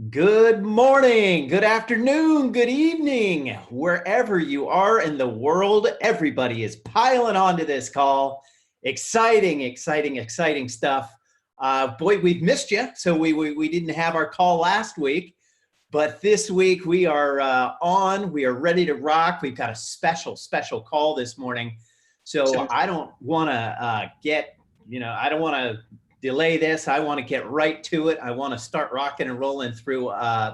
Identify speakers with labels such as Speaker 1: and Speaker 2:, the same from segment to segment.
Speaker 1: Good morning, good afternoon, good evening, wherever you are in the world. Everybody is piling onto this call. Exciting, exciting, exciting stuff. Boy, we've missed you. So we didn't have our call last week, but this week we are on. We are ready to rock. We've got a special call this morning. So I don't want to I don't want to delay this. I want to get right to it. I want to start rocking and rolling through.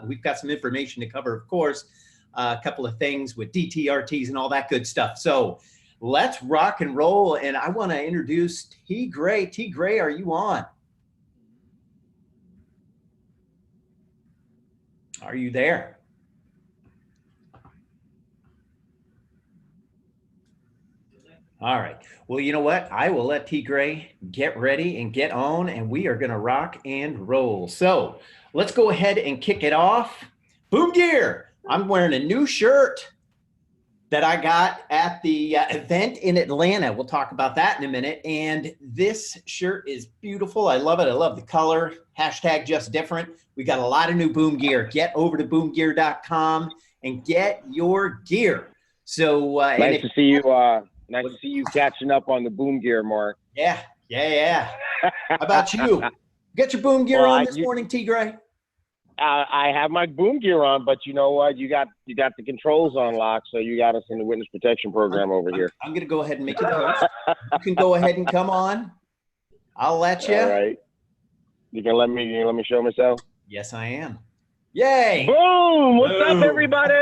Speaker 1: We've got some information to cover, of course, a couple of things with DTRTs and all that good stuff. So let's rock and roll. And I want to introduce T. Gray. T. Gray, are you on? Are you there? All right. Well, you know what? I will let T. Gray get ready and get on, and we are going to rock and roll. So let's go ahead and kick it off. Boom gear. I'm wearing a new shirt that I got at the event in Atlanta. We'll talk about that in a minute. And this shirt is beautiful. I love it. I love the color. Hashtag just different. We got a lot of new boom gear. Get over to boomgear.com and get your gear. So
Speaker 2: nice to see you. Nice to see you catching up on the boom gear, Mark.
Speaker 1: Yeah. How about you? Get your boom gear on this morning, T. Gray?
Speaker 2: I have my boom gear on, but you know what? You got the controls on lock, so you got us in the witness protection program over here.
Speaker 1: I'm going to go ahead and make you the host. You can go ahead and come on. I'll let you.
Speaker 2: All right. You can let me show myself?
Speaker 1: Yes, I am. Yay!
Speaker 2: Boom! What's up, everybody?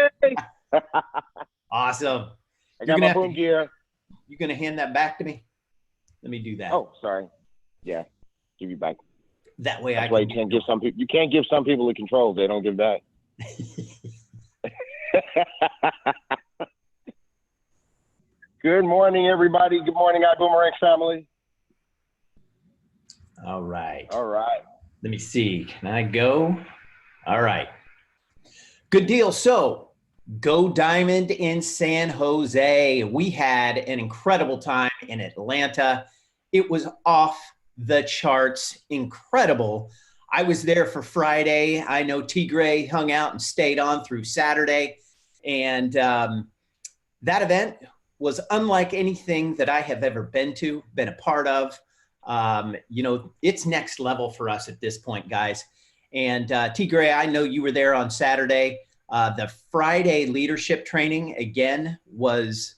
Speaker 1: Awesome.
Speaker 2: I got my boom gear.
Speaker 1: You going to hand that back to me? Let me do that.
Speaker 2: Oh, sorry. Yeah, give you back.
Speaker 1: That way
Speaker 2: That's why you can't give some people. You can't give some people the controls. They don't give back. Good morning, everybody. Good morning, ibüümerang family.
Speaker 1: All right.
Speaker 2: Let
Speaker 1: me see. Can I go? All right. Good deal. So, Go Diamond in San Jose. We had an incredible time in Atlanta. It was off the charts, incredible. I was there for Friday. I know T. Gray hung out and stayed on through Saturday. And that event was unlike anything that I have ever been a part of. It's next level for us at this point, guys. And T. Gray, I know you were there on Saturday. The Friday leadership training, again, was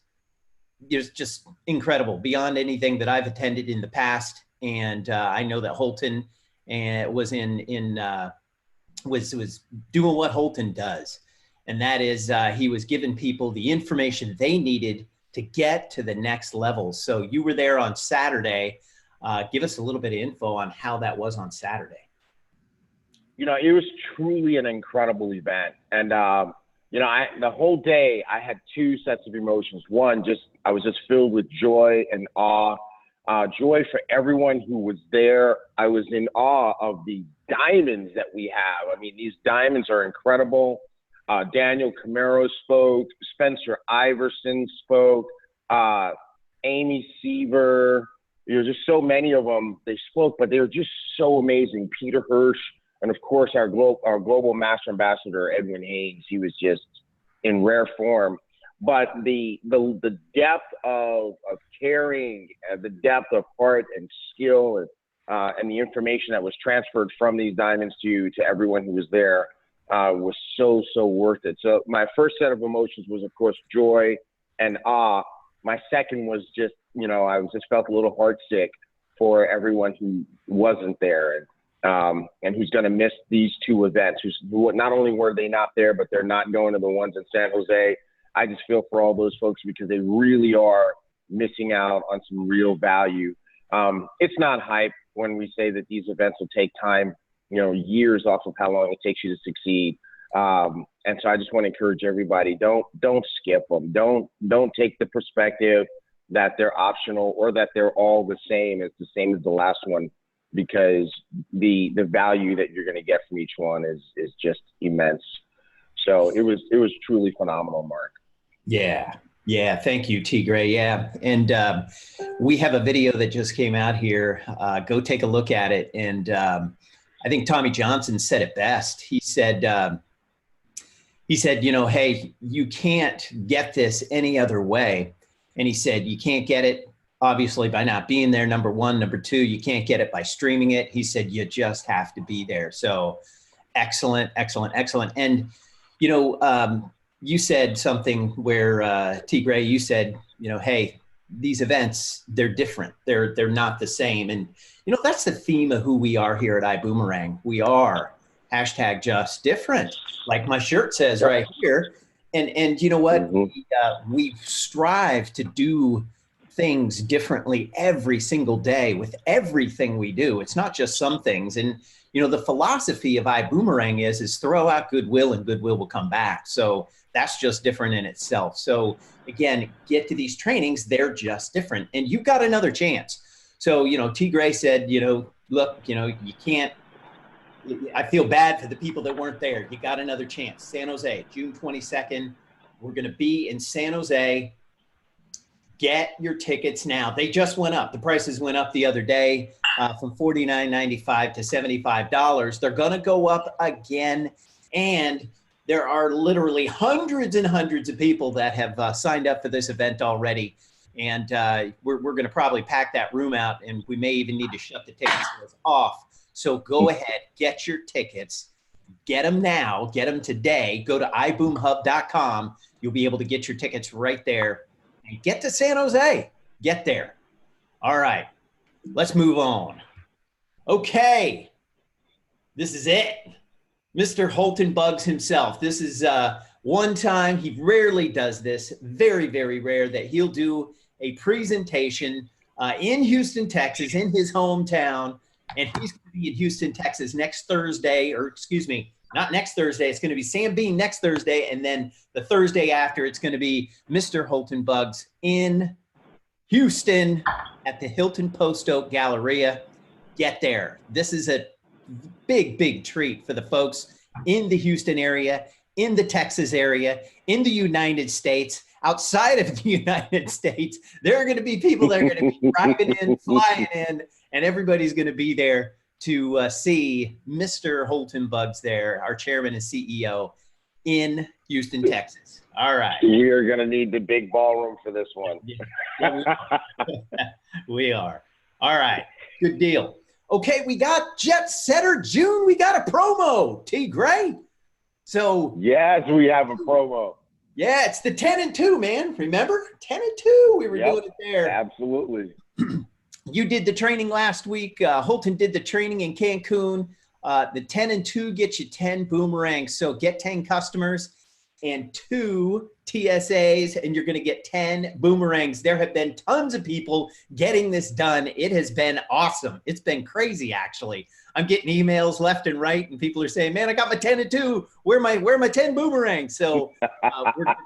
Speaker 1: just incredible, beyond anything that I've attended in the past. And I know that Holton was was doing what Holton does. And that is he was giving people the information they needed to get to the next level. So you were there on Saturday. Give us a little bit of info on how that was on Saturday.
Speaker 2: You know, it was truly an incredible event. And, the whole day I had two sets of emotions. One, I was just filled with joy and awe, joy for everyone who was there. I was in awe of the diamonds that we have. I mean, these diamonds are incredible. Daniel Camaro spoke, Spencer Iverson spoke, Amy Seaver. There were just so many of them. They spoke, but they were just so amazing. Peter Hirsch. And of course, our global master ambassador, Edwin Haynes, he was just in rare form. But the depth of caring, the depth of heart and skill, and the information that was transferred from these diamonds to everyone who was there was so worth it. So my first set of emotions was, of course, joy and awe. My second was just, I just felt a little heartsick for everyone who wasn't there. And who's going to miss these two events, who not only were they not there, but they're not going to the ones in San Jose. I just feel for all those folks because they really are missing out on some real value. It's not hype when we say that these events will take time, years off of how long it takes you to succeed. And so I just want to encourage everybody, don't skip them. Don't take the perspective that they're optional or that they're all the same as the last one, because the value that you're going to get from each one is just immense. So it was truly phenomenal, Mark.
Speaker 1: Yeah. Thank you, T. Gray. Yeah. And we have a video that just came out here. Go take a look at it. And I think Tommy Johnson said it best. He said, you know, hey, you can't get this any other way. And he said, you can't get it obviously by not being there. Number one. Number two, you can't get it by streaming it. He said, you just have to be there. So excellent, excellent, excellent. And, you know, you said something where T. Gray, you said, you know, hey, these events, they're different. They're not the same. And, you know, that's the theme of who we are here at iboomerang. We are hashtag just different, like my shirt says right here. And you know what? We strive to do things differently every single day with everything we do. It's not just some things. And, you know, the philosophy of iboomerang is throw out goodwill and goodwill will come back. So that's just different in itself. So again, get to these trainings. They're just different. And you've got another chance. So, you know, T. Gray said, you know, look, you know, you can't, I feel bad for the people that weren't there. You got another chance. San Jose, June 22nd. We're going to be in San Jose. Get your tickets now. They just went up. The prices went up the other day from $49.95 to $75. They're going to go up again. And there are literally hundreds and hundreds of people that have signed up for this event already. And we're going to probably pack that room out, and we may even need to shut the ticket sales off. So go ahead, get your tickets, get them now, get them today. Go to iboomhub.com. You'll be able to get your tickets right there and get to San Jose. Get there. All right, let's move on. Okay, this is it. Mr. Holton Buggs himself. This is one time, he rarely does this, very, very rare, that he'll do a presentation in Houston, Texas, in his hometown. And he's going to be in Houston, Texas next Thursday, or excuse me, not next Thursday. It's going to be Sam Bean next Thursday. And then the Thursday after, it's going to be Mr. Holton Buggs in Houston at the Hilton Post Oak Galleria. Get there. This is a big, big treat for the folks in the Houston area, in the Texas area, in the United States. Outside of the United States, there are going to be people that are going to be driving in, flying in, and everybody's going to be there to see Mr. Holton Buggs there, our chairman and CEO in Houston, Texas. All right.
Speaker 2: We are going to need the big ballroom for this one.
Speaker 1: We are. All right. Good deal. Okay, we got Jet Setter June. We got a promo. T. Gray. So
Speaker 2: yes, we have a promo.
Speaker 1: Yeah, it's the 10 and 2, man. Remember? 10 and 2. We were doing it there.
Speaker 2: Absolutely.
Speaker 1: You did the training last week. Holton did the training in Cancun. The 10 and 2 gets you 10 boomerangs. So get 10 customers and 2 TSAs, and you're going to get 10 boomerangs. There have been tons of people getting this done. It has been awesome. It's been crazy, actually. I'm getting emails left and right, and people are saying, man, I got my 10 and 2. Where are my 10 boomerangs? So we're going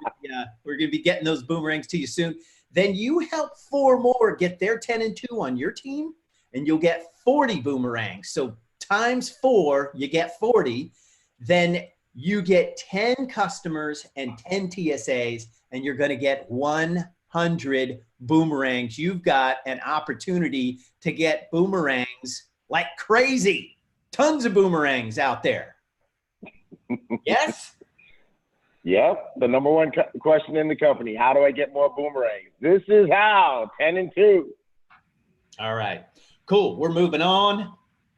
Speaker 1: to be getting those boomerangs to you soon. Then you help 4 more get their 10 and 2 on your team, and you'll get 40 boomerangs. So times 4, you get 40. Then you get 10 customers and 10 TSAs, and you're going to get 100 boomerangs. You've got an opportunity to get boomerangs like crazy. Tons of boomerangs out there. Yes?
Speaker 2: Yep. The number one question in the company, how do I get more boomerangs? This is how, 10 and 2.
Speaker 1: All right. Cool. We're moving on.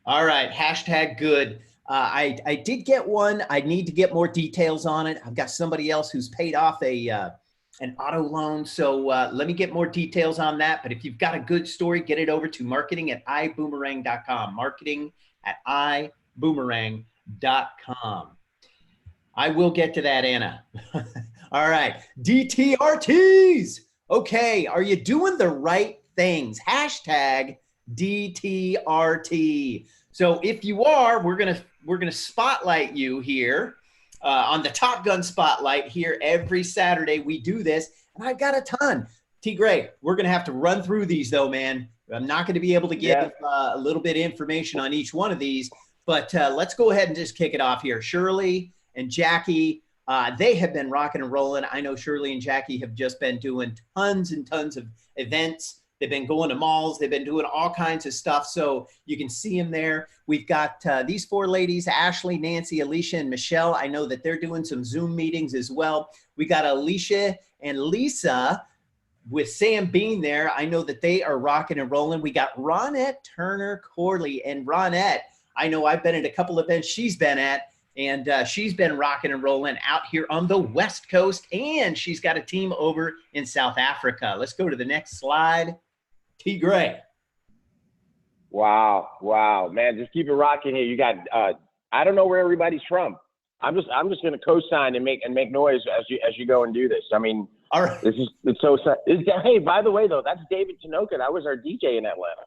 Speaker 1: All right. Hashtag good. I did get one. I need to get more details on it. I've got somebody else who's paid off an auto loan. So let me get more details on that. But if you've got a good story, get it over to marketing@iboomerang.com. Marketing@iboomerang.com. I will get to that, Anna. All right. DTRTs. Okay. Are you doing the right things? Hashtag DTRT. So if you are, we're gonna spotlight you here on the Top Gun Spotlight here every Saturday. We do this, and I've got a ton. T. Gray, we're gonna have to run through these though, man. I'm not gonna be able to give a little bit of information on each one of these, but let's go ahead and just kick it off here. Shirley and Jackie, they have been rocking and rolling. I know Shirley and Jackie have just been doing tons and tons of events They've been going to malls. They've been doing all kinds of stuff. So you can see them there. We've got these 4 ladies, Ashley, Nancy, Alicia, and Michelle. I know that they're doing some Zoom meetings as well. We got Alicia and Lisa with Sam Bean there. I know that they are rocking and rolling. We got Ronette Turner Corley, and Ronette, I know I've been at a couple of events she's been at, and she's been rocking and rolling out here on the West Coast, and she's got a team over in South Africa. Let's go to the next slide. T. Gray.
Speaker 2: Wow, man, just keep it rocking here. You got, I don't know where everybody's from. I'm just going to co-sign and make noise as you go and do this. I mean,
Speaker 1: all right.
Speaker 2: It's so. Hey, by the way, though, that's David Tanoka. That was our DJ in Atlanta.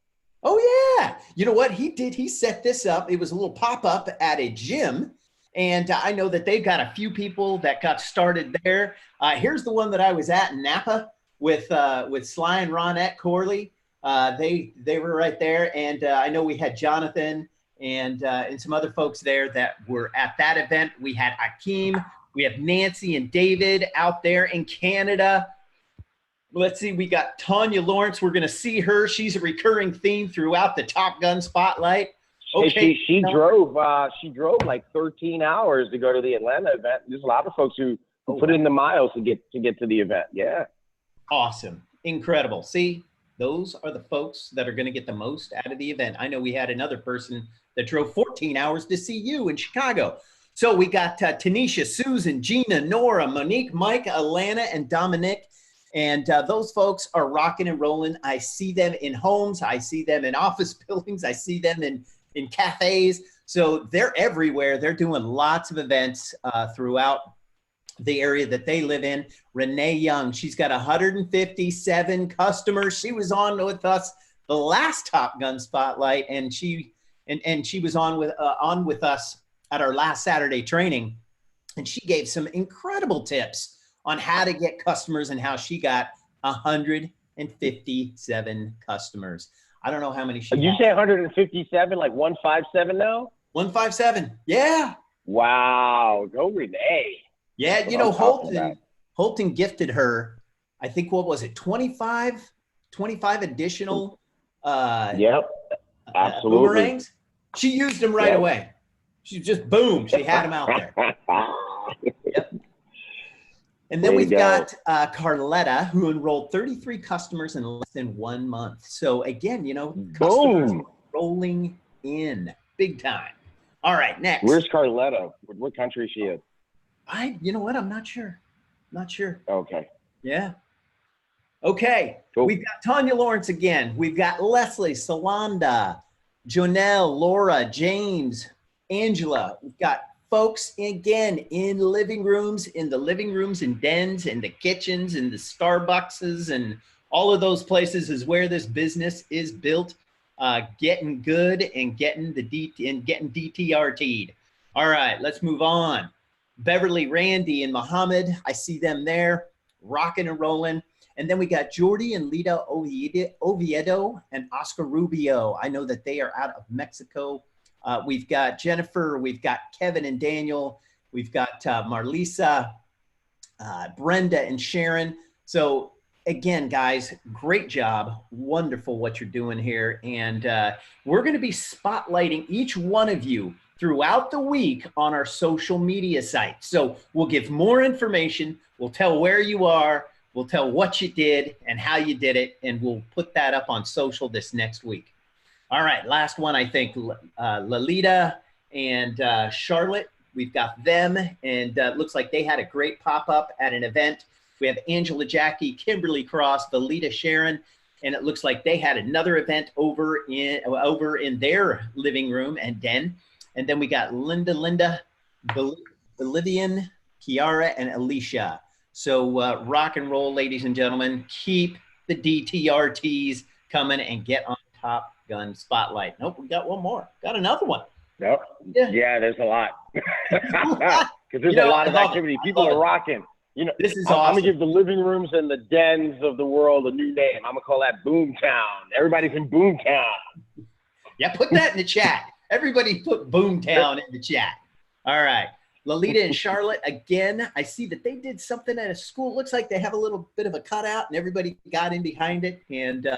Speaker 1: Oh yeah, you know what he did? He set this up. It was a little pop-up at a gym. And I know that they've got a few people that got started there. Here's the one that I was at in Napa with Sly and Ronette Corley. They were right there. And I know we had Jonathan and some other folks there that were at that event. We had Akeem. We have Nancy and David out there in Canada. Let's see, we got Tanya Lawrence. We're going to see her. She's a recurring theme throughout the Top Gun Spotlight.
Speaker 2: Okay. She drove like 13 hours to go to the Atlanta event. There's a lot of folks who put in the miles to get to the event. Yeah.
Speaker 1: Awesome. Incredible. See, those are the folks that are going to get the most out of the event. I know we had another person that drove 14 hours to see you in Chicago. So we got Tanisha, Susan, Gina, Nora, Monique, Mike, Alana, and Dominic. And those folks are rocking and rolling. I see them in homes. I see them in office buildings. I see them in cafes. So they're everywhere. They're doing lots of events throughout the area that they live in. Renee Young, she's got 157 customers. She was on with us the last Top Gun Spotlight, and she was on with us at our last Saturday training, and she gave some incredible tips on how to get customers and how she got 157 customers. I don't know how many she
Speaker 2: Did you say 157, like 157 now?
Speaker 1: 157, yeah.
Speaker 2: Wow, go Renee.
Speaker 1: Yeah, you know, Holton gifted her, I think, what was it, 25 additional
Speaker 2: yep, absolutely.
Speaker 1: boomerangs? She used them right away. She just, boom, she had them out there. Yep. And then we've got Carletta, who enrolled 33 customers in less than 1 month. So again, you know, customers rolling in big time. All right, next.
Speaker 2: Where's Carletta? What country is she in?
Speaker 1: You know what? I'm not sure. Not sure.
Speaker 2: Okay.
Speaker 1: Yeah. Okay. Cool. We've got Tanya Lawrence again. We've got Leslie, Solanda, Jonelle, Laura, James, Angela. We've got folks again in the living rooms and dens and the kitchens and the Starbuckses and all of those places is where this business is built. Getting good and getting DTRT'd. All right, let's move on. Beverly, Randy, and Muhammad. I see them there, rocking and rolling. And then we got Jordy and Lita Oviedo and Oscar Rubio. I know that they are out of Mexico. We've got Jennifer, we've got Kevin and Daniel, we've got Marlisa, Brenda and Sharon. So again, guys, great job. Wonderful what you're doing here. And we're going to be spotlighting each one of you throughout the week on our social media sites. So we'll give more information. We'll tell where you are. We'll tell what you did and how you did it. And we'll put that up on social this next week. All right, last one, I think, Lalita and Charlotte. We've got them, and it looks like they had a great pop-up at an event. We have Angela Jackie, Kimberly Cross, Valita Sharon, and it looks like they had another event over in their living room and den. And then we got Linda, Bolivian, Kiara, and Alicia. So rock and roll, ladies and gentlemen. Keep the DTRTs coming and get on Top Gun Spotlight. Nope, we got one more. Got another one.
Speaker 2: Nope. Yeah, there's a lot. Because there's a lot of activity. People are rocking. You know,
Speaker 1: this is awesome.
Speaker 2: I'm gonna give the living rooms and the dens of the world a new name. I'm gonna call that Boomtown. Everybody's in Boomtown.
Speaker 1: Yeah, put that in the chat. Everybody put Boomtown in the chat. All right. Lolita and Charlotte, again, I see that they did something at a school. Looks like they have a little bit of a cutout and everybody got in behind it. And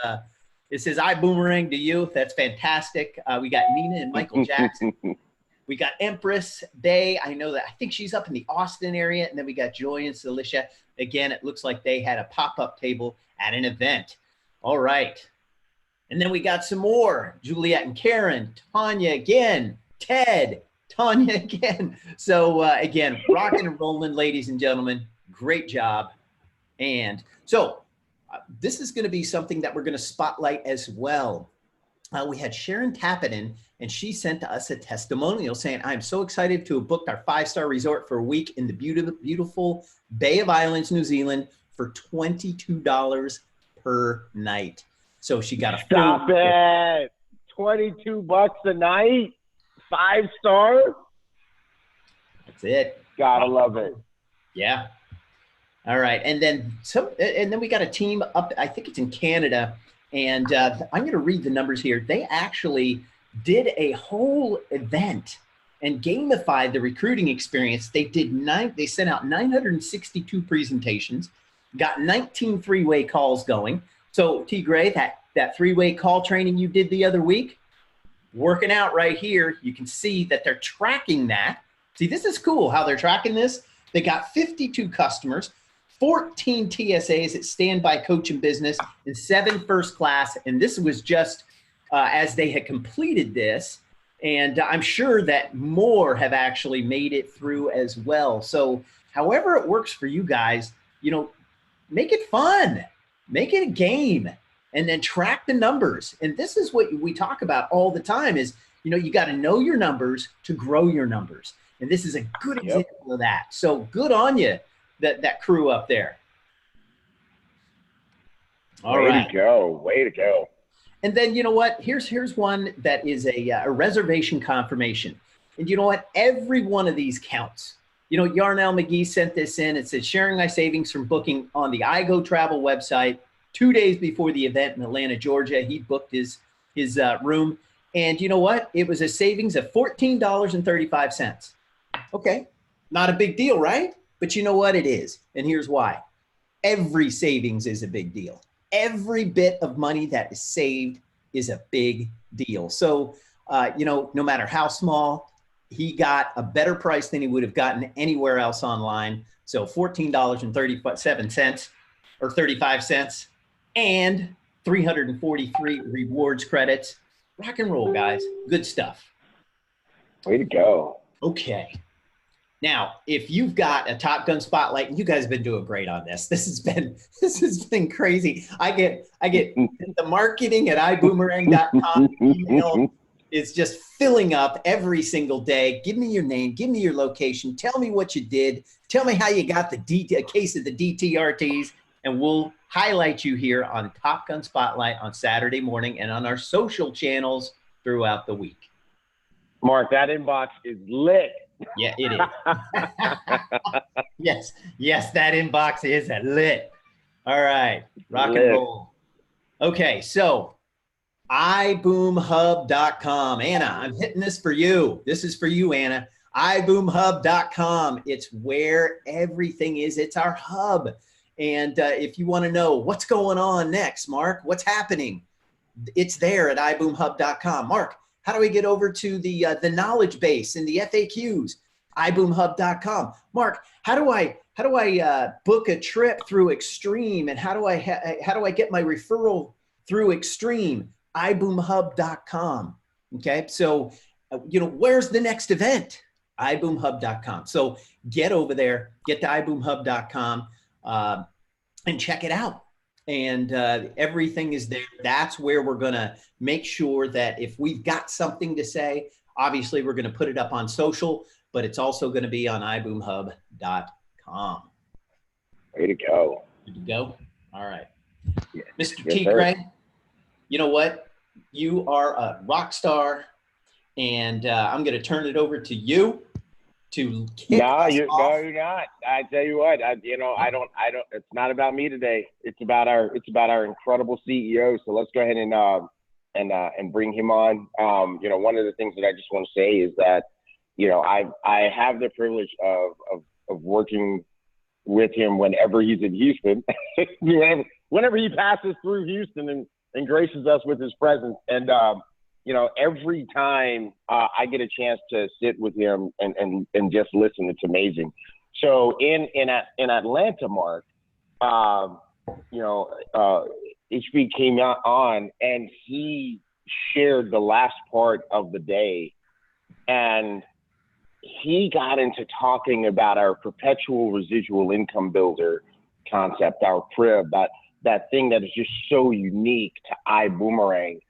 Speaker 1: it says, I boomerang to you. That's fantastic. We got Nina and Michael Jackson. We got Empress Bay. I know that. I think she's up in the Austin area. And then we got Joy and Celicia. Again, it looks like they had a pop-up table at an event. All right. And then we got some more. Juliet and Karen, Tanya again, Ted, Tanya again. So again, rocking and rolling, ladies and gentlemen. Great job. And so this is going to be something that we're going to spotlight as well. We had Sharon Tappenden, and she sent us a testimonial saying, I'm so excited to have booked our 5-star resort for a week in the beautiful Bay of Islands, New Zealand for $22 per night. So she got a
Speaker 2: Stop it. $22 a night? 5-star?
Speaker 1: That's it.
Speaker 2: Gotta love it.
Speaker 1: Yeah. All right. And then we got a team up, I think it's in Canada. And I'm going to read the numbers here. They actually did a whole event and gamified the recruiting experience. They sent out 962 presentations, got 19 three-way calls going. So T. Gray, that three-way call training you did the other week, working out right here. You can see that they're tracking that. See, this is cool how they're tracking this. They got 52 customers, 14 TSAs at Standby Coach and Business, and 7 first class. And this was just as they had completed this. And I'm sure that more have actually made it through as well. So however it works for you guys, make it fun, make it a game, and then track the numbers. And this is what we talk about all the time is, you got to know your numbers to grow your numbers. And this is a good example of that. So good on you, that crew up there. All right.
Speaker 2: Way to go.
Speaker 1: And then, you know what? Here's one that is a reservation confirmation. And you know what? Every one of these counts. Yarnell McGee sent this in. It says, sharing my savings from booking on the iGo Travel website 2 days before the event in Atlanta, Georgia. He booked his room. And you know what? It was a savings of $14.35. Okay. Not a big deal, right? But you know what? It is. And here's why. Every savings is a big deal. Every bit of money that is saved is a big deal. So, no matter how small, he got a better price than he would have gotten anywhere else online. So $14.37 or 35 cents and 343 rewards credits. Rock and roll, guys. Good stuff.
Speaker 2: Way to go.
Speaker 1: Okay. Now, if you've got a Top Gun spotlight, and you guys have been doing great on this. This has been crazy. I get the marketing at iboomerang.com email is just filling up every single day. Give me your name, give me your location, tell me what you did, tell me how you got a case of the DTRTs, and we'll highlight you here on Top Gun Spotlight on Saturday morning and on our social channels throughout the week.
Speaker 2: Mark, that inbox is lit.
Speaker 1: Yeah, it is. Yes, that inbox is lit. All right, rock and roll. Okay, so iboomhub.com. Anna, I'm hitting this for you. This is for you, Anna. iboomhub.com. It's where everything is. It's our hub. And if you want to know what's going on next, Mark, what's happening, it's there at iboomhub.com. Mark, how do we get over to the knowledge base and the FAQs? iboomhub.com. Mark, how do I book a trip through Extreme, and how do I get my referral through Extreme? iboomhub.com. Okay, so where's the next event? iboomhub.com. So get over there, get to iboomhub.com, and check it out. And everything is there. That's where we're going to make sure that if we've got something to say, obviously we're going to put it up on social, but it's also going to be on iboomhub.com.
Speaker 2: Way to go.
Speaker 1: Good to go? All right.
Speaker 2: Yeah.
Speaker 1: Mr. T. Gray, you know what? You are a rock star, and I'm going to turn it over to you to kick us off.
Speaker 2: No, you're not. I tell you what, I don't. It's not about me today. It's about our incredible CEO. So let's go ahead and bring him on. One of the things that I just want to say is that, you know, I have the privilege of working with him whenever he's in Houston, whenever he passes through Houston and graces us with his presence. And, you know, every time I get a chance to sit with him and just listen, it's amazing. So in Atlanta, Mark, you know, HB came on and he shared the last part of the day, and he got into talking about our perpetual residual income builder concept, our PRIB, that thing that is just so unique to ibüümerang.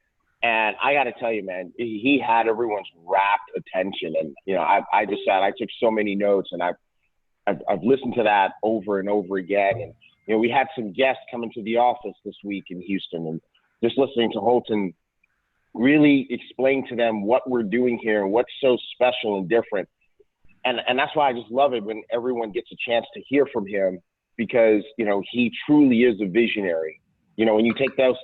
Speaker 2: And I got to tell you, man, he had everyone's rapt attention. And, you know, I just sat, I took so many notes, and I've listened to that over and over again. And, you know, we had some guests coming to the office this week in Houston, and just listening to Holton really explain to them what we're doing here and what's so special and different. And that's why I just love it when everyone gets a chance to hear from him, because, you know, he truly is a visionary. You know, when you take those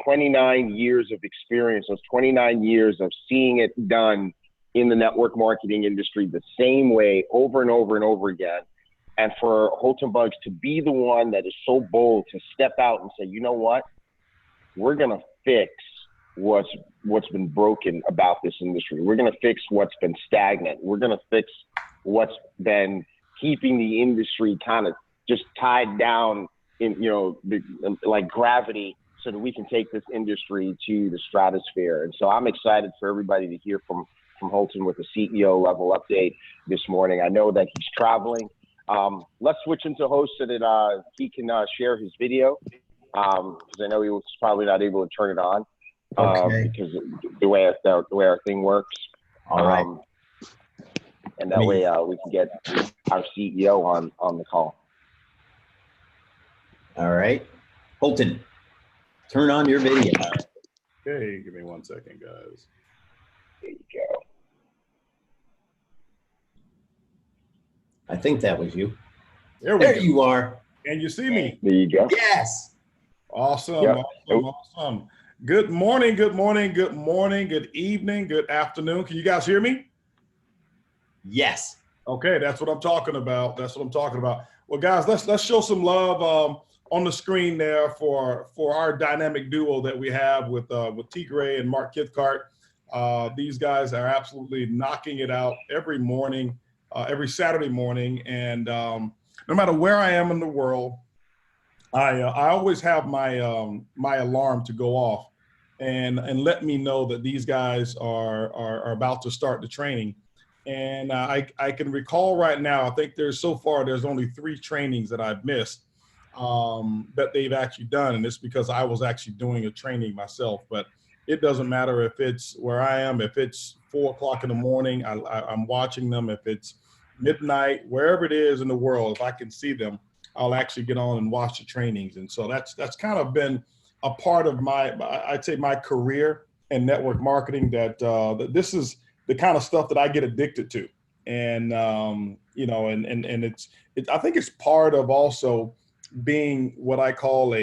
Speaker 2: 29 years of experience, those 29 years of seeing it done in the network marketing industry the same way over and over and over again, and for Holton Buggs to be the one that is so bold to step out and say, you know what, we're going to fix what's been broken about this industry. We're going to fix what's been stagnant. We're going to fix what's been keeping the industry kind of just tied down in, you know, like gravity, so that we can take this industry to the stratosphere. And so I'm excited for everybody to hear from Holton with a CEO level update this morning. I know that he's traveling. Let's switch into host so that he can share his video, because I know he was probably not able to turn it on.
Speaker 1: Okay.
Speaker 2: Because the way our thing works.
Speaker 1: All right.
Speaker 2: And that way we can get our CEO on the call.
Speaker 1: All right. Holton, turn on your video.
Speaker 3: Okay, give me 1 second, guys.
Speaker 2: There you go.
Speaker 1: I think that was you.
Speaker 3: There
Speaker 1: There you are.
Speaker 3: And you see me.
Speaker 2: There you go.
Speaker 1: Yes.
Speaker 3: Awesome,
Speaker 2: Yep.
Speaker 3: awesome. Good morning, good morning, good morning, good evening, good afternoon. Can you guys hear me?
Speaker 1: Yes.
Speaker 3: Okay, that's what I'm talking about. That's what I'm talking about. Well, guys, let's show some love on the screen there for our dynamic duo that we have with T. Gray and Mark Kithcart. These guys are absolutely knocking it out every morning, every Saturday morning, and no matter where I am in the world, I always have my my alarm to go off and let me know that these guys are about to start the training. And I can recall right now, I think there's only 3 trainings that I've missed that they've actually done. And it's because I was actually doing a training myself. But it doesn't matter if it's where I am, if it's 4 o'clock in the morning, I'm watching them. If it's midnight, wherever it is in the world, if I can see them, I'll actually get on and watch the trainings. And so that's kind of been a part of I'd say my career in network marketing, that this is the kind of stuff that I get addicted to. And, you know, and it's I think it's part of also being what I call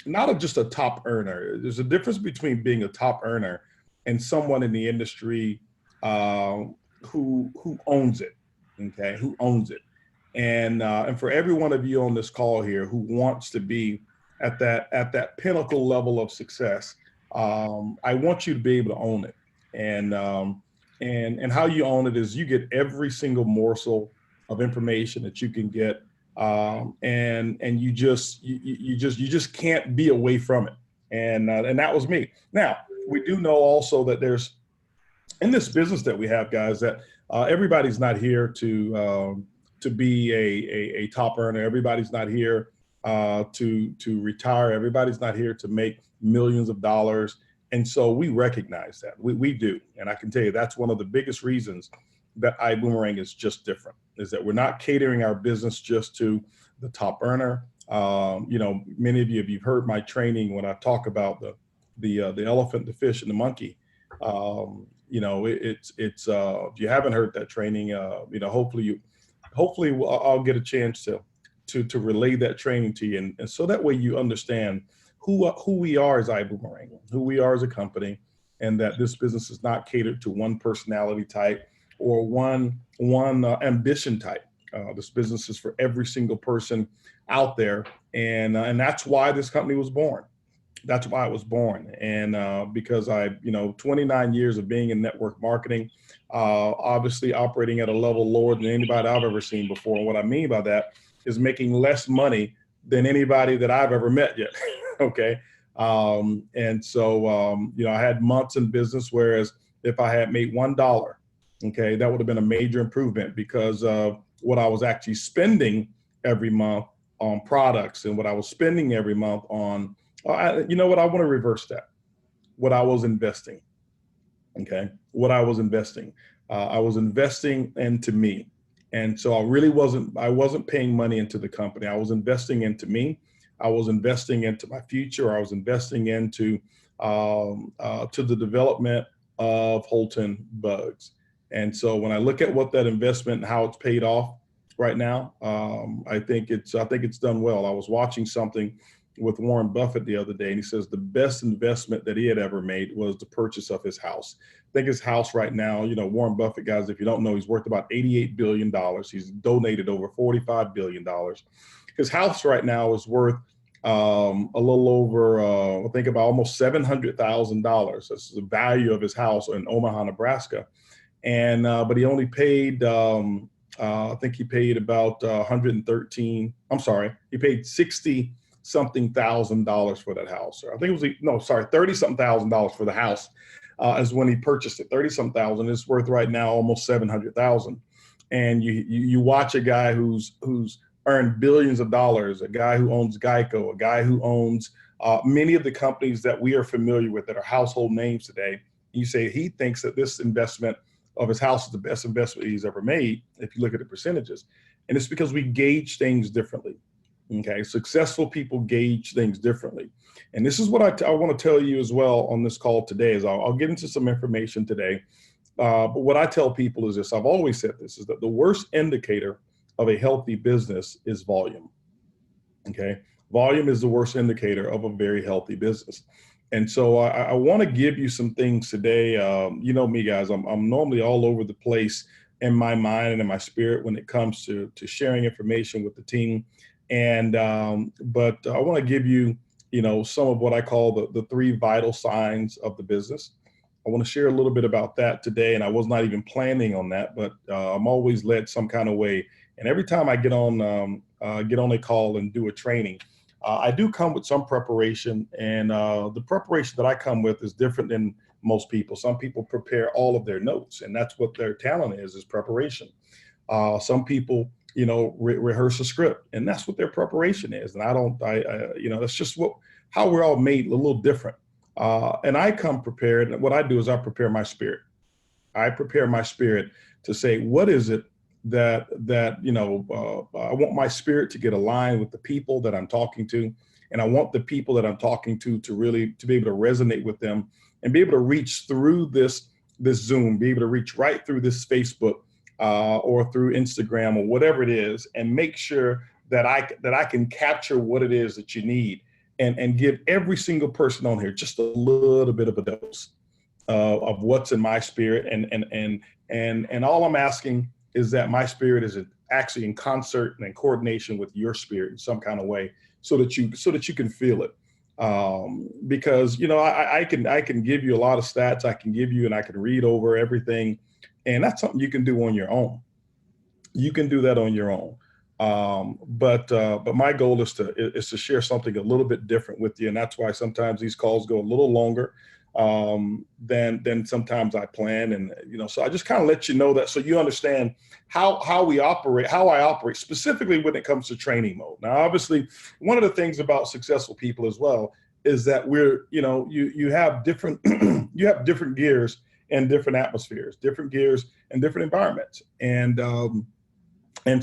Speaker 3: not just a top earner. There's a difference between being a top earner and someone in the industry who owns it, okay, who owns it. And for every one of you on this call here who wants to be at that pinnacle level of success, I want you to be able to own it. And how you own it is you get every single morsel of information that you can get, and you just can't be away from it. And that was me. Now, we do know also that there's, in this business that we have, guys, that everybody's not here to be a top earner. Everybody's not here to retire. Everybody's not here to make millions of dollars. And so we recognize that. We do. And I can tell you that's one of the biggest reasons that ibüümerang is just different, is that we're not catering our business just to the top earner. You know, many of you, if you've heard my training when I talk about the elephant, the fish, and the monkey, you know, it's if you haven't heard that training, you know, hopefully I'll get a chance to relay that training to you, and so that way you understand who we are as ibüümerang, who we are as a company, and that this business is not catered to one personality type or one ambition type. This business is for every single person out there, and that's why this company was born. That's why it was born. And because 29 years of being in network marketing, obviously operating at a level lower than anybody I've ever seen before. And what I mean by that is making less money than anybody that I've ever met yet. Okay. And so, I had months in business, whereas if I had made $1, okay, that would have been a major improvement because of what I was actually spending every month on products and what I was spending every month on, you know what, I want to reverse that. What I was investing, okay, what I was investing. I was investing into me. And so I wasn't paying money into the company. I was investing into me. I was investing into my future. I was investing into to the development of Holton Buggs. And so when I look at what that investment and how it's paid off right now, I think it's done well. I was watching something with Warren Buffett the other day, and he says the best investment that he had ever made was the purchase of his house. I think his house right now, Warren Buffett, guys, if you don't know, he's worth about $88 billion. He's donated over $45 billion. His house right now is worth a little over, I think about almost $700,000. That's the value of his house in Omaha, Nebraska. And, but he only paid, I think he paid about he paid 60 something $1,000 for that house. Or I think it was, 30 something $1,000 for the house is when he purchased it. 30 something thousand. It's worth right now almost 700,000. And you watch a guy who's earned billions of dollars, a guy who owns Geico, a guy who owns many of the companies that we are familiar with that are household names today. You say he thinks that this investment of his house is the best investment he's ever made, if you look at the percentages. And it's because we gauge things differently. Okay, successful people gauge things differently. And this is what I want to tell you as well on this call today is I'll get into some information today. But what I tell people is this, I've always said this, is that the worst indicator of a healthy business is volume. Okay, volume is the worst indicator of a very healthy business. And so I want to give you some things today. You know me, guys, I'm normally all over the place in my mind and in my spirit when it comes to sharing information with the team. And but I want to give you, some of what I call the 3 vital signs of the business. I want to share a little bit about that today. And I was not even planning on that, but I'm always led some kind of way. And every time I get on a call and do a training, I do come with some preparation, and the preparation that I come with is different than most people. Some people prepare all of their notes, and that's what their talent is preparation. Some people, rehearse a script, and that's what their preparation is. And that's just how we're all made a little different. And I come prepared. And what I do is I prepare my spirit. I prepare my spirit to say, what is it that I want my spirit to get aligned with the people that I'm talking to. And I want the people that I'm talking to really to be able to resonate with them and be able to reach through this Zoom, be able to reach right through this Facebook or through Instagram or whatever it is, and make sure that I can capture what it is that you need and give every single person on here just a little bit of a dose of what's in my spirit. And all I'm asking is that my spirit is actually in concert and in coordination with your spirit in some kind of way, so that you can feel it. Because I can give you a lot of stats. I can give you, and I can read over everything, and that's something you can do on your own. You can do that on your own. But my goal is to share something a little bit different with you, and that's why sometimes these calls go a little longer than sometimes I plan. And, so I just kind of let you know that, so you understand how I operate specifically when it comes to training mode. Now, obviously, one of the things about successful people as well is that you have different, you have different gears and different atmospheres, different gears and different environments. And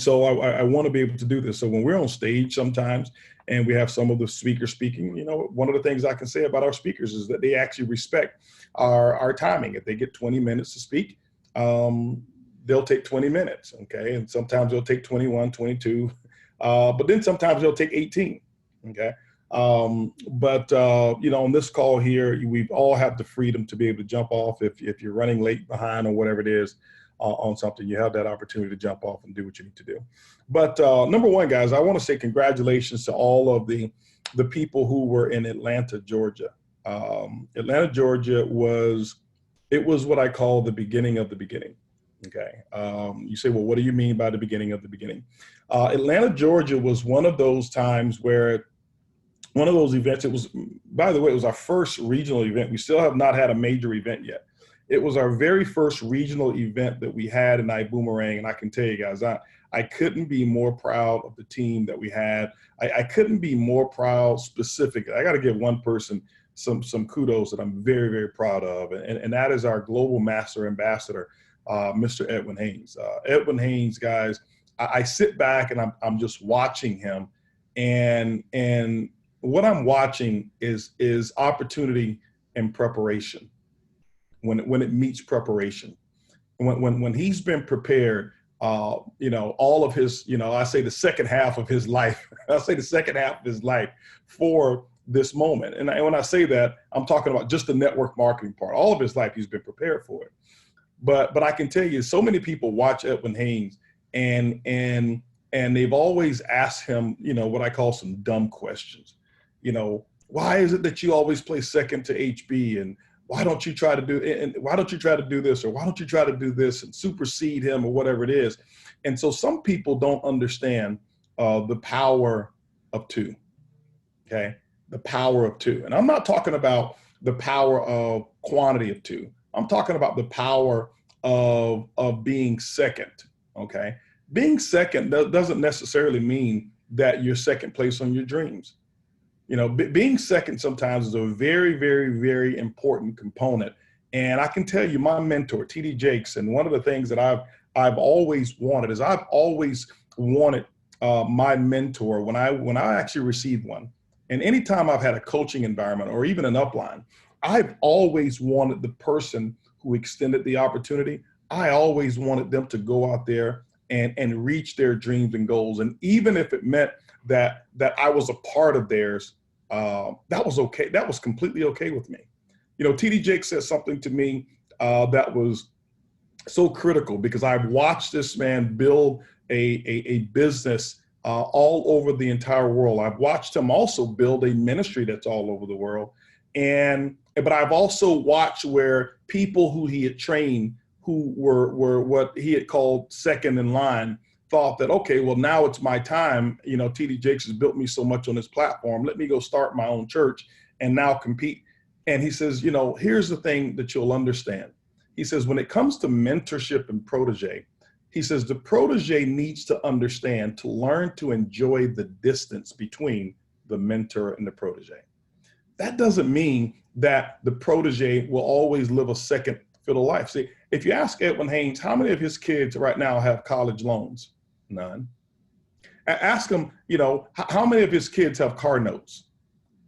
Speaker 3: so I want to be able to do this. So when we're on stage sometimes and we have some of the speakers speaking, one of the things I can say about our speakers is that they actually respect our timing. If they get 20 minutes to speak, they'll take 20 minutes, okay? And sometimes they'll take 21, 22, but then sometimes they'll take 18, okay? You know, on this call here, we all have the freedom to be able to jump off if you're running late behind or whatever it is on something. You have that opportunity to jump off and do what you need to do. But number one, guys, I want to say congratulations to all of the people who were in Atlanta, Georgia. Atlanta, Georgia was what I call the beginning of the beginning. Okay. You say, well, what do you mean by the beginning of the beginning? Atlanta, Georgia was one of those times where one of those events, it was, by the way, it was our first regional event. We still have not had a major event yet. It was our very first regional event that we had in ibüümerang. And I can tell you guys, I couldn't be more proud of the team that we had. I couldn't be more proud specifically. I got to give one person some kudos that I'm very, very proud of. And that is our global master ambassador, Mr. Edwin Haynes. Edwin Haynes, guys, I sit back and I'm just watching him, and what I'm watching is opportunity and preparation. When it meets preparation, when he's been prepared, you know, all of his, you know, I say the second half of his life, for this moment. And when I say that, I'm talking about just the network marketing part. All of his life, he's been prepared for it. But I can tell you, so many people watch Edwin Haynes, and they've always asked him, you know, what I call some dumb questions. You know, why is it that you always play second to HB, and why don't you try to do it? And why don't you try to do this? Or why don't you try to do this and supersede him, or whatever it is? And so some people don't understand the power of two. Okay. The power of two. And I'm not talking about the power of quantity of two. I'm talking about the power of being second. Okay. Being second doesn't necessarily mean that you're second place on your dreams. You know, being second sometimes is a very, very, very important component. And I can tell you, my mentor, TD Jakes, and one of the things that I've always wanted is I've always wanted my mentor when I actually received one. And anytime I've had a coaching environment or even an upline, I've always wanted the person who extended the opportunity. I always wanted them to go out there and reach their dreams and goals. And even if it meant that I was a part of theirs, that was okay. That was completely okay with me. You know, TD Jake said something to me that was so critical, because I've watched this man build a business all over the entire world. I've watched him also build a ministry that's all over the world. But I've also watched where people who he had trained, who were what he had called second in line, thought that, okay, well, now it's my time. You know, TD Jakes has built me so much on this platform. Let me go start my own church and now compete. And he says, you know, here's the thing that you'll understand. He says, when it comes to mentorship and protege, he says the protege needs to understand to learn to enjoy the distance between the mentor and the protege. That doesn't mean that the protege will always live a second fiddle life. See, if you ask Edwin Haynes, how many of his kids right now have college loans? None. Ask him, you know, how many of his kids have car notes?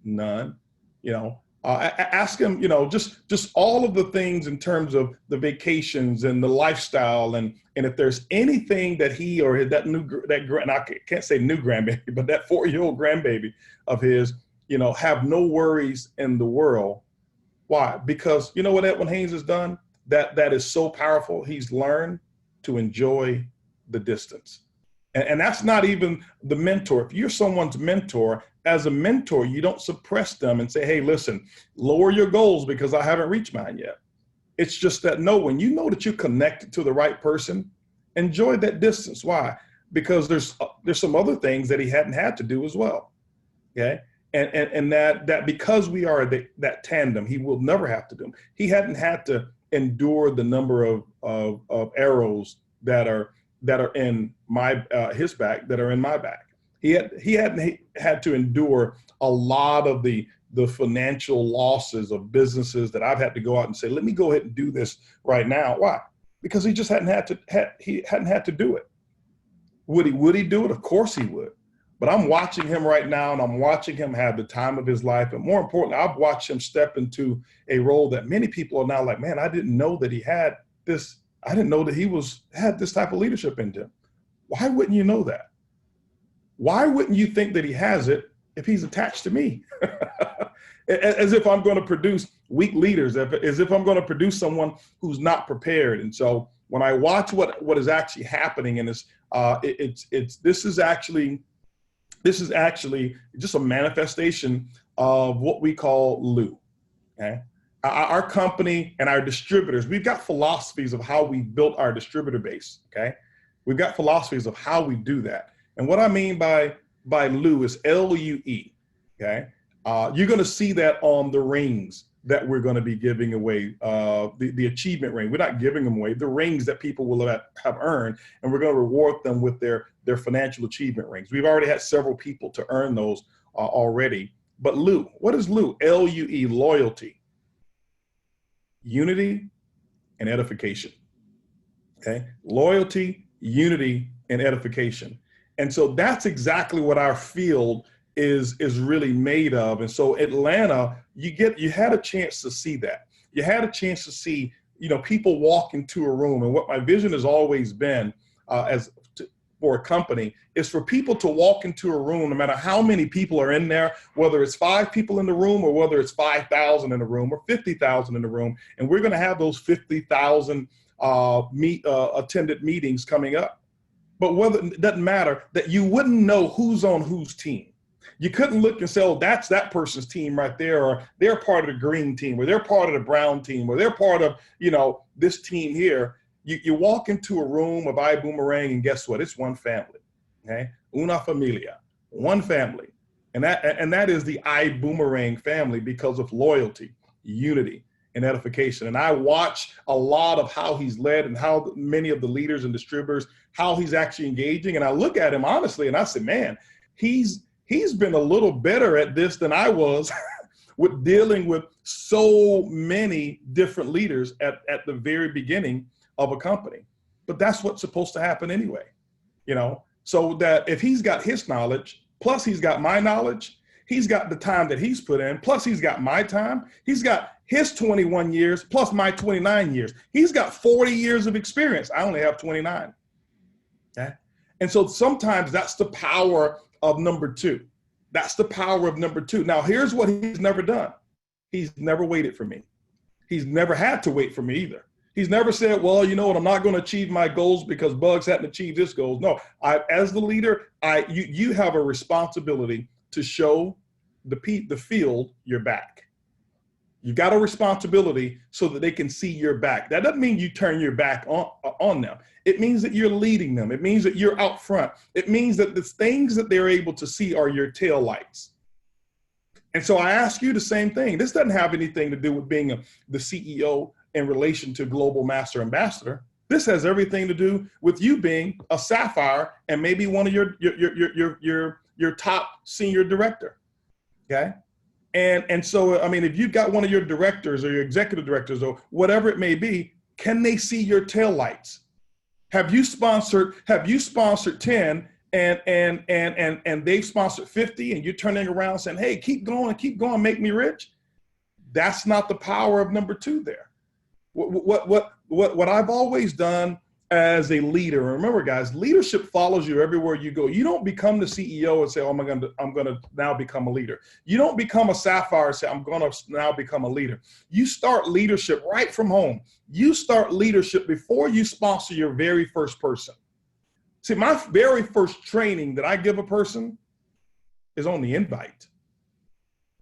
Speaker 3: None. You know, ask him, you know, just all of the things in terms of the vacations and the lifestyle, and if there's anything that he or and I can't say new grandbaby, but that 4-year-old grandbaby of his, you know, have no worries in the world. Why? Because you know what Edwin Haynes has done that is so powerful. He's learned to enjoy the distance. And that's not even the mentor. If you're someone's mentor, as a mentor, you don't suppress them and say, hey, listen, lower your goals because I haven't reached mine yet. It's just that, no, when you know that you're connected to the right person, enjoy that distance. Why? Because there's some other things that he hadn't had to do as well. Okay. And that because we are that tandem, he will never have to do them. He hadn't had to endure the number of arrows that are in his back, that are in my back. He hadn't had to endure a lot of the financial losses of businesses that I've had to go out and say, let me go ahead and do this right now. Why? Because he just hadn't had to do it. Would he do it? Of course he would. But I'm watching him right now, and I'm watching him have the time of his life. And more importantly, I've watched him step into a role that many people are now like, man, I didn't know that he had this. I didn't know that he had this type of leadership in him. Why wouldn't you know that? Why wouldn't you think that he has it if he's attached to me? As if I'm going to produce weak leaders, as if I'm going to produce someone who's not prepared. And so when I watch what is actually happening, and this is actually just a manifestation of what we call LUE. Okay, our company and our distributors, we've got philosophies of how we built our distributor base. Okay, we've got philosophies of how we do that. And what I mean by LUE is LUE. Okay. You're going to see that on the rings that we're going to be giving away, the achievement ring. We're not giving them away, the rings that people will have earned, and we're going to reward them with their financial achievement rings. We've already had several people to earn those already. But LUE, what is LUE? LUE, loyalty, unity, and edification. Okay, loyalty, unity, and edification. And so that's exactly what our field is really made of. And so Atlanta, you had a chance to see that. You had a chance to see, people walk into a room. And what my vision has always been for a company is for people to walk into a room, no matter how many people are in there, whether it's 5 people in the room or whether it's 5,000 in the room or 50,000 in the room. And we're going to have those 50,000 attended meetings coming up. But it doesn't matter, that you wouldn't know who's on whose team. You couldn't look and say, oh, that's that person's team right there, or they're part of the green team, or they're part of the brown team, or they're part of, this team here. You walk into a room of ibüümerang, and guess what? It's one family, okay? Una familia, one family. And that is the ibüümerang family because of loyalty, unity, and edification. And I watch a lot of how he's led and how many of the leaders and distributors, how he's actually engaging. And I look at him honestly, and I say, man, he's been a little better at this than I was with dealing with so many different leaders at the very beginning of a company. But that's what's supposed to happen anyway, so that if he's got his knowledge, plus he's got my knowledge, he's got the time that he's put in, plus he's got my time, he's got his 21 years, plus my 29 years. He's got 40 years of experience. I only have 29. Okay? And so sometimes that's the power of number 2. That's the power of number 2. Now, here's what he's never done. He's never waited for me. He's never had to wait for me either. He's never said, well, you know what, I'm not going to achieve my goals because Buggs hadn't achieved his goals. No, as the leader, you have a responsibility to show the field your back. You've got a responsibility so that they can see your back. That doesn't mean you turn your back on them. It means that you're leading them. It means that you're out front. It means that the things that they're able to see are your tail lights. And so I ask you the same thing. This doesn't have anything to do with being the CEO in relation to Global Master Ambassador. This has everything to do with you being a sapphire and maybe one of your top senior director. Okay. And so, I mean, if you've got one of your directors or your executive directors or whatever it may be, can they see your taillights? Have you sponsored 10 and they've sponsored 50 and you're turning around saying, hey, keep going, make me rich? That's not the power of number 2 there. What I've always done as a leader, remember guys, leadership follows you everywhere you go. You don't become the CEO and say, oh, I'm gonna now become a leader. You don't become a sapphire and say, I'm gonna now become a leader. You start leadership right from home. You start leadership before you sponsor your very first person. See, my very first training that I give a person is on the invite.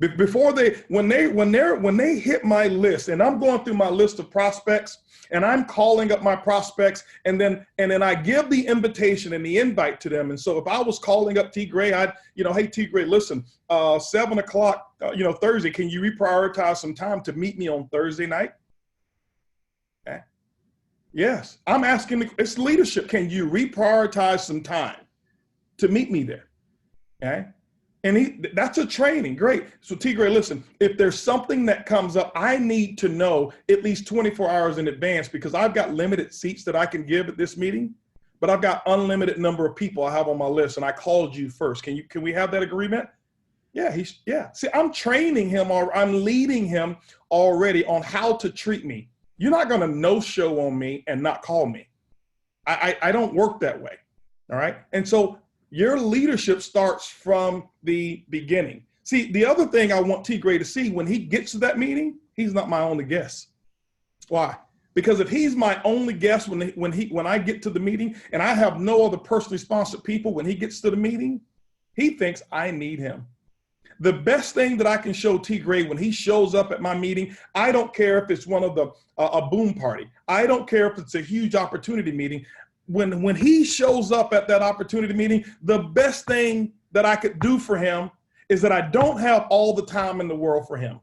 Speaker 3: Before when they hit my list, and I'm going through my list of prospects, and I'm calling up my prospects, and then I give the invitation and the invite to them. And so if I was calling up T. Gray, I'd, hey, T. Gray, listen, 7 o'clock, Thursday, can you reprioritize some time to meet me on Thursday night? Okay. Yes, I'm asking, it's leadership. Can you reprioritize some time to meet me there? Okay. And that's a training, great. So T. Gray, listen, if there's something that comes up, I need to know at least 24 hours in advance because I've got limited seats that I can give at this meeting, but I've got unlimited number of people I have on my list and I called you first. Can we have that agreement? Yeah, See, I'm training him or I'm leading him already on how to treat me. You're not gonna no-show on me and not call me. I don't work that way, all right? And so, your leadership starts from the beginning. See, the other thing I want T. Gray to see when he gets to that meeting, he's not my only guest. Why? Because if he's my only guest when I get to the meeting and I have no other personally sponsored people when he gets to the meeting, he thinks I need him. The best thing that I can show T. Gray when he shows up at my meeting, I don't care if it's one of the a boom party. I don't care if it's a huge opportunity meeting. When he shows up at that opportunity meeting, the best thing that I could do for him is that I don't have all the time in the world for him.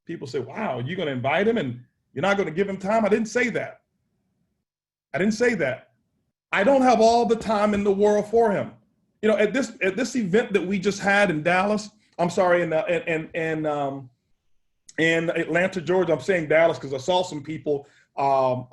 Speaker 3: People say, wow, you're going to invite him and you're not going to give him time? I didn't say that. I didn't say that. I don't have all the time in the world for him. You know, at this event that we just had in Dallas, I'm sorry, in Atlanta, Georgia, I'm saying Dallas because I saw some people on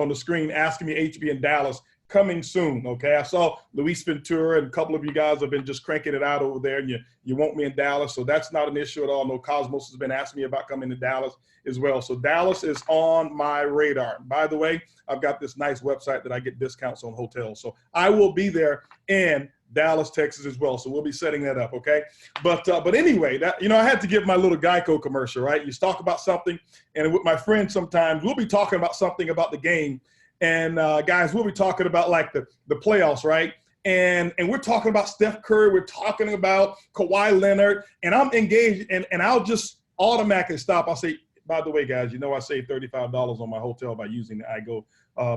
Speaker 3: the screen asking me HB in Dallas coming soon. Okay, I saw Luis Ventura and a couple of you guys have been just cranking it out over there, and you want me in Dallas, so that's not an issue at all. No, Cosmos has been asking me about coming to Dallas as well, so Dallas is on my radar. By the way, I've got this nice website that I get discounts on hotels, so I will be there in Dallas, Texas as well. So we'll be setting that up, okay? But anyway, that, you know, I had to give my little Geico commercial, right? You talk about something, and with my friends sometimes we'll be talking about something about the game, and guys, we'll be talking about like the playoffs, right? And we're talking about Steph Curry, we're talking about Kawhi Leonard, and I'm engaged, and I'll just automatically stop. I'll say, by the way, guys, you know I saved $35 on my hotel by using the iGo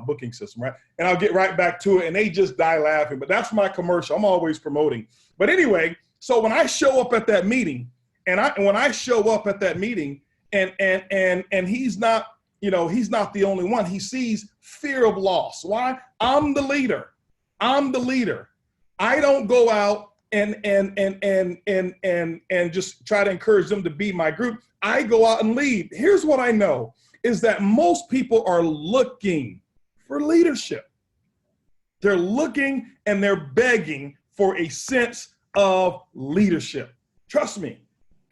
Speaker 3: booking system, right? And I'll get right back to it, and they just die laughing. But that's my commercial. I'm always promoting. But anyway, so when I show up at that meeting, and he's not, you know, he's not the only one. He sees fear of loss. Why? I'm the leader. I'm the leader. I don't go out and just try to encourage them to be my group. I go out and lead. Here's what I know is that most people are looking for leadership. They're looking and they're begging for a sense of leadership. Trust me,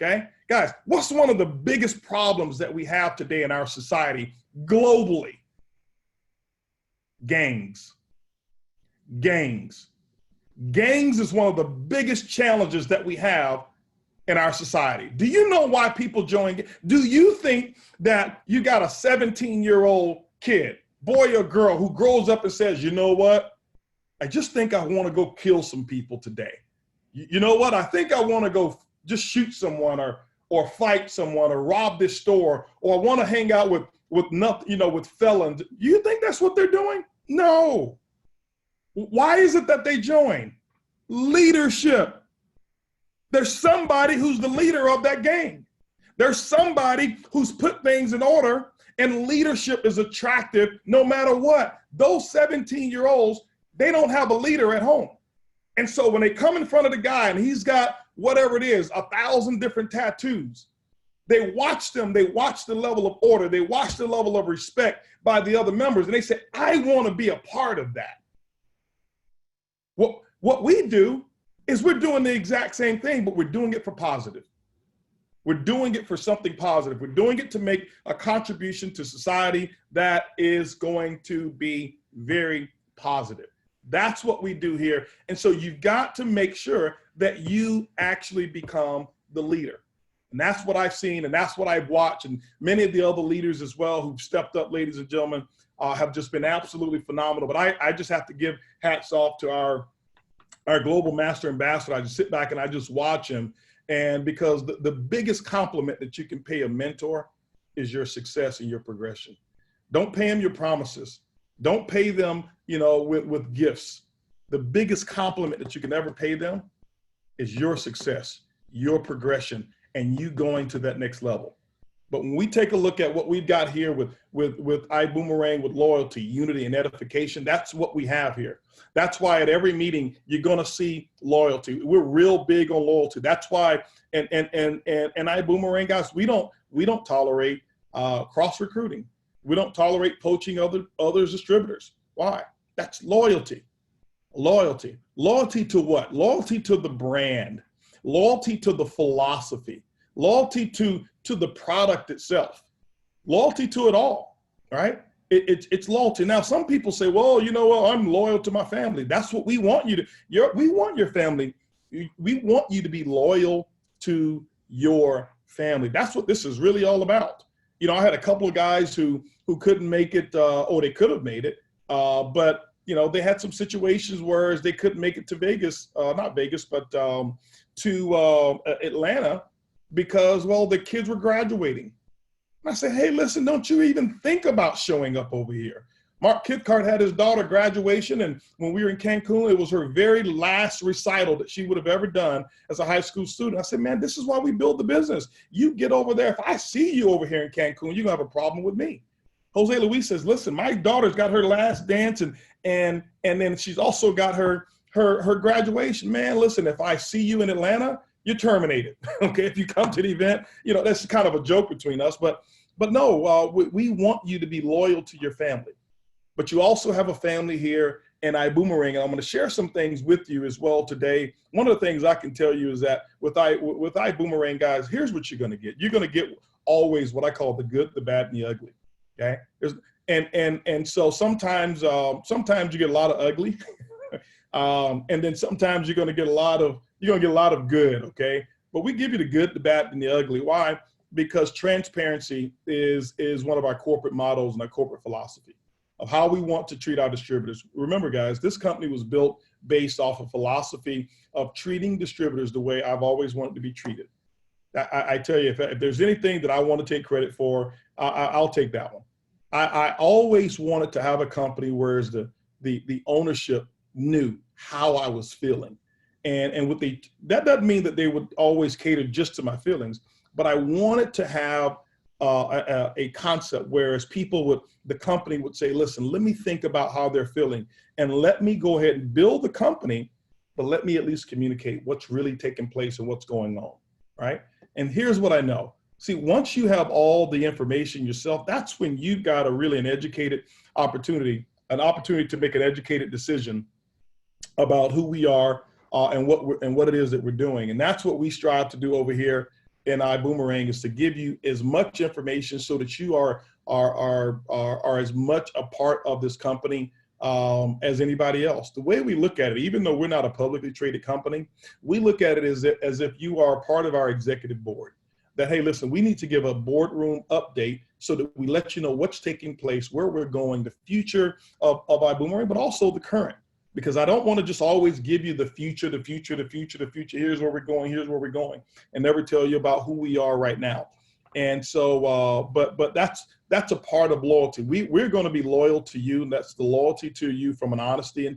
Speaker 3: okay? Guys, what's one of the biggest problems that we have today in our society globally? Gangs. Gangs. Gangs is one of the biggest challenges that we have in our society. Do you know why people join? Do you think that you got a 17-year-old kid, boy or girl, who grows up and says, you know what? I just think I want to go kill some people today. You know what? I think I want to go just shoot someone or fight someone or rob this store, or I want to hang out with nothing, you know, with felons. You think that's what they're doing? No. Why is it that they join? Leadership. There's somebody who's the leader of that gang. There's somebody who's put things in order, and leadership is attractive no matter what. Those 17-year-olds, they don't have a leader at home. And so when they come in front of the guy and he's got whatever it is, 1,000 different tattoos, they watch them, they watch the level of order, they watch the level of respect by the other members, and they say, I want to be a part of that. What we do is we're doing the exact same thing, but we're doing it for positive. We're doing it for something positive. We're doing it to make a contribution to society that is going to be very positive. That's what we do here. And so you've got to make sure that you actually become the leader. And that's what I've seen, and that's what I've watched. And many of the other leaders as well who've stepped up, ladies and gentlemen, have just been absolutely phenomenal. But I just have to give hats off to our global master ambassador. I just sit back and I just watch him. And because the biggest compliment that you can pay a mentor is your success and your progression. Don't pay them your promises. Don't pay them, you know, with gifts. The biggest compliment that you can ever pay them is your success, your progression, and you going to that next level. But when we take a look at what we've got here with ibüümerang, with loyalty, unity, and edification, that's what we have here. That's why at every meeting, you're going to see loyalty. We're real big on loyalty. That's why, and ibüümerang, guys, we don't tolerate cross recruiting. We don't tolerate poaching others distributors. Why? That's loyalty. Loyalty. Loyalty to what? Loyalty to the brand. Loyalty to the philosophy. Loyalty to the product itself. Loyalty to it all, right? It's loyalty. Now, some people say, well, you know what, I'm loyal to my family. That's what we want you to, we want your family. We want you to be loyal to your family. That's what this is really all about. You know, I had a couple of guys who couldn't make it, or they could have made it, but you know, they had some situations where they couldn't make it to Vegas, not Vegas, but to Atlanta because, well, the kids were graduating. And I said, hey, listen, don't you even think about showing up over here. Mark Kidcart had his daughter graduation, and when we were in Cancun, it was her very last recital that she would have ever done as a high school student. I said, man, this is why we build the business. You get over there. If I see you over here in Cancun, you're gonna have a problem with me. Jose Luis says, listen, my daughter's got her last dance, and then she's also got her graduation. Man, listen, if I see you in Atlanta, you're terminated. Okay, if you come to the event, you know, that's kind of a joke between us, but no, we want you to be loyal to your family. But you also have a family here in ibüümerang, and I'm going to share some things with you as well today. One of the things I can tell you is that with ibüümerang, guys, here's what you're going to get. You're going to get always what I call the good, the bad, and the ugly. Okay, and so sometimes you get a lot of ugly, and then sometimes you're going to get a lot of good. Okay, but we give you the good, the bad, and the ugly. Why? Because transparency is one of our corporate models and our corporate philosophy of how we want to treat our distributors. Remember, guys, this company was built based off a philosophy of treating distributors the way I've always wanted to be treated. I tell you, if there's anything that I want to take credit for, I'll take that one. I always wanted to have a company where the ownership knew how I was feeling. And that doesn't mean that they would always cater just to my feelings, but I wanted to have a concept whereas the company would say, listen, let me think about how they're feeling and let me go ahead and build the company, but let me at least communicate what's really taking place and what's going on, right? And here's what I know. See, once you have all the information yourself, that's when you've got an educated opportunity to make an educated decision about who we are and what it is that we're doing. And that's what we strive to do over here in ibüümerang, is to give you as much information so that you are as much a part of this company as anybody else. The way we look at it, even though we're not a publicly traded company, we look at it as if you are part of our executive board. That, hey, listen, we need to give a boardroom update so that we let you know what's taking place, where we're going, the future of ibüümerang, but also the current. Because I don't want to just always give you the future. Here's where we're going, and never tell you about who we are right now. And so, but that's a part of loyalty. We're going to be loyal to you, and that's the loyalty to you from an honesty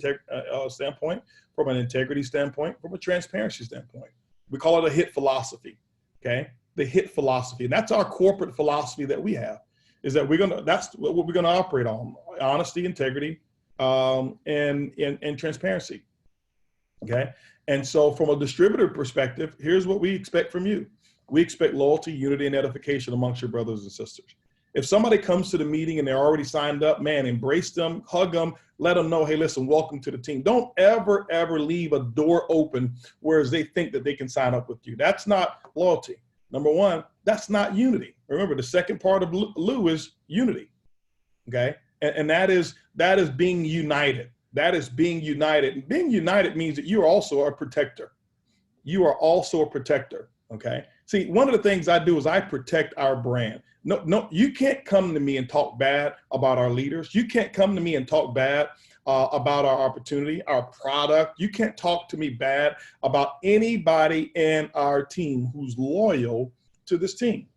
Speaker 3: standpoint, from an integrity standpoint, from a transparency standpoint. We call it a HIT philosophy. Okay, the HIT philosophy, and that's our corporate philosophy that we have. Is that that's what we're going to operate on: honesty, integrity, and transparency. Okay. And so from a distributor perspective, here's what we expect from you. We expect loyalty, unity, and edification amongst your brothers and sisters. If somebody comes to the meeting and they're already signed up, man, embrace them, hug them, let them know, hey, listen, welcome to the team. Don't ever leave a door open whereas they think that they can sign up with you. That's not loyalty. Number one, that's not unity. Remember, the second part of LUE is unity. Okay. And that is being united. That is being united. And being united means that you are also a protector. You are also a protector. Okay. See, one of the things I do is I protect our brand. No, you can't come to me and talk bad about our leaders. You can't come to me and talk bad about our opportunity, our product. You can't talk to me bad about anybody in our team who's loyal to this team.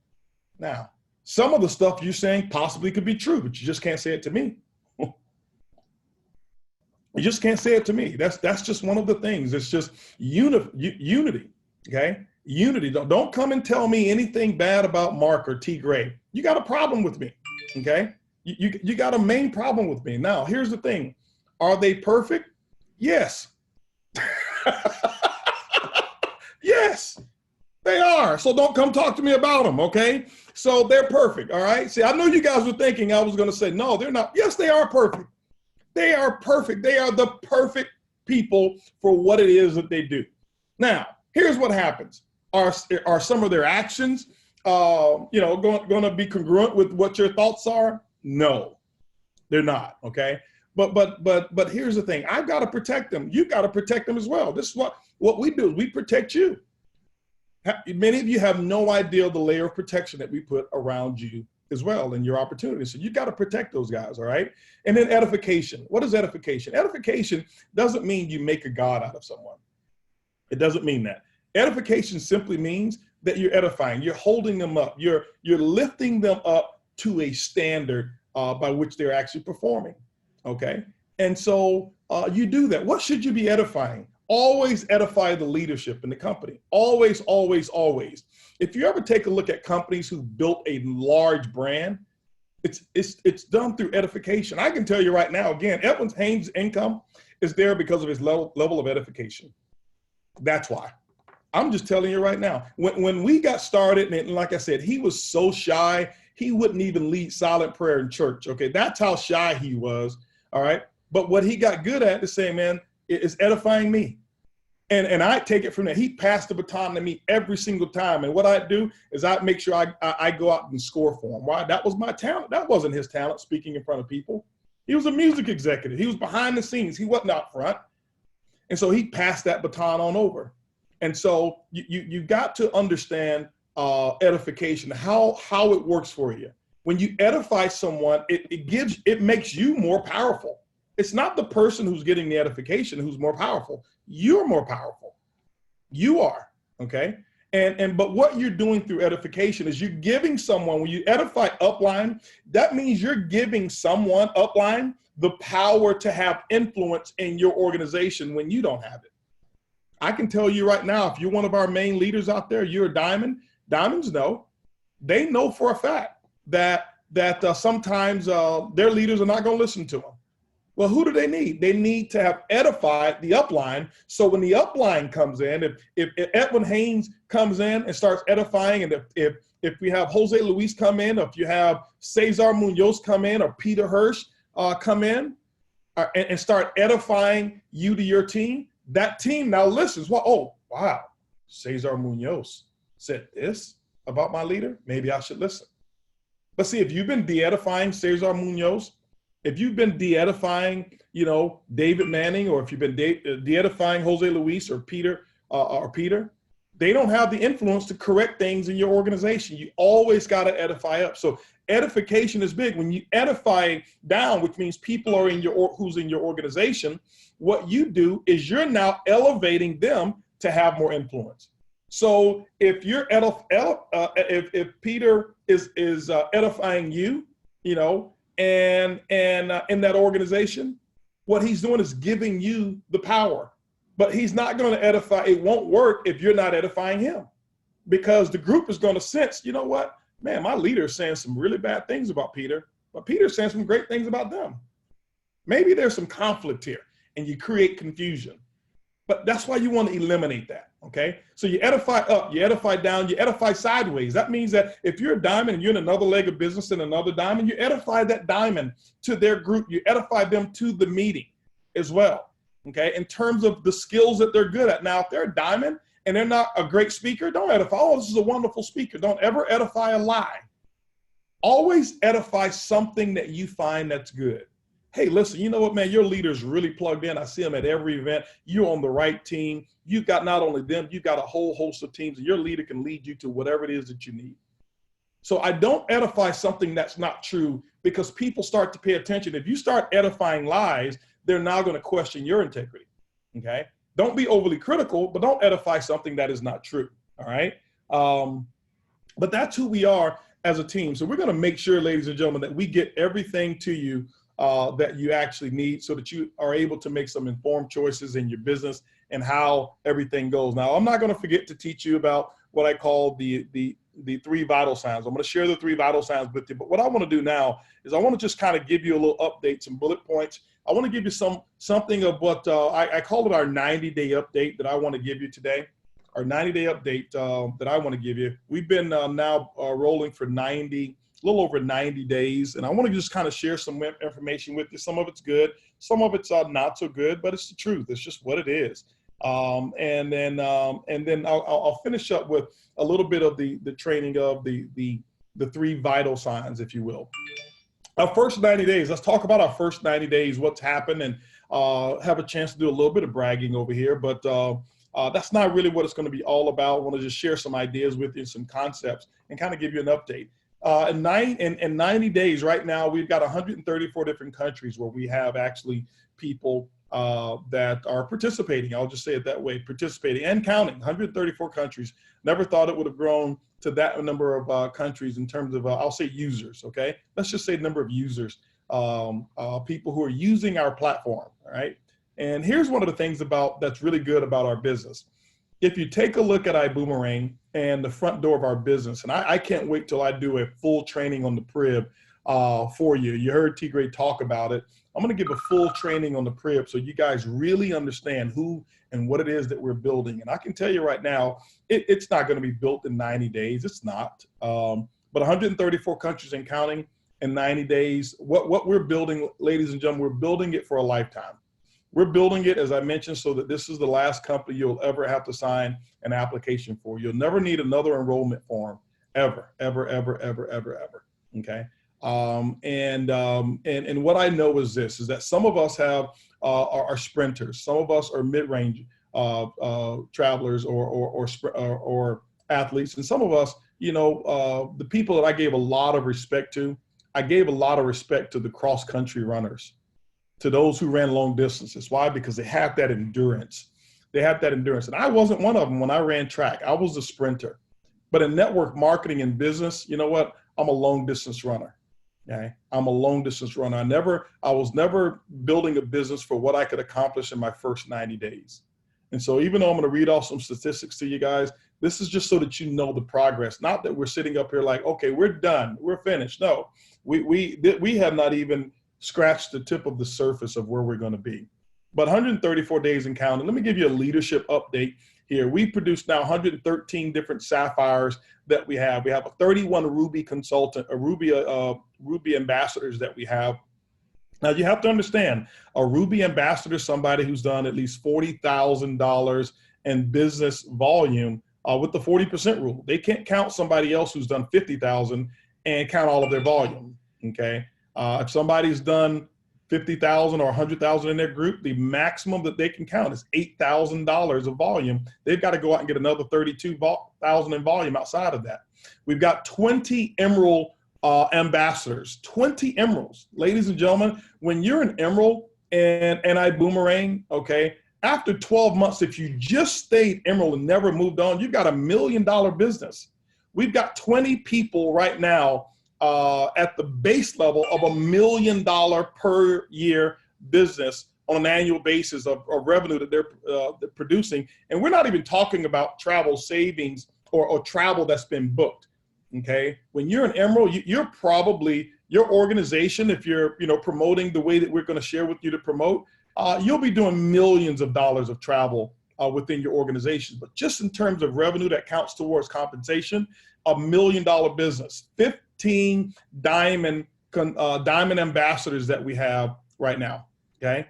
Speaker 3: Now, some of the stuff you're saying possibly could be true, but you just can't say it to me. You just can't say it to me. That's just one of the things. It's just unity, okay? Unity. Don't come and tell me anything bad about Mark or T. Gray. You got a problem with me, okay? You got a main problem with me. Now, here's the thing. Are they perfect? Yes. Yes. They are. So don't come talk to me about them, okay? So they're perfect, all right? See, I know you guys were thinking I was going to say, no, they're not. Yes, they are perfect. They are perfect. They are the perfect people for what it is that they do. Now, here's what happens. Are some of their actions, going to be congruent with what your thoughts are? No. They're not, okay? But here's the thing. I've got to protect them. You've got to protect them as well. This is what we do. We protect you. Many of you have no idea the layer of protection that we put around you as well in your opportunities. So you got to protect those guys, all right? And then edification. What is edification? Edification doesn't mean you make a god out of someone. It doesn't mean that. Edification simply means that you're edifying. You're holding them up. You're lifting them up to a standard by which they're actually performing, okay? And so you do that. What should you be edifying? Always edify the leadership in the company. Always, always, always. If you ever take a look at companies who built a large brand, it's done through edification. I can tell you right now, again, Edwin Haynes' income is there because of his level of edification. That's why. I'm just telling you right now. When we got started, and like I said, he was so shy, he wouldn't even lead silent prayer in church. Okay, that's how shy he was. All right. But what he got good at is saying, man, is edifying me. And I take it from there. He passed the baton to me every single time. And what I do is I make sure I go out and score for him. Why? That was my talent. That wasn't his talent, speaking in front of people. He was a music executive. He was behind the scenes. He wasn't out front. And so he passed that baton on over. And so you got to understand edification, how it works for you. When you edify someone, it makes you more powerful. It's not the person who's getting the edification who's more powerful. You're more powerful. You are, okay? But what you're doing through edification is you're giving someone, when you edify upline, that means you're giving someone upline the power to have influence in your organization when you don't have it. I can tell you right now, if you're one of our main leaders out there, you're a diamond. Diamonds know. They know for a fact that sometimes their leaders are not going to listen to them. Well, who do they need? They need to have edified the upline. So when the upline comes in, if Edwin Haynes comes in and starts edifying, and if we have Jose Luis come in, or if you have Cesar Munoz come in, or Peter Hirsch come in and start edifying you to your team, that team now listens. Well, oh, wow, Cesar Munoz said this about my leader. Maybe I should listen. But see, if you've been de-edifying Cesar Munoz, if you've been de-edifying, David Manning, or if you've been de-edifying Jose Luis or Peter, they don't have the influence to correct things in your organization. You always got to edify up. So edification is big. When you edify down, which means people are who's in your organization, what you do is you're now elevating them to have more influence. So if you're if Peter is edifying you, and in that organization, what he's doing is giving you the power. But he's not going to edify. It won't work if you're not edifying him, because the group is going to sense, you know what, man, my leader is saying some really bad things about Peter, but Peter's saying some great things about them. Maybe there's some conflict here, and you create confusion. But that's why you want to eliminate that, okay? So you edify up, you edify down, you edify sideways. That means that if you're a diamond and you're in another leg of business and another diamond, you edify that diamond to their group. You edify them to the meeting as well, okay? In terms of the skills that they're good at. Now, if they're a diamond and they're not a great speaker, don't edify, oh, this is a wonderful speaker. Don't ever edify a lie. Always edify something that you find that's good. Hey, listen, you know what, man, your leader's really plugged in. I see them at every event. You're on the right team. You've got not only them, you've got a whole host of teams, and your leader can lead you to whatever it is that you need. So I don't edify something that's not true, because people start to pay attention. If you start edifying lies, they're now going to question your integrity, okay? Don't be overly critical, but don't edify something that is not true, all right? But that's who we are as a team. So we're going to make sure, ladies and gentlemen, that we get everything to you that you actually need, so that you are able to make some informed choices in your business and how everything goes. Now, I'm not going to forget to teach you about what I call the 3 vital signs. I'm going to share the 3 vital signs with you. But what I want to do now is I want to just kind of give you a little update, some bullet points. I want to give you something of what I call it our 90-day update that I want to give you today. Our 90-day update that I want to give you. We've been now rolling for a little over 90 days. And I want to just kind of share some information with you. Some of it's good, some of it's not so good, but it's the truth. It's just what it is. And then I'll finish up with a little bit of the training of the 3 vital signs, if you will. Our first 90 days, let's talk about our first 90 days, what's happened, and have a chance to do a little bit of bragging over here, but that's not really what it's going to be all about. I want to just share some ideas with you, some concepts, and kind of give you an update. In 90 days, right now, we've got 134 different countries where we have actually people that are participating. I'll just say it that way, participating and counting, 134 countries. Never thought it would have grown to that number of countries in terms of, I'll say users, okay? Let's just say the number of users, people who are using our platform, all right? And here's one of the things that's really good about our business. If you take a look at ibüümerang and the front door of our business, and I can't wait till I do a full training on the Prib for you. You heard T. Gray talk about it. I'm going to give a full training on the Prib so you guys really understand who and what it is that we're building. And I can tell you right now, it's not going to be built in 90 days. It's not. But 134 countries and counting in 90 days. What we're building, ladies and gentlemen, we're building it for a lifetime. We're building it, as I mentioned, so that this is the last company you'll ever have to sign an application for. You'll never need another enrollment form, ever, ever, ever, ever, ever, ever. Okay. And what I know is this, is that some of us are sprinters. Some of us are mid-range travelers or athletes. And some of us, the people that I gave a lot of respect to, I gave a lot of respect to the cross-country runners, to those who ran long distances. Why? Because they have that endurance. They have that endurance. And I wasn't one of them when I ran track. I was a sprinter. But in network marketing and business, you know what? I'm a long distance runner. Okay? I'm a long distance runner. I was never building a business for what I could accomplish in my first 90 days. And so even though I'm going to read off some statistics to you guys, this is just so that you know the progress. Not that we're sitting up here like, okay, we're done, we're finished. No, we have not even scratched the tip of the surface of where we're going to be. But 134 days and counting. Let me give you a leadership update here. We produced now 113 different sapphires that we have. We have a 31 Ruby consultant, Ruby ambassadors that we have. Now you have to understand, a Ruby ambassador is somebody who's done at least $40,000 in business volume with the 40% rule. They can't count somebody else who's done 50,000 and count all of their volume. Okay. If somebody's done 50,000 or 100,000 in their group, the maximum that they can count is $8,000 of volume. They've got to go out and get another 32,000 in volume outside of that. We've got 20 Emerald ambassadors, 20 Emeralds. Ladies and gentlemen, when you're an Emerald and ibüümerang, okay, after 12 months, if you just stayed Emerald and never moved on, you've got $1 million business. We've got 20 people right now at the base level of $1 million per year business on an annual basis of revenue that they're producing. And we're not even talking about travel savings or travel that's been booked. Okay. When you're an Emerald, you're probably, your organization, if you're, promoting the way that we're going to share with you to promote, you'll be doing millions of dollars of travel within your organization. But just in terms of revenue that counts towards compensation, $1 million business, 15 diamond ambassadors that we have right now. Okay.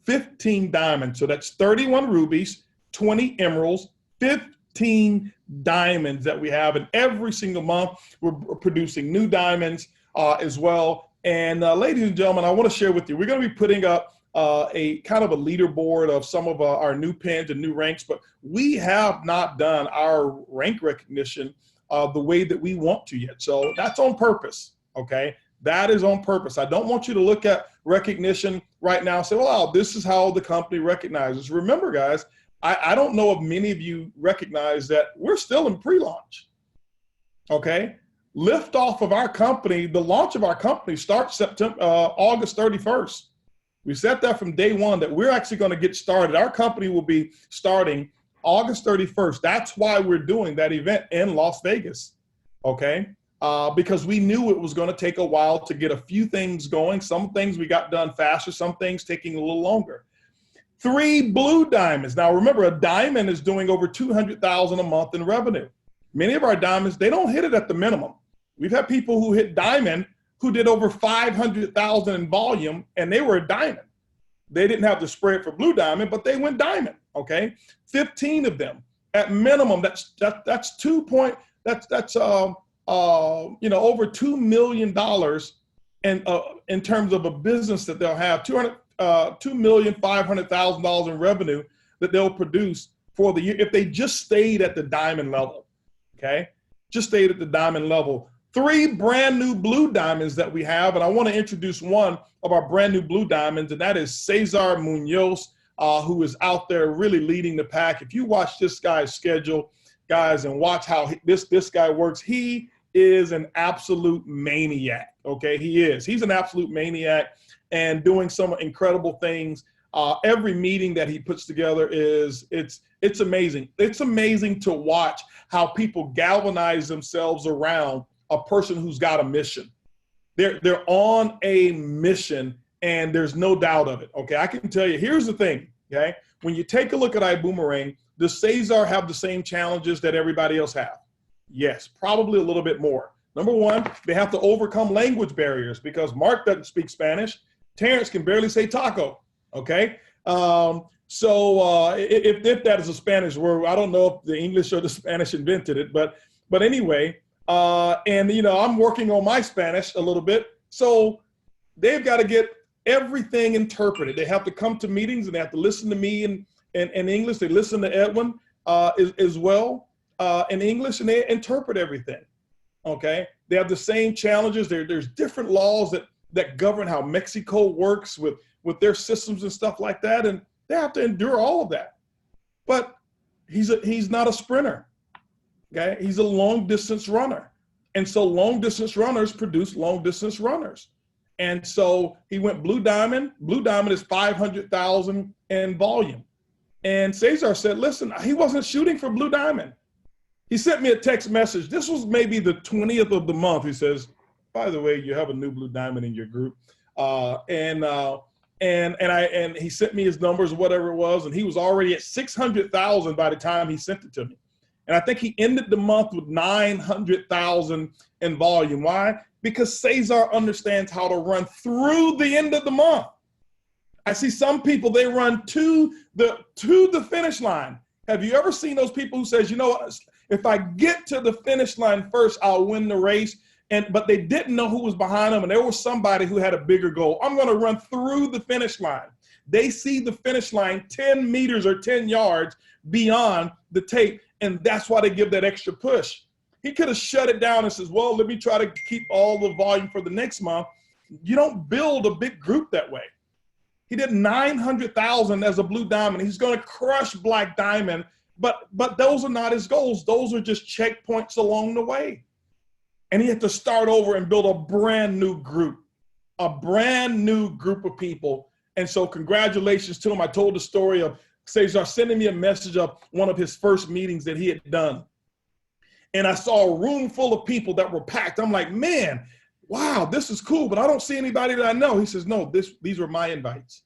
Speaker 3: 15 diamonds. So that's 31 rubies, 20 emeralds, 15 diamonds that we have. And every single month we're producing new diamonds as well. And ladies and gentlemen, I want to share with you, we're going to be putting up a kind of a leaderboard of some of our new pins and new ranks, but we have not done our rank recognition the way that we want to yet. So that's on purpose. Okay. That is on purpose. I don't want you to look at recognition right now and say, well, this is how the company recognizes. Remember, guys, I don't know if many of you recognize that we're still in pre-launch. Okay. Liftoff of our company, the launch of our company starts August 31st. We said that from day one that we're actually going to get started. Our company will be starting August 31st. That's why we're doing that event in Las Vegas. Okay. Because we knew it was going to take a while to get a few things going. Some things we got done faster, some things taking a little longer. 3 blue diamonds. Now remember, a diamond is doing over $200,000 a month in revenue. Many of our diamonds, they don't hit it at the minimum. We've had people who hit diamond who did over 500,000 in volume, and they were a diamond. They didn't have the spread for blue diamond, but they went diamond. Okay, 15 of them at minimum. That's over $2 million and in terms of a business that they'll have, $2,500,000 in revenue that they'll produce for the year if they just stayed at the diamond level. Okay, just stayed at the diamond level. 3 brand new blue diamonds that we have, and I want to introduce one of our brand new blue diamonds, and that is Cesar Munoz, who is out there really leading the pack. If you watch this guy's schedule, guys, and watch how this guy works, he is an absolute maniac. Okay, he is. He's an absolute maniac and doing some incredible things. Every meeting that he puts together it's amazing. It's amazing to watch how people galvanize themselves around a person who's got a mission. They're on a mission, and there's no doubt of it. Okay, I can tell you, here's the thing, okay? When you take a look at ibüümerang, does Cesar have the same challenges that everybody else have? Yes, probably a little bit more. Number one, they have to overcome language barriers because Mark doesn't speak Spanish. Terrence can barely say taco, okay? If that is a Spanish word, I don't know if the English or the Spanish invented it, but anyway, and I'm working on my Spanish a little bit. So they've got to get everything interpreted. They have to come to meetings and they have to listen to me in English. They listen to Edwin as well in English, and they interpret everything. Okay, they have the same challenges. There's different laws that govern how Mexico works with their systems and stuff like that, and they have to endure all of that. But he's not a sprinter. Okay, he's a long distance runner, and so long distance runners produce long distance runners. And so he went blue diamond. Blue diamond is 500,000 in volume. And Cesar said, listen, he wasn't shooting for blue diamond. He sent me a text message. This was maybe the 20th of the month. He says, by the way, you have a new blue diamond in your group. And he sent me his numbers, whatever it was. And he was already at 600,000 by the time he sent it to me. And I think he ended the month with 900,000 in volume. Why? Because Cesar understands how to run through the end of the month. I see some people, they run to the finish line. Have you ever seen those people who says, you know what, if I get to the finish line first, I'll win the race. But they didn't know who was behind them, and there was somebody who had a bigger goal. I'm going to run through the finish line. They see the finish line 10 meters or 10 yards beyond the tape, and that's why they give that extra push. He could have shut it down and says, well, let me try to keep all the volume for the next month. You don't build a big group that way. He did 900,000 as a blue diamond. He's going to crush black diamond, but those are not his goals. Those are just checkpoints along the way. And he had to start over and build a brand new group of people. And so congratulations to him. I told the story of Cesar sending me a message of one of his first meetings that he had done. And I saw a room full of people that were packed. I'm like, man, wow, this is cool, but I don't see anybody that I know. He says, no, these were my invites.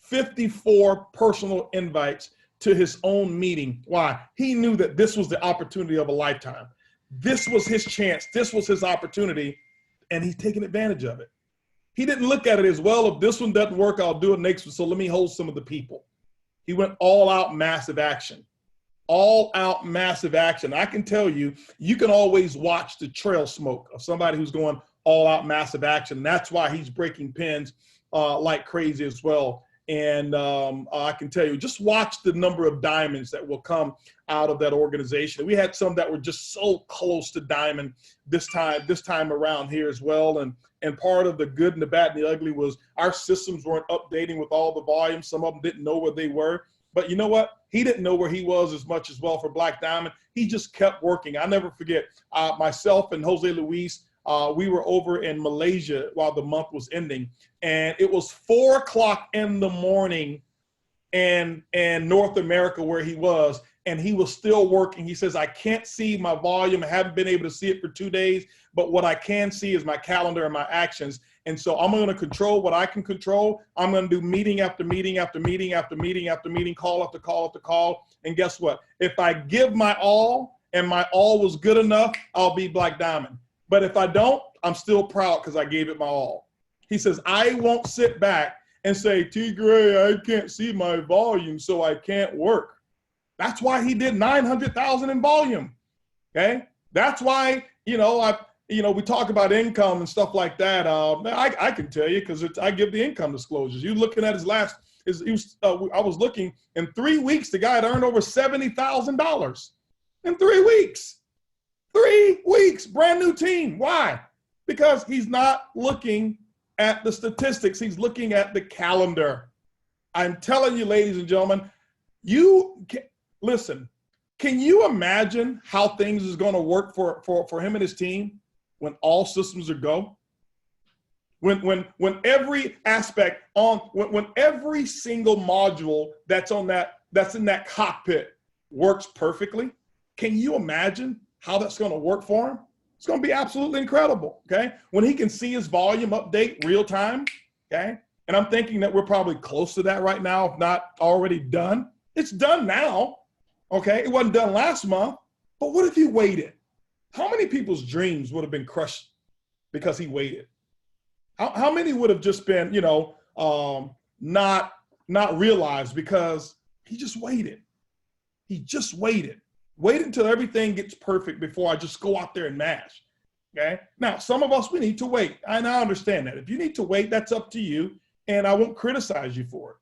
Speaker 3: 54 personal invites to his own meeting. Why? He knew that this was the opportunity of a lifetime. This was his chance. This was his opportunity, and he's taking advantage of it. He didn't look at it as, well, if this one doesn't work, I'll do it next one, so let me hold some of the people. He went all out massive action. All out massive action. I can tell you, you can always watch the trail smoke of somebody who's going all out massive action. That's why he's breaking pins like crazy as well. And I can tell you, just watch the number of diamonds that will come out of that organization. We had some that were just so close to diamond this time around here as well. And part of the good and the bad and the ugly was our systems weren't updating with all the volume. Some of them didn't know where they were. But you know what? He didn't know where he was as much as well for Black Diamond. He just kept working. I never forget, myself and Jose Luis, we were over in Malaysia while the month was ending. And it was 4 o'clock in the morning in North America where he was. And he was still working. He says, I can't see my volume. I haven't been able to see it for 2 days. But what I can see is my calendar and my actions. And so I'm going to control what I can control. I'm going to do meeting after meeting after meeting after meeting after meeting, call after call after call. And guess what? If I give my all and my all was good enough, I'll be Black Diamond. But if I don't, I'm still proud because I gave it my all. He says, I won't sit back and say, T. Gray, I can't see my volume, so I can't work. That's why he did 900,000 in volume. Okay. That's why, you know, you know, we talk about income and stuff like that. I can tell you because I give the income disclosures. You're looking at his last, I was looking in 3 weeks, the guy had earned over $70,000 in 3 weeks. 3 weeks, brand new team. Why? Because he's not looking at the statistics. He's looking at the calendar. I'm telling you, ladies and gentlemen, listen, can you imagine how things is going to work for him and his team when all systems are go? When every aspect when every single module that's in that cockpit works perfectly, can you imagine how that's going to work for him? It's going to be absolutely incredible, okay? When he can see his volume update real time, okay? And I'm thinking that we're probably close to that right now, if not already done. It's done now, okay? It wasn't done last month, but what if he waited? How many people's dreams would have been crushed because he waited? How many would have just been, you know, not realized because he just waited? He just waited. Wait until everything gets perfect before I just go out there and mash, okay? Now, some of us, we need to wait, and I understand that. If you need to wait, that's up to you, and I won't criticize you for it.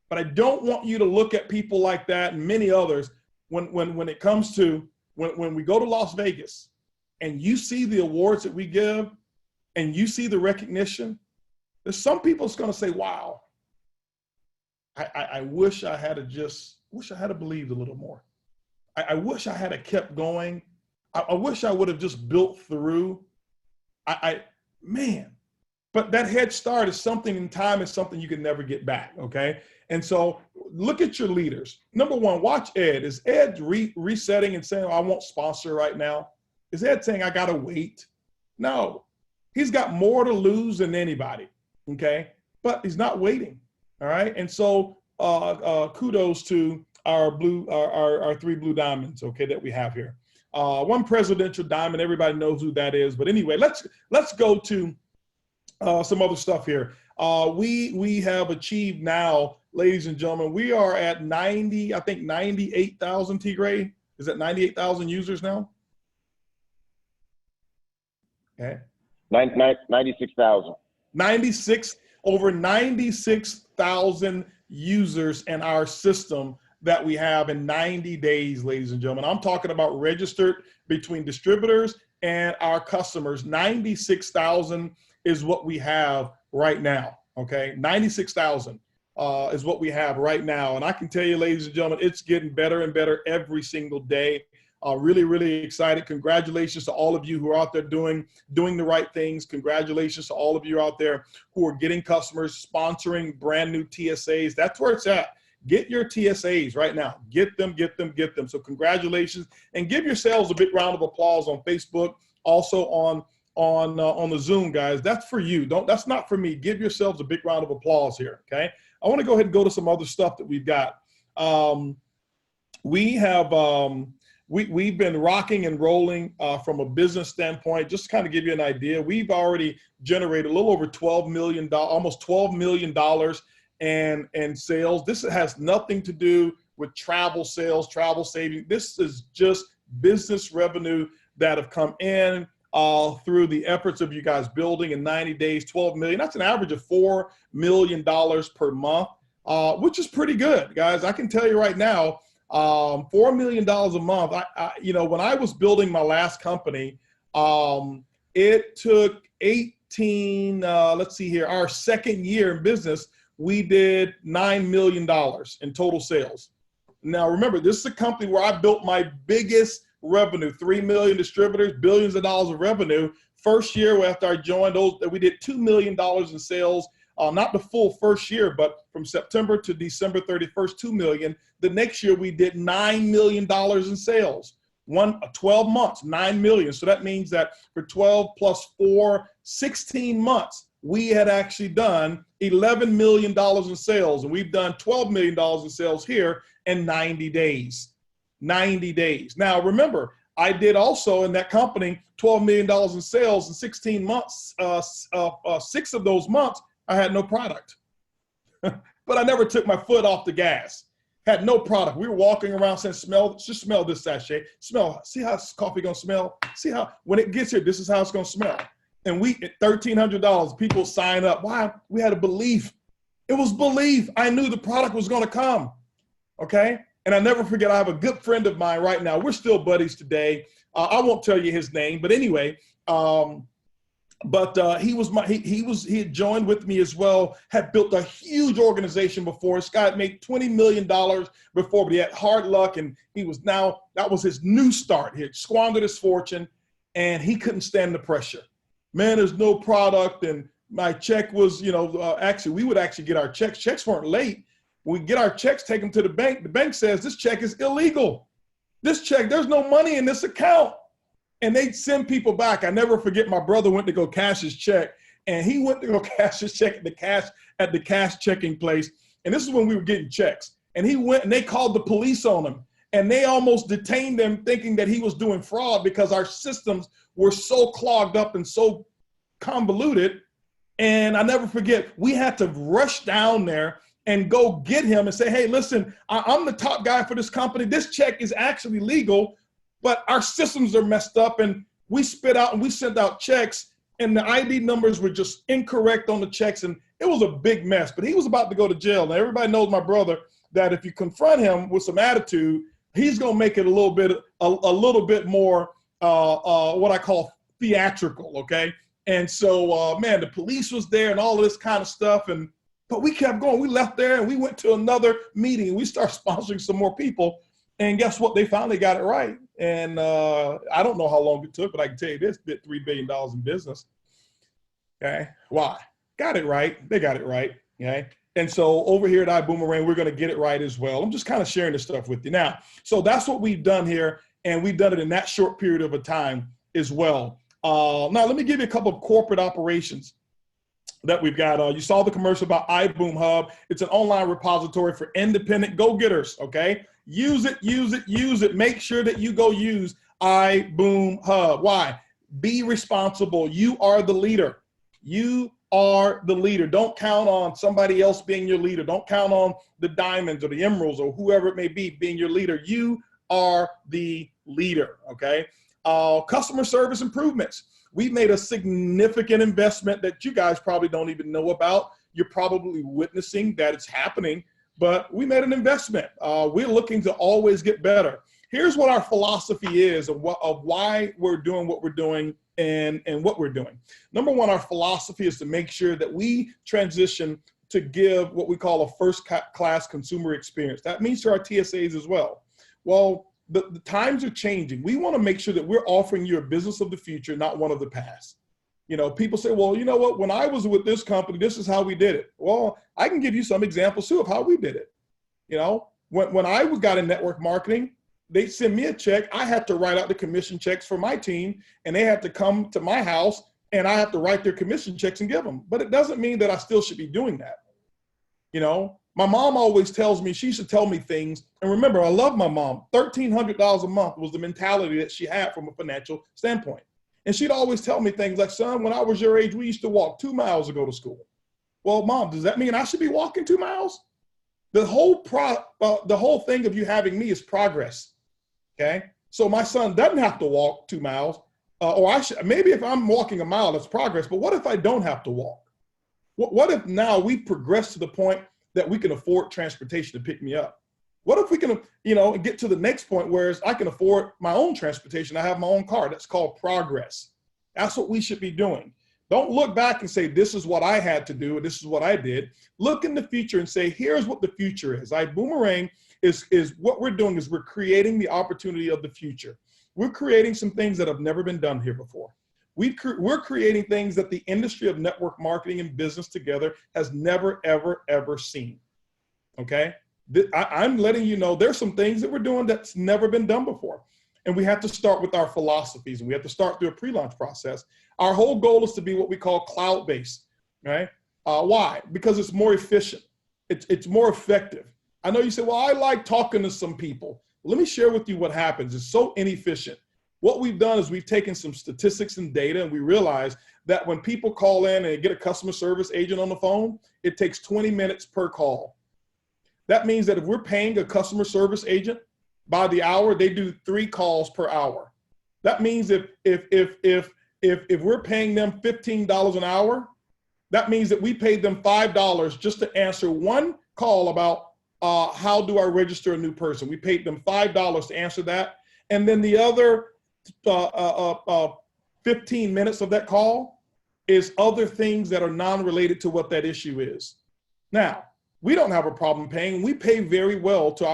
Speaker 3: But I don't want you to look at people like that and many others when it comes to, when we go to Las Vegas and you see the awards that we give and you see the recognition, there's some people that's gonna say, wow, I wish I had believed a little more. I wish I had kept going. I wish I would have just built through. Man, but that head start is something in time, is something you can never get back, okay? And so look at your leaders. Number one, watch Ed. Is Ed resetting and saying, oh, I won't sponsor right now? Is Ed saying, I gotta wait? No, he's got more to lose than anybody, okay? But he's not waiting, all right? And so kudos to our 3 blue diamonds, okay, that we have here. One presidential diamond, everybody knows who that is. But anyway, let's go to some other stuff here. We have achieved now, ladies and gentlemen, we are at 98,000, Tigray. Is that 98,000 users now? Okay.
Speaker 2: 96,000.
Speaker 3: Over 96,000 users in our system that we have in 90 days, ladies and gentlemen. I'm talking about registered between distributors and our customers. 96,000 is what we have right now, okay? 96,000 is what we have right now. And I can tell you, ladies and gentlemen, it's getting better and better every single day. Really, really excited. Congratulations to all of you who are out there doing the right things. Congratulations to all of you out there who are getting customers, sponsoring brand new TSAs. That's where it's at. Get your TSAs right now. Get them. So congratulations, and give yourselves a big round of applause on Facebook, also on the Zoom, guys. That's for you. That's not for me. Give yourselves a big round of applause here, okay? I want to go ahead and go to some other stuff that we've got. We've been rocking and rolling from a business standpoint. Just to kind of give you an idea, we've already generated a little over $12 million, almost $12 million and sales. This has nothing to do with travel sales, travel saving. This is just business revenue that have come in through the efforts of you guys building in 90 days, 12 million. That's an average of $4 million per month, which is pretty good, guys. I can tell you right now, $4 million a month. You know, when I was building my last company, it took 18, let's see here, our second year in business, we did $9 million in total sales. Now, remember, this is a company where I built my biggest revenue, 3 million distributors, billions of dollars of revenue. First year after I joined, we did $2 million in sales. Not the full first year, but from September to December 31st, 2 million. The next year we did $9 million in sales. 12 months, 9 million. So that means that for 12 plus 4, 16 months, we had actually done $11 million in sales, and we've done $12 million in sales here in 90 days. 90 days. Now, remember, I did also in that company $12 million in sales in 16 months. 6 of those months, I had no product. But I never took my foot off the gas. had no product. We were walking around saying, just smell this sachet. Smell, see how this coffee gonna smell? See how, when it gets here, this is how it's gonna smell. And we, at $1,300, people sign up. Why? We had a belief. It was belief. I knew the product was gonna come, okay? And I never forget, I have a good friend of mine right now. We're still buddies today. I won't tell you his name, but anyway, he had joined with me as well, had built a huge organization before. This guy had made $20 million before, but he had hard luck, and that was his new start. He had squandered his fortune, and he couldn't stand the pressure. Man, there's no product, and my check was, actually, we would actually get our checks. Checks weren't late. We get our checks, take them to the bank. The bank says, this check is illegal. This check, there's no money in this account. And they'd send people back. I never forget, my brother went to go cash his check, and he went to go cash his check at the cash checking place. And this is when we were getting checks. And he went, and they called the police on him, and they almost detained him, thinking that he was doing fraud because our systems were so clogged up and so convoluted. And I never forget, we had to rush down there and go get him and say, hey, listen, I'm the top guy for this company. This check is actually legal, but our systems are messed up, and we spit out and we sent out checks, and the ID numbers were just incorrect on the checks, and it was a big mess. But he was about to go to jail. Now, everybody knows my brother, that if you confront him with some attitude, he's gonna make it a little bit more what I call theatrical, okay? And so, man, the police was there and all of this kind of stuff, but we kept going. We left there and we went to another meeting, and we started sponsoring some more people. And guess what? They finally got it right. And I don't know how long it took, but I can tell you this, did $3 billion in business. Okay, why? Got it right. They got it right. Okay. And so over here at ibüümerang, we're going to get it right as well. I'm just kind of sharing this stuff with you now. So that's what we've done here, and we've done it in that short period of a time as well. Now, let me give you a couple of corporate operations that we've got. You saw the commercial about iBoom Hub. It's an online repository for independent go-getters, okay? Use it, use it, use it. Make sure that you go use iBoom Hub. Why? Be responsible. You are the leader. You are the leader. Don't count on somebody else being your leader. Don't count on the diamonds or the emeralds or whoever it may be being your leader. You are the leader, okay? Customer service improvements. We've made a significant investment that you guys probably don't even know about. You're probably witnessing that it's happening, but we made an investment. We're looking to always get better. Here's what our philosophy is of why we're doing what we're doing and what we're doing. Number one, our philosophy is to make sure that we transition to give what we call a first-class consumer experience. That means to our TSAs as well. Well, the times are changing. We want to make sure that we're offering you a business of the future, not one of the past. You know, people say, well, you know what, when I was with this company, this is how we did it. Well, I can give you some examples too of how we did it. You know, when I got in network marketing, they send me a check. I had to write out the commission checks for my team, and they had to come to my house, and I have to write their commission checks and give them. But it doesn't mean that I still should be doing that. You know, my mom always tells me, she used to tell me things. And remember, I love my mom. $1,300 a month was the mentality that she had from a financial standpoint. And she'd always tell me things like, son, when I was your age, we used to walk 2 miles to go to school. Well, Mom, does that mean I should be walking 2 miles? The whole thing of you having me is progress, okay? So my son doesn't have to walk 2 miles, maybe if I'm walking a mile, that's progress, but what if I don't have to walk? What if now we've progressed to the point that we can afford transportation to pick me up? What if we can, you know, get to the next point where I can afford my own transportation? I have my own car. That's called progress. That's what we should be doing. Don't look back and say, this is what I had to do, and this is what I did. Look in the future and say, here's what the future is. ibüümerang is what we're doing is we're creating the opportunity of the future. We're creating some things that have never been done here before. We're creating things that the industry of network marketing and business together has never, ever, ever seen, okay? I'm letting you know there's some things that we're doing that's never been done before. And we have to start with our philosophies, and we have to start through a pre-launch process. Our whole goal is to be what we call cloud-based, right? Why? Because it's more efficient. It's more effective. I know you say, well, I like talking to some people. Let me share with you what happens. It's so inefficient. What we've done is we've taken some statistics and data, and we realize that when people call in and get a customer service agent on the phone, it takes 20 minutes per call. That means that if we're paying a customer service agent by the hour, they do 3 calls per hour. That means if we're paying them $15 an hour, that means that we paid them $5 just to answer 1 call about how do I register a new person. We paid them $5 to answer that. And then the other 15 minutes of that call is other things that are non-related to what that issue is. Now, we don't have a problem paying. We pay very well to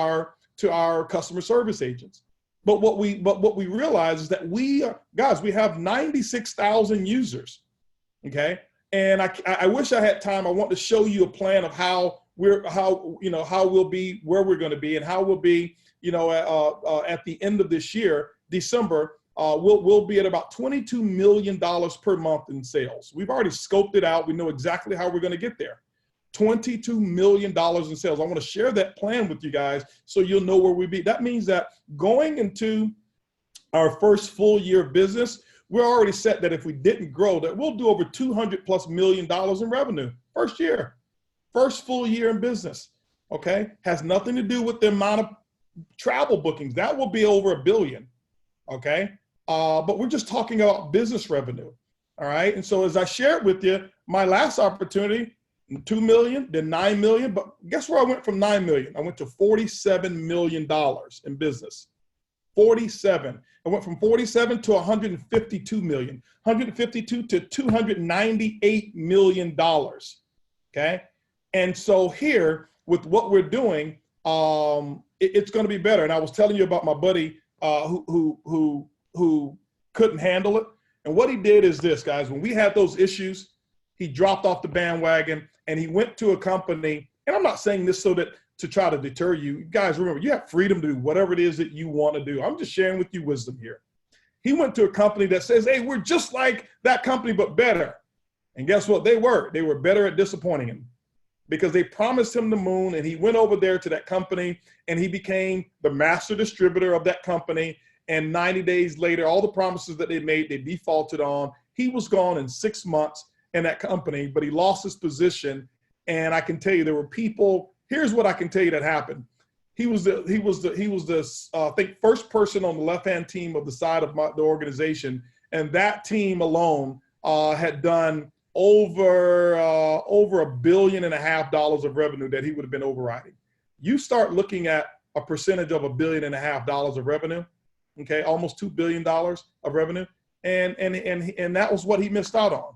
Speaker 3: our customer service agents. But what we realize is that we have 96,000 users, okay? And I wish I had time. I want to show you a plan of how we'll be, where we're going to be, and how we'll be, at the end of this year, December, we'll be at about $22 million per month in sales. We've already scoped it out. We know exactly how we're going to get there. $22 million in sales. I want to share that plan with you guys so you'll know where we be. That means that going into our first full year of business, we're already set that if we didn't grow, that we'll do over $200+ million in revenue first year, first full year in business. Okay, has nothing to do with the amount of travel bookings. That will be over $1 billion. Okay, but we're just talking about business revenue. All right, and so as I shared with you, my last opportunity, 2 million, then 9 million, but guess where I went from 9 million? I went to $47 million in business. 47. I went from 47 to 152 million, 152 to $298 million. Okay. And so here with what we're doing, it's going to be better. And I was telling you about my buddy who couldn't handle it. And what he did is this, guys, when we had those issues, he dropped off the bandwagon and he went to a company. And I'm not saying this so that to try to deter you. Guys, remember, you have freedom to do whatever it is that you want to do. I'm just sharing with you wisdom here. He went to a company that says, hey, we're just like that company, but better. And guess what? They were better at disappointing him because they promised him the moon, and he went over there to that company and he became the master distributor of that company. And 90 days later, all the promises that they made, they defaulted on. He was gone in 6 months in that company, but he lost his position. And I can tell you, there were people. Here's what I can tell you that happened. He was the I think first person on the left-hand team of the side of the organization, and that team alone had done over $1.5 billion of revenue that he would have been overriding. You start looking at a percentage of $1.5 billion of revenue, okay, almost $2 billion of revenue, and that was what he missed out on.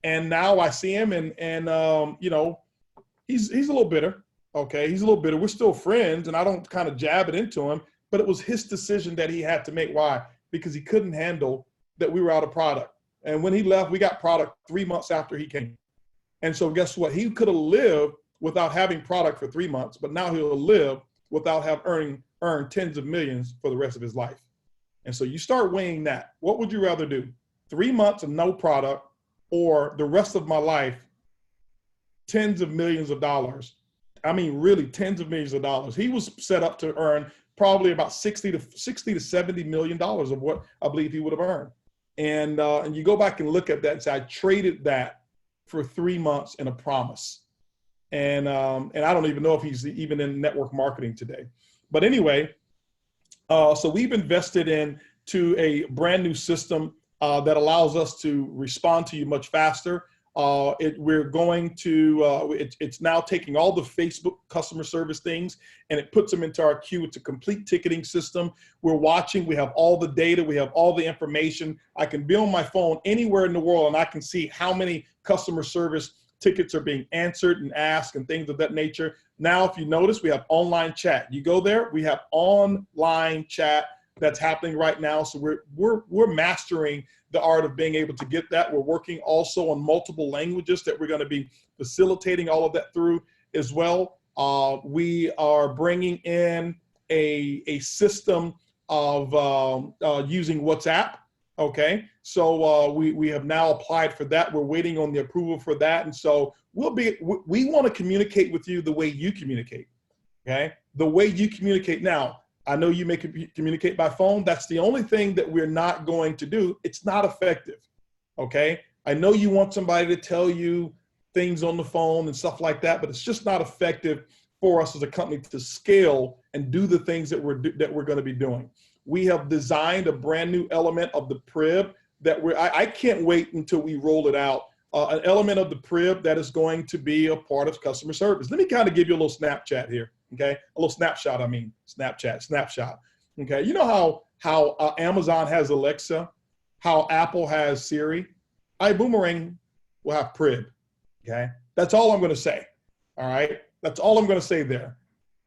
Speaker 3: And now I see him, and he's a little bitter. Okay, he's a little bitter. We're still friends, and I don't kind of jab it into him, but it was his decision that he had to make. Why? Because he couldn't handle that we were out of product. And when he left, we got product 3 months after he came. And so guess what? He could have lived without having product for 3 months, but now he'll live without earn tens of millions for the rest of his life. And so you start weighing that. What would you rather do? 3 months of no product, or the rest of my life, tens of millions of dollars? I mean, really tens of millions of dollars. He was set up to earn probably about 60 to $70 million of what I believe he would have earned. And you go back and look at that and say, I traded that for 3 months and a promise. And I don't even know if he's even in network marketing today. But anyway, so we've invested into a brand new system that allows us to respond to you much faster. We're going to, it's now taking all the Facebook customer service things and it puts them into our queue. It's a complete ticketing system. We're watching, we have all the data, we have all the information. I can be on my phone anywhere in the world and I can see how many customer service tickets are being answered and asked and things of that nature. Now, if you notice, we have online chat. You go there, we have online chat that's happening right now. So we're mastering the art of being able to get that. We're working also on multiple languages that we're going to be facilitating all of that through as well. We are bringing in a system of using WhatsApp. Okay, so we have now applied for that. We're waiting on the approval for that, and so we want to communicate with you the way you communicate. Okay, the way you communicate now. I know you may communicate by phone. That's the only thing that we're not going to do. It's not effective, okay? I know you want somebody to tell you things on the phone and stuff like that, but it's just not effective for us as a company to scale and do the things that we're going to be doing. We have designed a brand new element of the Prib that I can't wait until we roll it out. An element of the Prib that is going to be a part of customer service. Let me kind of give you a little Snapchat here, okay? A little snapshot, snapshot. Okay, you know how Amazon has Alexa, how Apple has Siri? ibüümerang will have Prib, okay? That's all I'm gonna say, all right? That's all I'm gonna say there.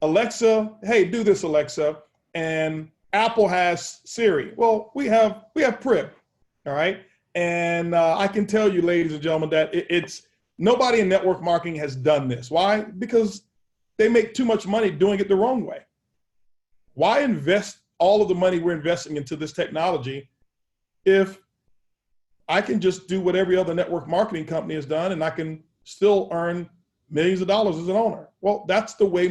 Speaker 3: Alexa, hey, do this, Alexa, and Apple has Siri. Well, we have Prib, all right? And I can tell you, ladies and gentlemen, that it's nobody in network marketing has done this. Why? Because they make too much money doing it the wrong way. Why invest all of the money we're investing into this technology if I can just do what every other network marketing company has done and I can still earn millions of dollars as an owner? Well, that's the way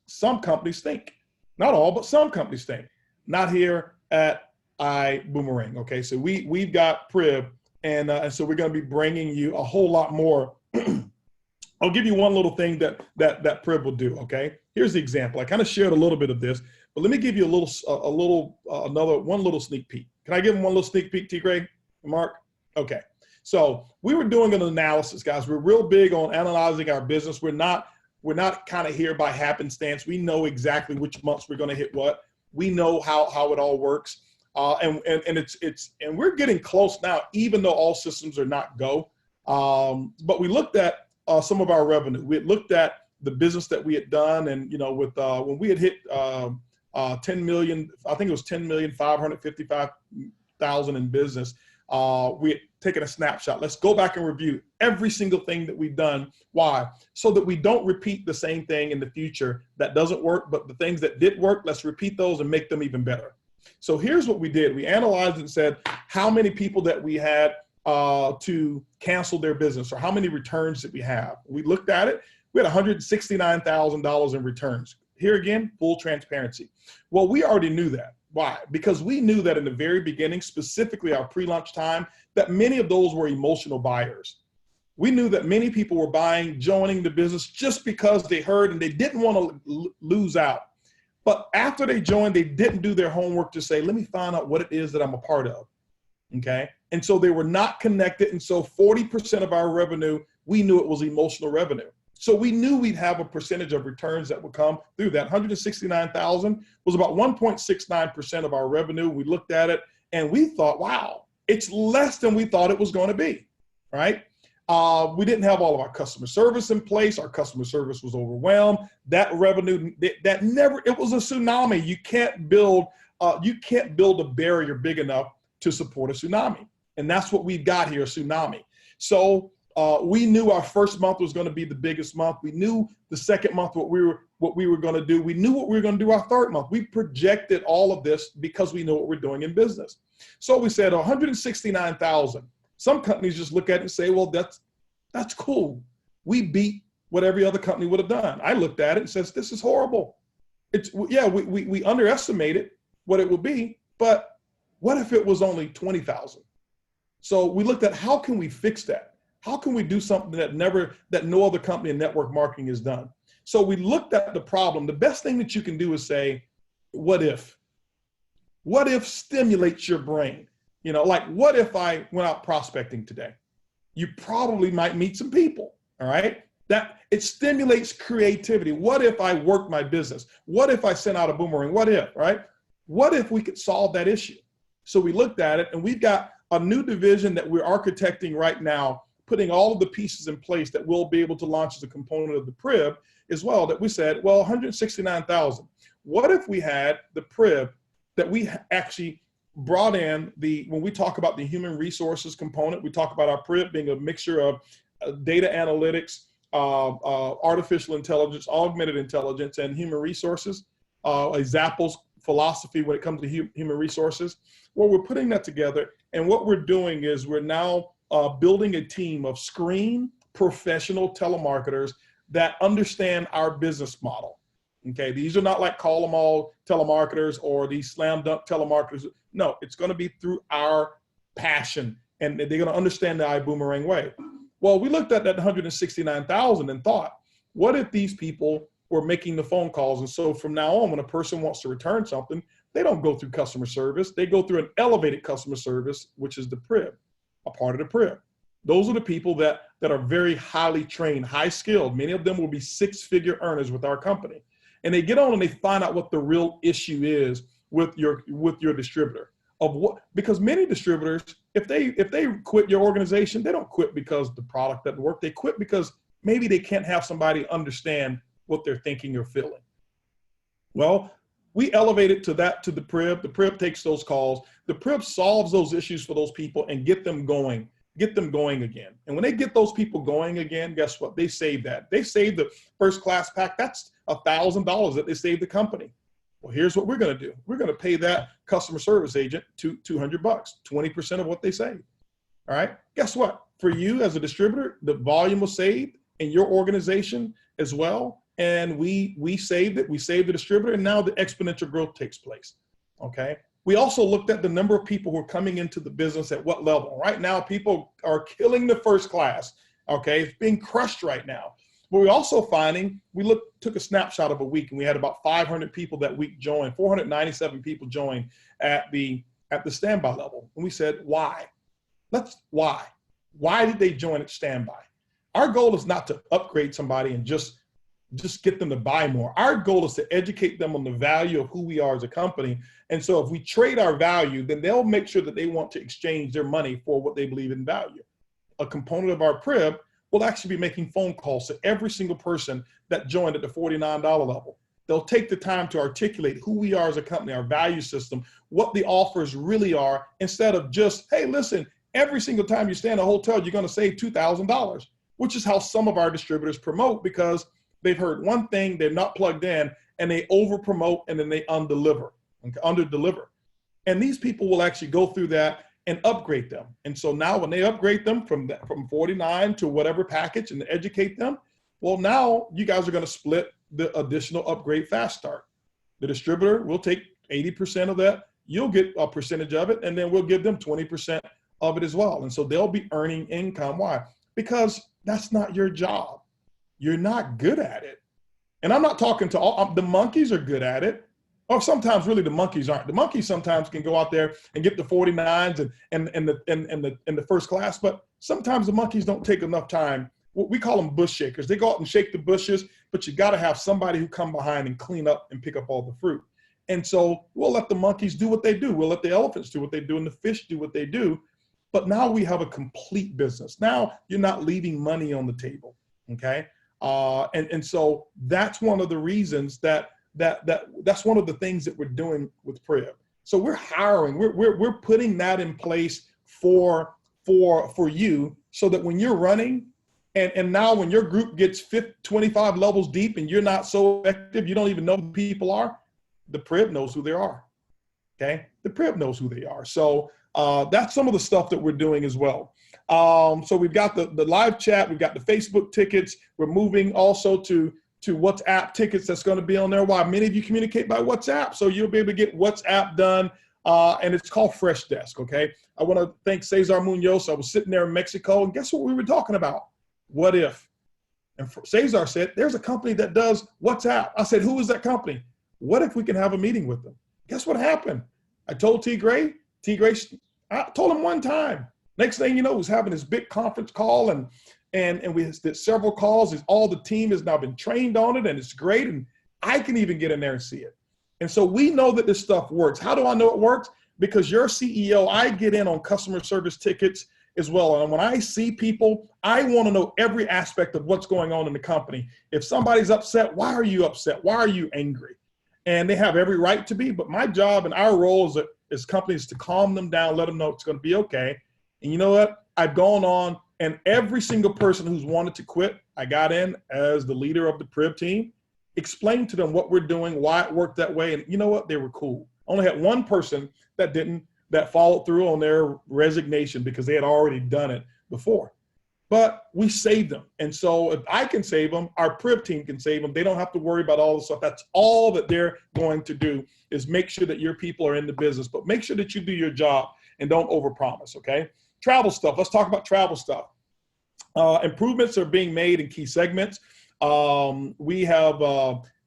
Speaker 3: some companies think. Not all, but some companies think. Not here at ibüümerang. Okay, so we've got Prib, and so we're going to be bringing you a whole lot more. I'll give you one little thing that Prib will do. Okay, here's the example. I kind of shared a little bit of this, but let me give you one little sneak peek. Can I give them one little sneak peek, T. Gray and Mark? Okay, so we were doing an analysis, guys. We're real big on analyzing our business. We're not kind of here by happenstance. We know exactly which months we're going to hit what. We know how it all works. And we're getting close now, even though all systems are not go. But we looked at some of our revenue. We had looked at the business that we had done, and with when we had hit 10 million, I think it was 10,555,000 in business. We had taken a snapshot. Let's go back and review every single thing that we've done. Why? So that we don't repeat the same thing in the future that doesn't work, but the things that did work, let's repeat those and make them even better. So here's what we did. We analyzed and said how many people that we had to cancel their business, or how many returns that we have. We looked at it. We had $169,000 in returns. Here again, full transparency. Well, we already knew that. Why? Because we knew that in the very beginning, specifically our pre-launch time, that many of those were emotional buyers. We knew that many people were joining the business just because they heard and they didn't want to lose out. But after they joined, they didn't do their homework to say, let me find out what it is that I'm a part of, okay? And so they were not connected, and so 40% of our revenue, we knew it was emotional revenue. So we knew we'd have a percentage of returns that would come through that. 169,000 was about 1.69% of our revenue. We looked at it, and we thought, wow, it's less than we thought it was going to be, right? We didn't have all of our customer service in place. Our customer service was overwhelmed. That revenue, it was a tsunami. You can't build a barrier big enough to support a tsunami. And that's what we've got here, a tsunami. So we knew our first month was going to be the biggest month. We knew the second month what we were going to do. We knew what we were going to do our third month. We projected all of this because we know what we're doing in business. So we said 169,000. Some companies just look at it and say, well, that's cool. We beat what every other company would have done. I looked at it and says, this is horrible. We underestimated what it would be, but what if it was only 20,000? So we looked at how can we fix that? How can we do something that no other company in network marketing has done? So we looked at the problem. The best thing that you can do is say, what if? What if stimulates your brain? Like what if I went out prospecting today? You probably might meet some people, all right? That it stimulates creativity. What if I worked my business? What if I sent out a boomerang? What if, right? What if we could solve that issue? So we looked at it, and we've got a new division that we're architecting right now, putting all of the pieces in place that we'll be able to launch as a component of the Prib as well, that we said, well, 169,000. What if we had the Prib that we actually brought in when we talk about the human resources component, we talk about our Prib being a mixture of data analytics, artificial intelligence, augmented intelligence, and human resources, Zappel's philosophy when it comes to human resources. Well, we're putting that together, and what we're doing is we're now building a team of screen professional telemarketers that understand our business model. Okay, these are not like call them all telemarketers or these slam dunk telemarketers. No, it's going to be through our passion, and they're going to understand the ibüümerang way. Well, we looked at that 169,000 and thought, what if these people or making the phone calls. And so from now on, when a person wants to return something, they don't go through customer service. They go through an elevated customer service, which is the PRIB, a part of the PRIB. Those are the people that are very highly trained, high skilled. Many of them will be six-figure earners with our company. And they get on and they find out what the real issue is with your distributor. Because many distributors, if they quit your organization, they don't quit because the product doesn't work. They quit because maybe they can't have somebody understand what they're thinking or feeling. Well, we elevate it to the PRIB. The PRIB takes those calls. The PRIB solves those issues for those people and get them going again. And when they get those people going again, guess what? They save that. They save the first class pack. That's $1,000 that they save the company. Well, here's what we're going to do. We're going to pay that customer service agent $200, 20% of what they save. All right. Guess what? For you as a distributor, the volume was saved in your organization as well. And we saved it. We saved the distributor, and now the exponential growth takes place. Okay. We also looked at the number of people who are coming into the business at what level. Right now, people are killing the first class. Okay. It's being crushed right now. But we're also finding, took a snapshot of a week, and we had about 500 people that week join, 497 people join at the standby level. And we said, why? Why did they join at standby? Our goal is not to upgrade somebody and just get them to buy more. Our goal is to educate them on the value of who we are as a company. And so if we trade our value, then they'll make sure that they want to exchange their money for what they believe in value. A component of our PRIB will actually be making phone calls to every single person that joined at the $49 level. They'll take the time to articulate who we are as a company, our value system, what the offers really are, instead of just, hey, listen, every single time you stay in a hotel, you're going to save $2,000, which is how some of our distributors promote, because they've heard one thing, they're not plugged in, and they over promote, and then they underdeliver. And these people will actually go through that and upgrade them. And so now when they upgrade them from 49 to whatever package and educate them, well, now you guys are going to split the additional upgrade fast start. The distributor will take 80% of that. You'll get a percentage of it, and then we'll give them 20% of it as well. And so they'll be earning income. Why? Because that's not your job. You're not good at it. And I'm not talking to all, the monkeys are good at it. Or sometimes really the monkeys aren't. The monkeys sometimes can go out there and get the 49s and the first class, but sometimes the monkeys don't take enough time. We call them bush shakers. They go out and shake the bushes, but you got to have somebody who come behind and clean up and pick up all the fruit. And so we'll let the monkeys do what they do. We'll let the elephants do what they do and the fish do what they do. But now we have a complete business. Now you're not leaving money on the table, okay? And so that's one of the reasons that's one of the things that we're doing with PRIB. So we're hiring, we're putting that in place for you, so that when you're running, and now when your group gets 25 levels deep and you're not so effective, you don't even know who people are, the PRIB knows who they are, okay? The PRIB knows who they are. So that's some of the stuff that we're doing as well. So we've got the live chat, we've got the Facebook tickets, we're moving also to WhatsApp tickets that's going to be on there. Why? Many of you communicate by WhatsApp, so you'll be able to get WhatsApp done, and it's called Fresh Desk, okay? I want to thank Cesar Munoz. I was sitting there in Mexico, and guess what we were talking about? What if? And Cesar said, there's a company that does WhatsApp. I said, who is that company? What if we can have a meeting with them? Guess what happened? I told T. Gray, I told him one time. Next thing you know, he was having this big conference call, and we did several calls. All the team has now been trained on it, and it's great. And I can even get in there and see it. And so we know that this stuff works. How do I know it works? Because you're CEO, I get in on customer service tickets as well. And when I see people, I want to know every aspect of what's going on in the company. If somebody's upset, why are you upset? Why are you angry? And they have every right to be. But my job and our role as companies to calm them down, let them know it's going to be okay. And you know what? I've gone on, and every single person who's wanted to quit, I got in as the leader of the PRIB team, explained to them what we're doing, why it worked that way. And you know what? They were cool. I only had one person that followed through on their resignation because they had already done it before. But we saved them. And so if I can save them, our PRIB team can save them. They don't have to worry about all the stuff. That's all that they're going to do, is make sure that your people are in the business. But make sure that you do your job and don't overpromise, okay? Travel stuff. Let's talk about travel stuff. Improvements are being made in key segments. We have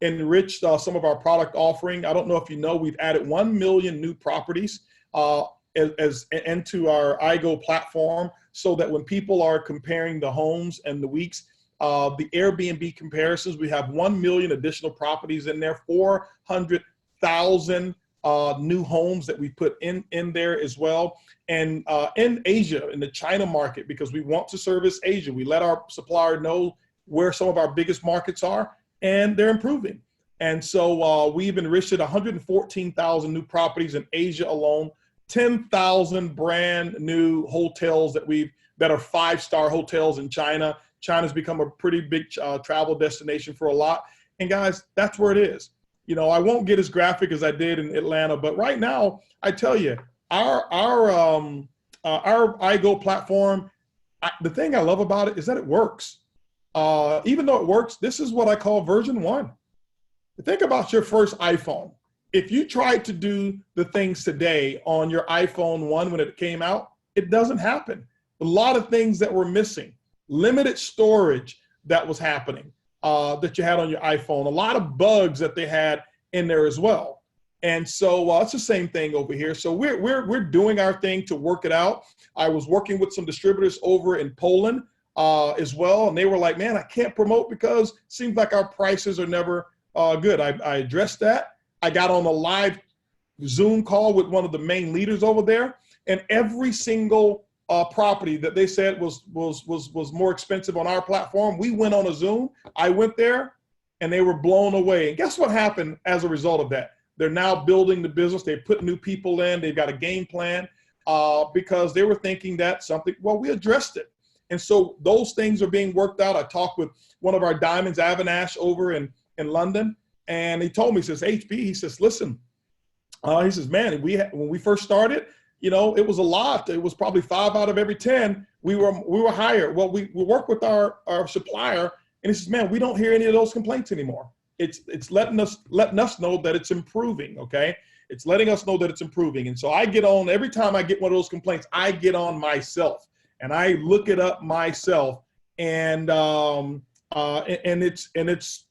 Speaker 3: enriched some of our product offering. I don't know if you know, we've added 1 million new properties into our iGo platform, so that when people are comparing the homes and the weeks, the Airbnb comparisons, we have 1 million additional properties in there, 400,000 new homes that we put in there as well. And in Asia, in the China market, because we want to service Asia, we let our supplier know where some of our biggest markets are, and they're improving. And so we've enriched 114,000 new properties in Asia alone, 10,000 brand new hotels that are 5-star hotels in China. China's become a pretty big travel destination for a lot. And guys, that's where it is. You know, I won't get as graphic as I did in Atlanta, but right now, I tell you, our iGo platform, the thing I love about it is that it works. Even though it works, this is what I call version 1. Think about your first iPhone. If you tried to do the things today on your iPhone 1 when it came out, it doesn't happen. A lot of things that were missing, limited storage that was happening, that you had on your iPhone, a lot of bugs that they had in there as well. And so it's the same thing over here. So we're doing our thing to work it out. I was working with some distributors over in Poland as well, and they were like, man, I can't promote because it seems like our prices are never good. I addressed that. I got on a live Zoom call with one of the main leaders over there, and every single property that they said was more expensive on our platform, we went on a Zoom. I went there, and they were blown away. And guess what happened as a result of that? They're now building the business. They put new people in. They've got a game plan because they were thinking that something, well, we addressed it. And so those things are being worked out. I talked with one of our diamonds, Avinash, over in London, and he told me, he says, HB, he says, listen, he says, man, when we first started, you know, it was a lot. It was probably 5 out of every 10. We were higher. Well, we work with our supplier, and he says, man, we don't hear any of those complaints anymore. It's letting us know that it's improving. Okay, it's letting us know that it's improving. And so I get on every time I get one of those complaints, I get on myself and I look it up myself, and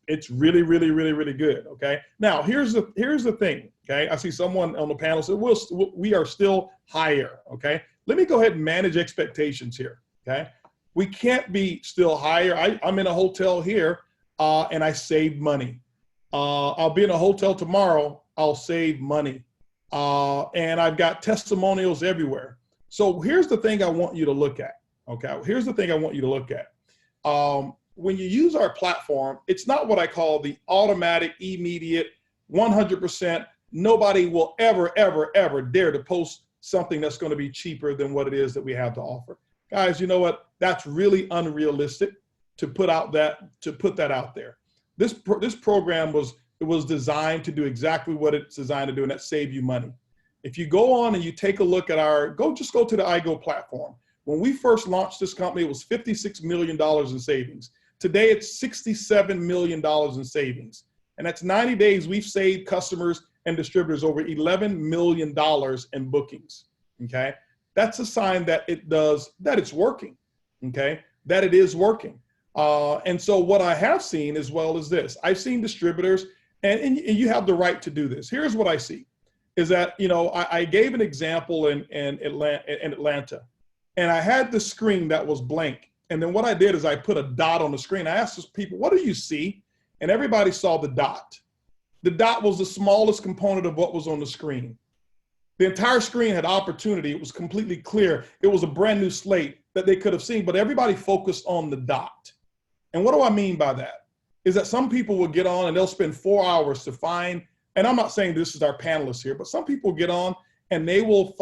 Speaker 3: it's really, really, really, really good. Okay, now here's the thing. Okay, I see someone on the panel said we are still higher. Okay, let me go ahead and manage expectations here. Okay, we can't be still higher. I'm in a hotel here, and I saved money. I'll be in a hotel tomorrow. I'll save money, and I've got testimonials everywhere. So here's the thing I want you to look at. Okay, here's the thing I want you to look at. When you use our platform, it's not what I call the automatic, immediate, 100%. Nobody will ever, ever, ever dare to post something that's going to be cheaper than what it is that we have to offer. Guys, you know what? That's really unrealistic to put that out there. This program was designed to do exactly what it's designed to do, and that's save you money. If you go on and you take a look at just go to the iGo platform. When we first launched this company, it was $56 million in savings. Today, it's $67 million in savings. And that's 90 days, we've saved customers and distributors over $11 million in bookings, okay? That's a sign that it's working, okay? That it is working. And so what I have seen as well is this. I've seen distributors, and you have the right to do this. Here's what I see, is that, you know, I gave an example in Atlanta, and I had the screen that was blank. And then what I did is I put a dot on the screen. I asked those people, what do you see? And everybody saw the dot. The dot was the smallest component of what was on the screen. The entire screen had opportunity. It was completely clear. It was a brand new slate that they could have seen, but everybody focused on the dot. And what do I mean by that? Is that some people will get on and they'll spend 4 hours to find, and I'm not saying this is our panelists here, but some people get on and they will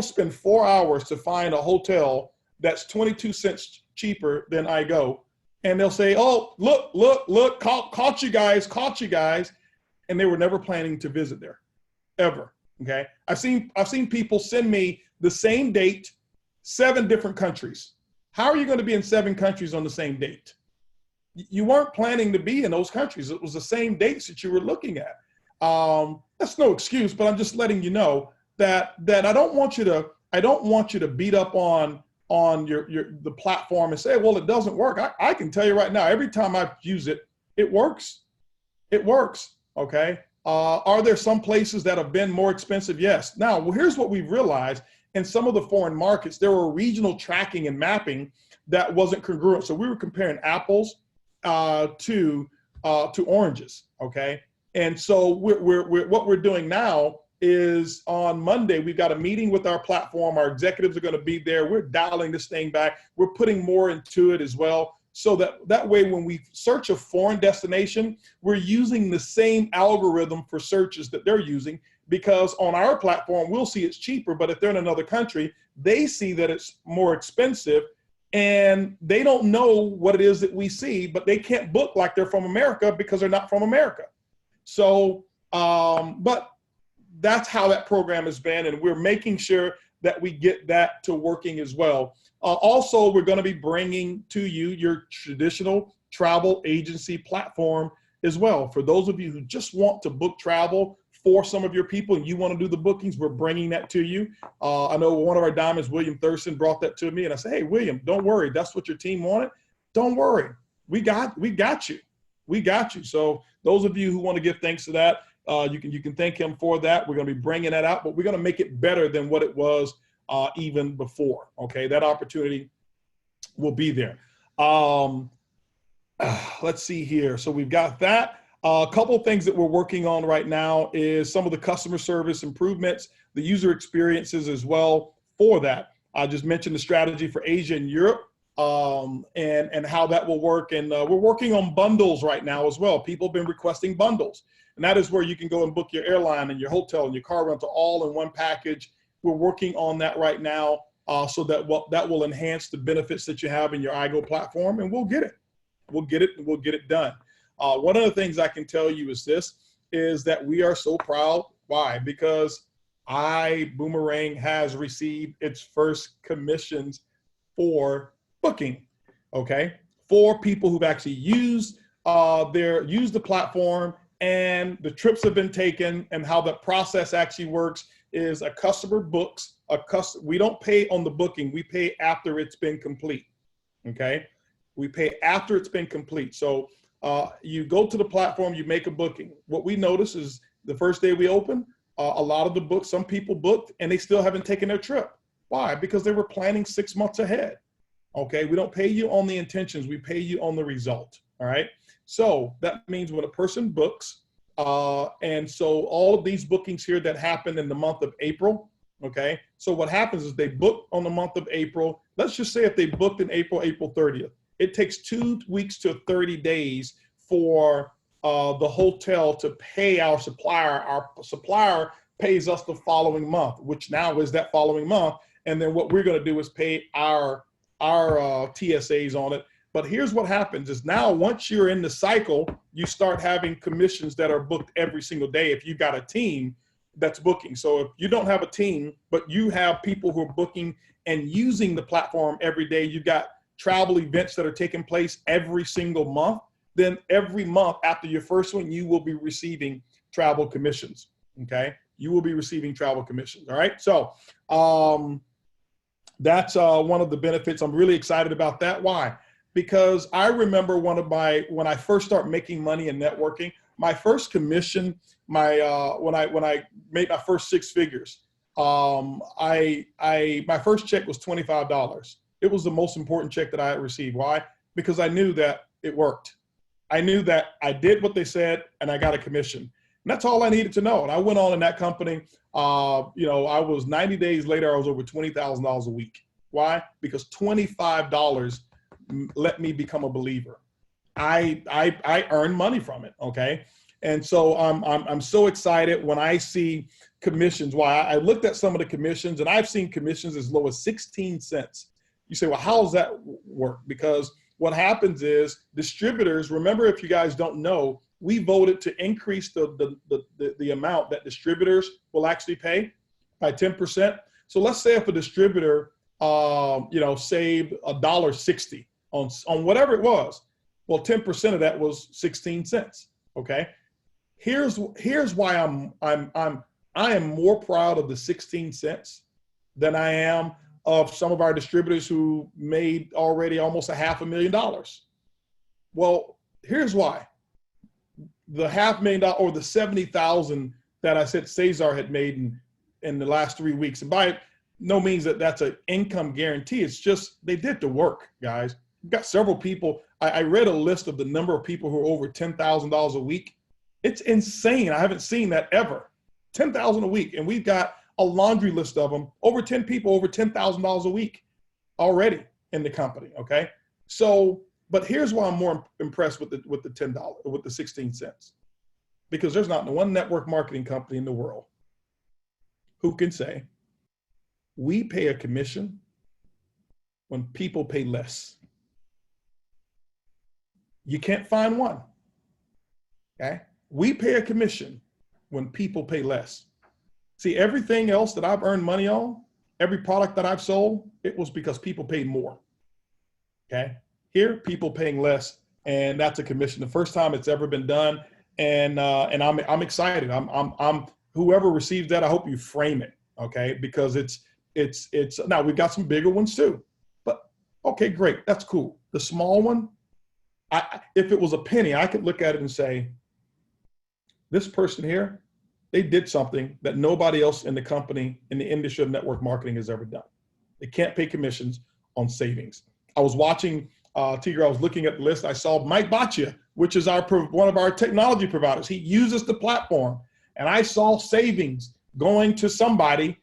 Speaker 3: spend 4 hours to find a hotel that's 22 cents cheaper than iGo. And they'll say, oh, look, caught you guys. And they were never planning to visit there, ever, okay? I've seen people send me the same date, 7 different countries. How are you going to be in 7 countries on the same date? You weren't planning to be in those countries. It was the same dates that you were looking at. That's no excuse, but I'm just letting you know that I don't want you to beat up on on the platform and say, well, it doesn't work. I can tell you right now, every time I use it, it works. It works. Okay. Are there some places that have been more expensive? Yes. Now, well, here's what we've realized. In some of the foreign markets, there were regional tracking and mapping that wasn't congruent. So we were comparing apples to oranges. Okay. And so what we're doing now is on Monday, we've got a meeting with our platform. Our executives are going to be there. We're dialing this thing back. We're putting more into it as well. So that way, when we search a foreign destination, we're using the same algorithm for searches that they're using, because on our platform, we'll see it's cheaper. But if they're in another country, they see that it's more expensive, and they don't know what it is that we see, but they can't book like they're from America because they're not from America. So, but that's how that program has been, and we're making sure that we get that to working as well. Also, we're going to be bringing to you your traditional travel agency platform as well. For those of you who just want to book travel for some of your people and you want to do the bookings, we're bringing that to you. I know one of our diamonds, William Thurston, brought that to me, and I said, hey, William, don't worry. That's what your team wanted. Don't worry. We got you. We got you. So those of you who want to give thanks to that, you can thank him for that. We're going to be bringing that out, but we're going to make it better than what it was even before. Okay, that opportunity will be there. Let's see here. So we've got that. A couple of things that we're working on right now is some of the customer service improvements, the user experiences as well for that. I just mentioned the strategy for Asia and Europe, and how that will work. And we're working on bundles right now as well. People have been requesting bundles. And that is where you can go and book your airline and your hotel and your car rental all in one package. We're working on that right now, so that will enhance the benefits that you have in your iGo platform, and we'll get it. We'll get it, and we'll get it done. One of the things I can tell you is that we are so proud. Why? Because ibüümerang has received its first commissions for booking. Okay, for people who've actually used the platform, and the trips have been taken, and how the process actually works is a customer books, we don't pay on the booking, we pay after it's been complete. Okay, we pay after it's been complete. So you go to the platform, you make a booking. What we notice is the first day we open, a lot of the books, some people booked and they still haven't taken their trip. Why? Because they were planning 6 months ahead. Okay, we don't pay you on the intentions, we pay you on the result. All right, so that means when a person books, and so all of these bookings here that happen in the month of April, okay, so what happens is they book on the month of April. Let's just say if they booked in April 30th, it takes 2 weeks to 30 days for the hotel to pay our supplier. Our supplier pays us the following month, which now is that following month. And then what we're going to do is pay our TSAs on it. But here's what happens is now once you're in the cycle, you start having commissions that are booked every single day if you've got a team that's booking. So if you don't have a team, but you have people who are booking and using the platform every day, you've got travel events that are taking place every single month, then every month after your first one, you will be receiving travel commissions, okay? You will be receiving travel commissions, all right? So that's one of the benefits. I'm really excited about that. Why? Because I remember when I first started making money in networking, my first commission, when I made my first 6 figures, my first check was $25. It was the most important check that I had received. Why? Because I knew that it worked. I knew that I did what they said and I got a commission. And that's all I needed to know. And I went on in that company. I was 90 days later, I was over $20,000 a week. Why? Because $25 let me become a believer. I earned money from it. Okay. And so I'm so excited when I see commissions. Why? I looked at some of the commissions and I've seen commissions as low as 16 cents. You say, well, how does that work? Because what happens is distributors, remember, if you guys don't know, we voted to increase the amount that distributors will actually pay by 10%. So let's say if a distributor, saved $1.60 on whatever it was, well, 10% of that was 16 cents. Okay. Here's why I am more proud of the 16 cents than I am of some of our distributors who made already almost $500,000. Well, here's why. The $500,000 or the 70,000 that I said Cesar had made in the last 3 weeks, and by no means that's an income guarantee. It's just they did the work, guys. We've got several people. I read a list of the number of people who are over $10,000 a week. It's insane. I haven't seen that ever. 10,000 a week, and we've got a laundry list of them. Over 10 people, over $10,000 a week already in the company. Okay, so but here's why I'm more impressed with the $10 with the 16 cents, because there's not one network marketing company in the world who can say we pay a commission when people pay less. You can't find one. Okay, we pay a commission when people pay less. See, everything else that I've earned money on, every product that I've sold, it was because people paid more. Okay, here people paying less, and that's a commission. The first time it's ever been done, and I'm excited. I'm whoever receives that, I hope you frame it. Okay, because it's now we've got some bigger ones too, but okay, great, that's cool. The small one, if it was a penny, I could look at it and say, this person here, they did something that nobody else in the company, in the industry of network marketing has ever done. They can't pay commissions on savings. I was watching, Tigger, I was looking at the list. I saw Mike Baccia, which is one of our technology providers. He uses the platform. And I saw savings going to somebody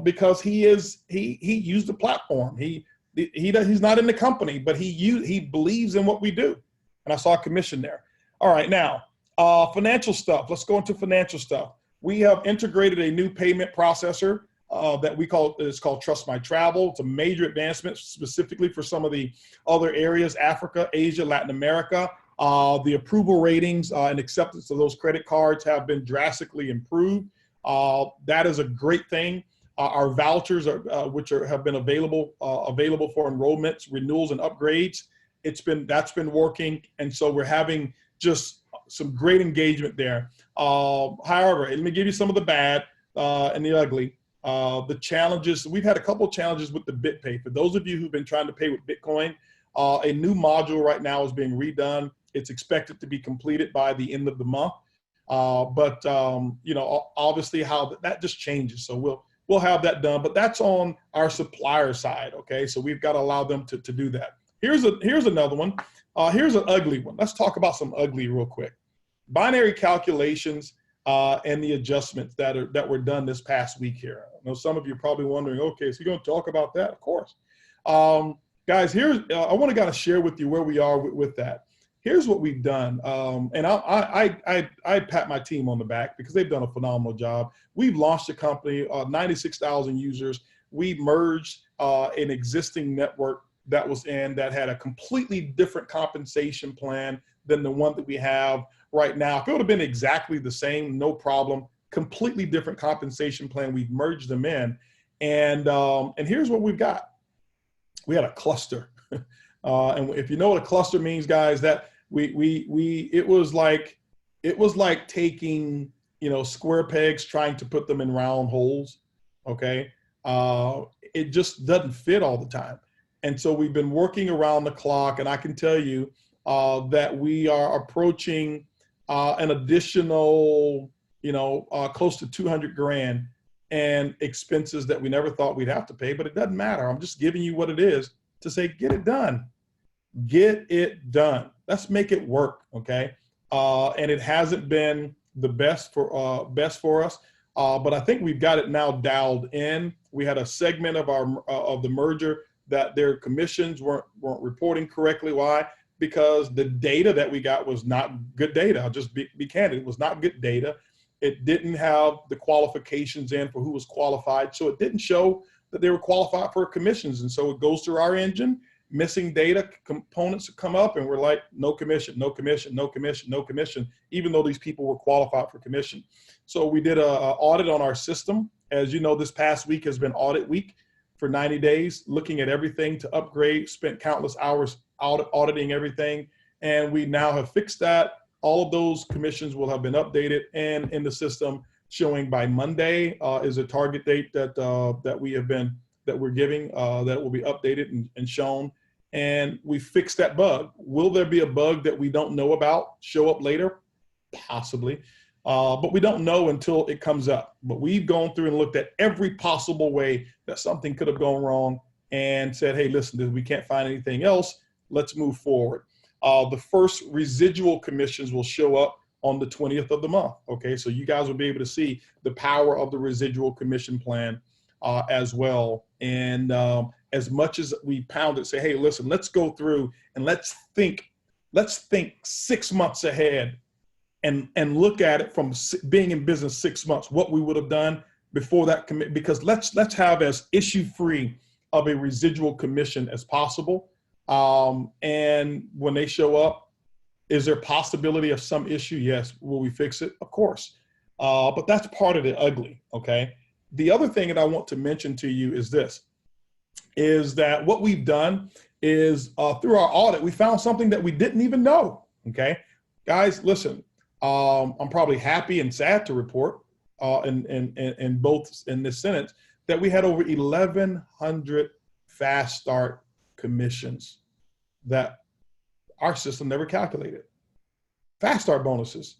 Speaker 3: because he used the platform. He's not in the company, but he believes in what we do. And I saw a commission there. All right, now, financial stuff. Let's go into financial stuff. We have integrated a new payment processor that it's called Trust My Travel. It's a major advancement specifically for some of the other areas, Africa, Asia, Latin America. The approval ratings and acceptance of those credit cards have been drastically improved. That is a great thing. Our vouchers, have been available for enrollments, renewals, and upgrades. That's been working, and so we're having just some great engagement there. However, let me give you some of the bad and the ugly. The challenges, we've had a couple of challenges with the BitPay. For those of you who've been trying to pay with Bitcoin, a new module right now is being redone. It's expected to be completed by the end of the month. Obviously how that just changes. So we'll have that done, but that's on our supplier side. Okay. So we've got to allow them to do that. Here's another one. Here's an ugly one. Let's talk about some ugly real quick. Binary calculations and the adjustments that were done this past week here. I know some of you are probably wondering, okay, so you're going to talk about that? Of course. Guys, I want to kind of share with you where we are with that. Here's what we've done, and I pat my team on the back because they've done a phenomenal job. We've launched a company, 96,000 users. We merged an existing network that had a completely different compensation plan than the one that we have right now. If it would have been exactly the same, no problem. Completely different compensation plan. We've merged them in, and here's what we've got. We had a cluster, and if you know what a cluster means, guys, that it was like taking square pegs trying to put them in round holes. Okay, it just doesn't fit all the time, and so we've been working around the clock, and I can tell you that we are approaching an additional close to 200 grand and expenses that we never thought we'd have to pay, but it doesn't matter. I'm just giving you what it is to say, get it done. Get it done. Let's make it work, okay? And it hasn't been the best for us, but I think we've got it now dialed in. We had a segment of the merger that their commissions weren't reporting correctly. Why? Because the data that we got was not good data. I'll just be candid. It was not good data. It didn't have the qualifications in for who was qualified, so it didn't show that they were qualified for commissions. And so it goes through our engine. Missing data components come up, and we're like, no commission, no commission, no commission, no commission, even though these people were qualified for commission. So we did an audit on our system. As you know, this past week has been audit week for 90 days, looking at everything to upgrade, spent countless hours auditing everything, and we now have fixed that. All of those commissions will have been updated and in the system, showing by Monday is a target date that we have been that we're giving that will be updated and shown. And we fixed that bug. Will there be a bug that we don't know about show up later? Possibly. But we don't know until it comes up. But we've gone through and looked at every possible way that something could have gone wrong and said, hey, listen, we can't find anything else. Let's move forward. The first residual commissions will show up on the 20th of the month. Okay, so you guys will be able to see the power of the residual commission plan as well. And as much as we pound it, say, hey, listen, let's go through and let's think 6 months ahead and look at it from being in business 6 months, what we would have done before that commit, because let's have as issue-free of a residual commission as possible. And when they show up, is there possibility of some issue? Yes. Will we fix it? Of course. But that's part of the ugly, okay? The other thing that I want to mention to you is this, is that what we've done is through our audit, we found something that we didn't even know, okay? Guys, listen, I'm probably happy and sad to report in both in this sentence that we had over 1,100 fast start commissions that our system never calculated. Fast start bonuses,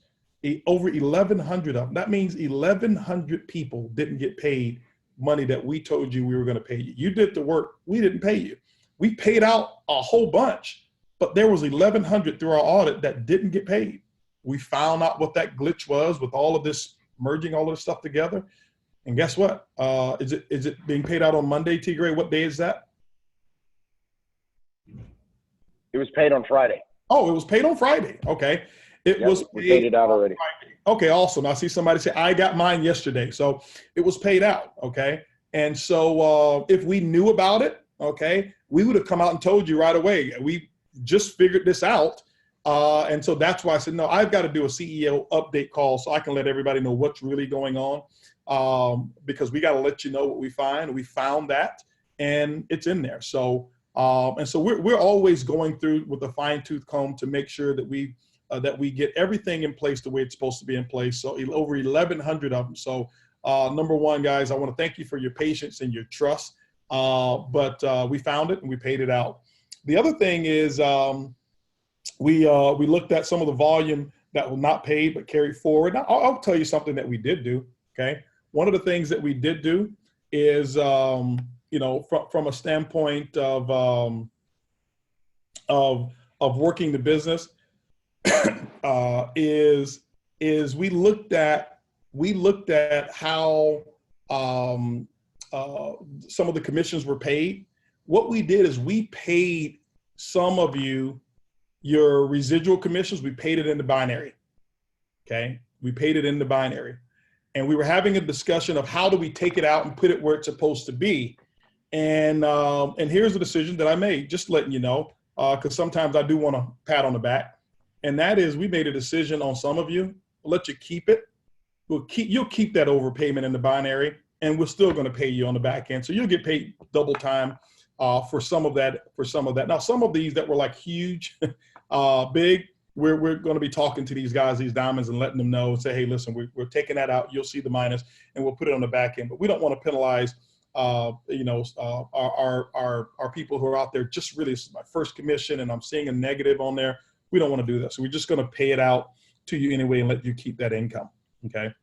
Speaker 3: over 1,100 of them. That means 1,100 people didn't get paid money that we told you we were going to pay you. You did the work, we didn't pay you. We paid out a whole bunch, but there was 1,100 through our audit that didn't get paid. We found out what that glitch was with all of this merging all of this stuff together. And guess what? Is it being paid out on Monday, T. Gray? What day is that?
Speaker 2: It was paid on Friday.
Speaker 3: Oh, it was paid on Friday. Okay. It was
Speaker 2: paid it out already.
Speaker 3: Friday. Okay, awesome. I see somebody say, I got mine yesterday. So it was paid out. Okay. And so if we knew about it, okay, we would have come out and told you right away. We just figured this out. And so that's why I said, no, I've got to do a CEO update call so I can let everybody know what's really going on, because we got to let you know what we find. We found that, and it's in there. So, and so we're always going through with a fine tooth comb to make sure that we get everything in place the way it's supposed to be in place. So over 1,100 of them. So number one, guys, I want to thank you for your patience and your trust. But we found it and we paid it out. The other thing is, we looked at some of the volume that was not paid but carried forward. Now, I'll tell you something that we did do. Okay, one of the things that we did do is, you know, from a standpoint of working the business, is we looked at how some of the commissions were paid. What we did is we paid some of you your residual commissions. We paid it in the binary. Okay, we paid it in the binary, and we were having a discussion of how do we take it out and put it where it's supposed to be. And here's the decision that I made, just letting you know, because sometimes I do want to pat on the back, and that is we made a decision on some of you. We'll let you keep it. You'll keep that overpayment in the binary, and we're still going to pay you on the back end, so you'll get paid double time for some of that. Now, some of these that were like huge, big, we're going to be talking to these guys, these diamonds, and letting them know and say, hey, listen, we're taking that out. You'll see the minus, and we'll put it on the back end. But we don't want to penalize, you know, our people who are out there. Just really, this is my first commission, and I'm seeing a negative on there. We don't want to do that. So we're just going to pay it out to you anyway and let you keep that income. Okay.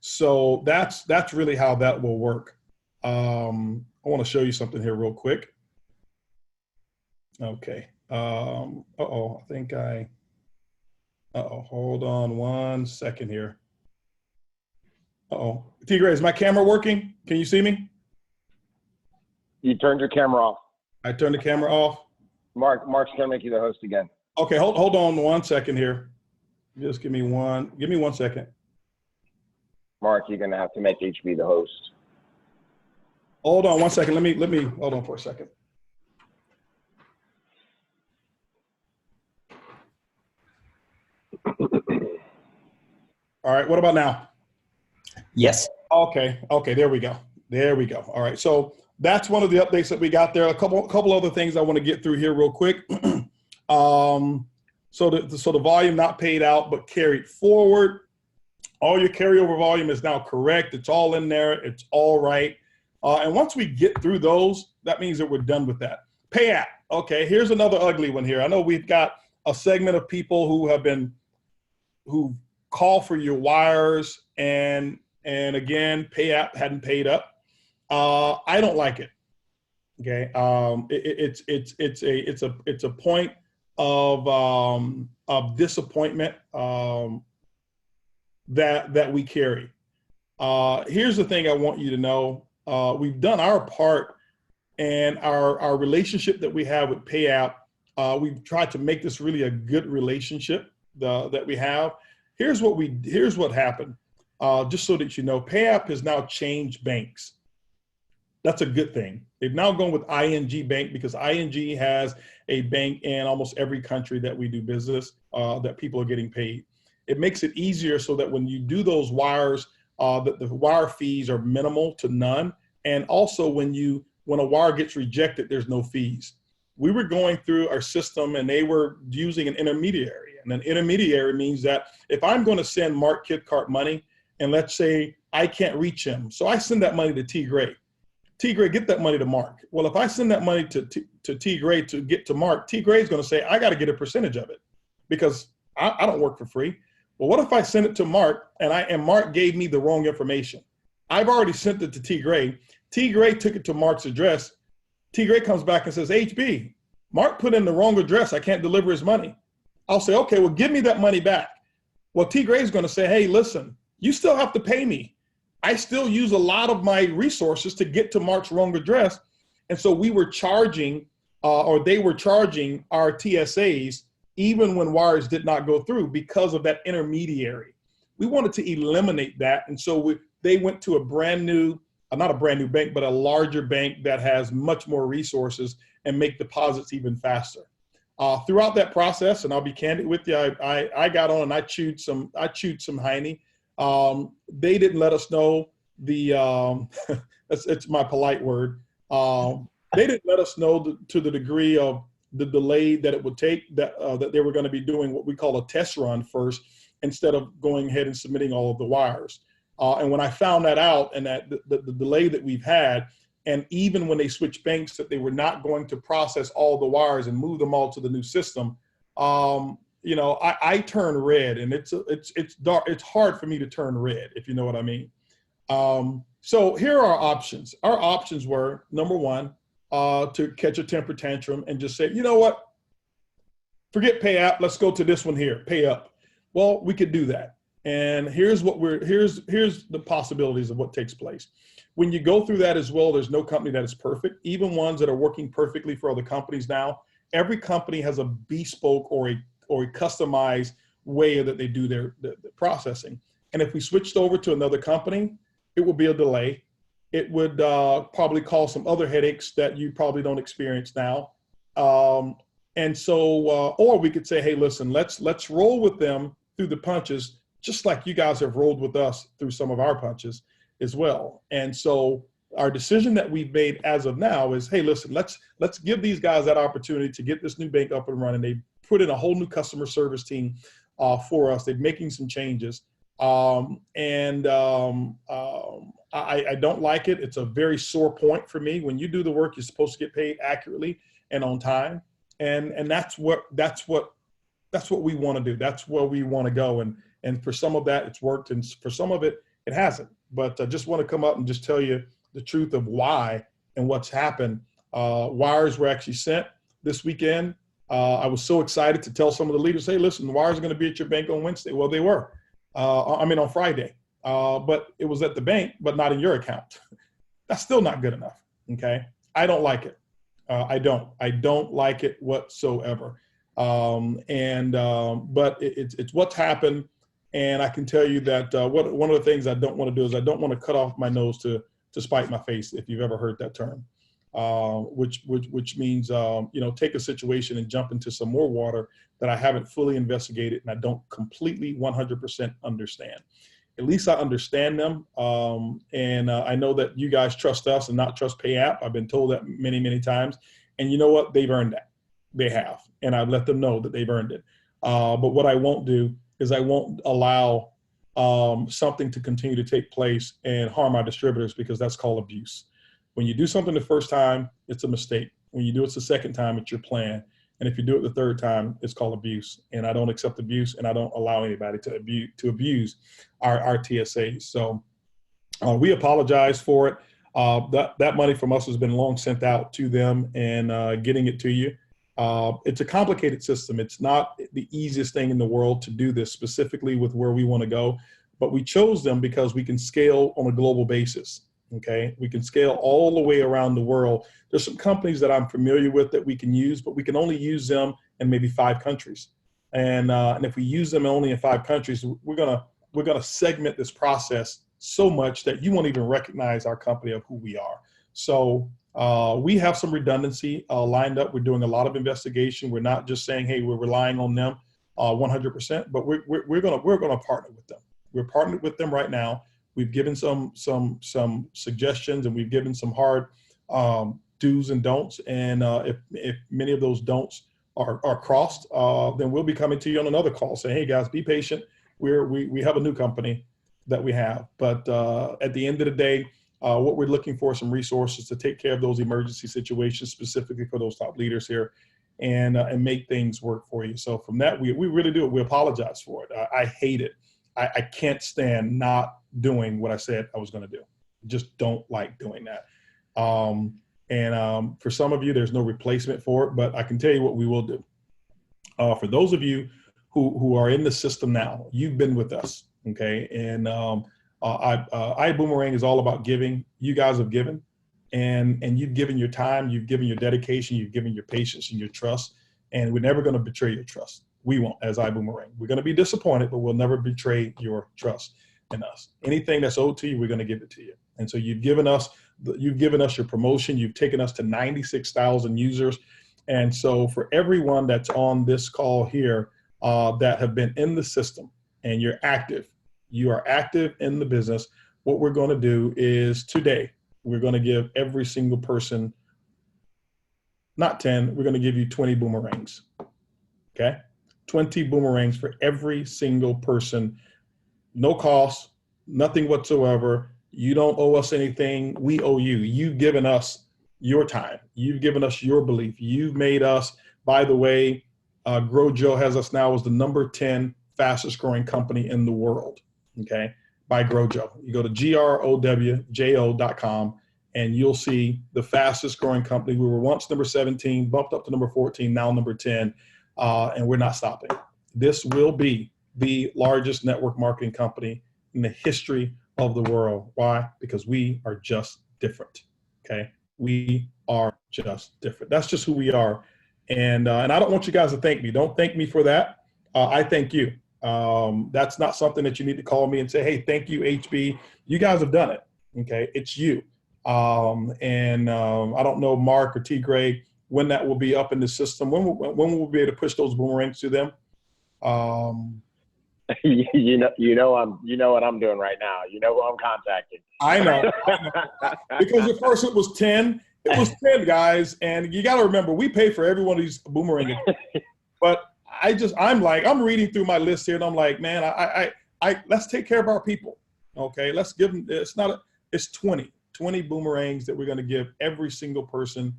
Speaker 3: So that's really how that will work. I want to show you something here real quick. Okay. Uh-oh, hold on one second here. Uh-oh. T. Gray, is my camera working? Can you see me?
Speaker 2: You turned your camera off.
Speaker 3: I turned the camera off.
Speaker 2: Mark's going to make you the host again.
Speaker 3: Okay, hold on 1 second here. Just give me one second.
Speaker 2: Mark, you're going to have to make HB the host.
Speaker 3: Hold on 1 second. Let me hold on for a second. All right, what about now?
Speaker 1: Yes.
Speaker 3: Okay, there we go. All right, so that's one of the updates that we got there. A couple other things I want to get through here real quick. So the volume not paid out but carried forward. All your carryover volume is now correct. It's all in there. It's all right. And once we get through those, that means that we're done with that. Pay app. Okay, here's another ugly one here. I know we've got a segment of people who call for your wires, and again, pay app hadn't paid up. I don't like it. Okay, it's a point of disappointment that we carry. Here's the thing I want you to know. We've done our part, and our relationship that we have with PayApp, we've tried to make this really a good relationship that we have. Here's what happened. Just so that you know, PayApp has now changed banks. That's a good thing. They've now gone with ING Bank, because ING has a bank in almost every country that we do business, that people are getting paid. It makes it easier so that when you do those wires, that the wire fees are minimal to none. And also when a wire gets rejected, there's no fees. We were going through our system and they were using an intermediary. And an intermediary means that if I'm going to send Mark Kidcart money, and let's say I can't reach him, so I send that money to T. Gray. T. Gray, get that money to Mark. Well, if I send that money to T. Gray to get to Mark, T. Gray is going to say, I got to get a percentage of it, because I don't work for free. Well, what if I send it to Mark and Mark gave me the wrong information? I've already sent it to T. Gray. T. Gray took it to Mark's address. T. Gray comes back and says, HB, Mark put in the wrong address. I can't deliver his money. I'll say, okay, well, give me that money back. Well, T. Gray is going to say, hey, listen, you still have to pay me. I still use a lot of my resources to get to Mark's wrong address. And so we were charging, or they were charging our TSAs even when wires did not go through, because of that intermediary. We wanted to eliminate that. And so they went to a brand new, not a brand new bank, but a larger bank that has much more resources and make deposits even faster. Throughout that process, and I'll be candid with you, I got on and I chewed some hiney. They didn't let us know it's my polite word. They didn't let us know to the degree of the delay that it would take, that they were going to be doing what we call a test run first, instead of going ahead and submitting all of the wires. And when I found that out, and that the delay that we've had, and even when they switched banks, that they were not going to process all the wires and move them all to the new system, I turn red, and it's dark. It's hard for me to turn red, if you know what I mean. So here are our options. Our options were, number one, to catch a temper tantrum and just say, you know what, forget pay app, let's go to this one here, pay up. Well, we could do that. And here's the possibilities of what takes place. When you go through that as well, there's no company that is perfect. Even ones that are working perfectly for other companies now, every company has a bespoke or a customized way that they do their processing. And if we switched over to another company, it would be a delay. It would probably cause some other headaches that you probably don't experience now. And so, or we could say, hey, listen, let's roll with them through the punches, just like you guys have rolled with us through some of our punches as well. And so our decision that we've made as of now is, hey, listen, let's give these guys that opportunity to get this new bank up and running. They put in a whole new customer service team for us. They're making some changes. I don't like it. It's a very sore point for me. When you do the work, you're supposed to get paid accurately and on time. And that's what we want to do. That's where we want to go. And for some of that, it's worked, and for some of it, it hasn't. But I just want to come up and just tell you the truth of why and what's happened. Wires were actually sent this weekend. I was so excited to tell some of the leaders, hey, listen, the wires are going to be at your bank on Wednesday. Well, they were. On Friday. But it was at the bank, but not in your account. That's still not good enough. Okay. I don't like it. I don't like it whatsoever. But it's what's happened. And I can tell you that one of the things I don't want to do is I don't want to cut off my nose to spite my face, if you've ever heard that term, which means, take a situation and jump into some more water that I haven't fully investigated and I don't completely 100% understand. At least I understand them. I know that you guys trust us and not trust PayApp. I've been told that many, many times. And you know what? They've earned that. They have. And I've let them know that they've earned it. But what I won't do is I won't allow something to continue to take place and harm our distributors, because that's called abuse. When you do something the first time, it's a mistake. When you do it the second time, it's your plan. And if you do it the third time, it's called abuse. And I don't accept abuse, and I don't allow anybody to abuse our TSAs. So we apologize for it. That money from us has been long sent out to them, and getting it to you. It's a complicated system. It's not the easiest thing in the world to do this specifically with where we want to go, but we chose them because we can scale on a global basis. Okay, we can scale all the way around the world. There's some companies that I'm familiar with that we can use, but we can only use them in maybe 5 countries. And if we use them only in 5 countries, we're gonna segment this process so much that you won't even recognize our company of who we are. So we have some redundancy lined up. We're doing a lot of investigation. We're not just saying, hey, we're relying on them 100%, but we're gonna partner with them. We're partnered with them right now. We've given some suggestions, and we've given some hard do's and don'ts. And if many of those don'ts are crossed, then we'll be coming to you on another call saying, hey guys, be patient. We have a new company that we have. But at the end of the day, what we're looking for is some resources to take care of those emergency situations, specifically for those top leaders here, and make things work for you. So from that, we really do it. We apologize for it. I hate it. I can't stand not doing what I said I was going to do. Just don't like doing that. For some of you, there's no replacement for it, but I can tell you what we will do. For those of you who are in the system now, you've been with us, okay? And ibüümerang is all about giving. You guys have given, and you've given your time, you've given your dedication, you've given your patience and your trust, and we're never going to betray your trust. We won't, as ibüümerang. We're going to be disappointed, but we'll never betray your trust in us. Anything that's owed to you, we're going to give it to you. And so you've given us your promotion. You've taken us to 96,000 users. And so for everyone that's on this call here that have been in the system and you are active in the business, what we're going to do is today, we're going to give every single person, not 10, we're going to give you 20 boomerangs. Okay? 20 boomerangs for every single person. No cost, nothing whatsoever. You don't owe us anything. We owe you. You've given us your time. You've given us your belief. You've made us, by the way, GrowJo has us now as the number 10 fastest growing company in the world, okay, by GrowJo. You go to growjo.com and you'll see the fastest growing company. We were once number 17, bumped up to number 14, now number 10, and we're not stopping. This will be the largest network marketing company in the history of the world. Why? Because we are just different, okay? We are just different. That's just who we are. And I don't want you guys to thank me. Don't thank me for that. I thank you. That's not something that you need to call me and say, hey, thank you, HB. You guys have done it, okay? It's you. I don't know, Mark or T. Gray, when that will be up in the system. When will we be able to push those boomerangs to them?
Speaker 2: You know what I'm doing right now. You know who I'm contacting.
Speaker 3: I know. Because at first it was 10. It was 10 guys, and you got to remember we pay for every one of these boomerangs. But I'm reading through my list here, and I'm like, man, I let's take care of our people. Okay, let's give them. It's 20 boomerangs that we're going to give every single person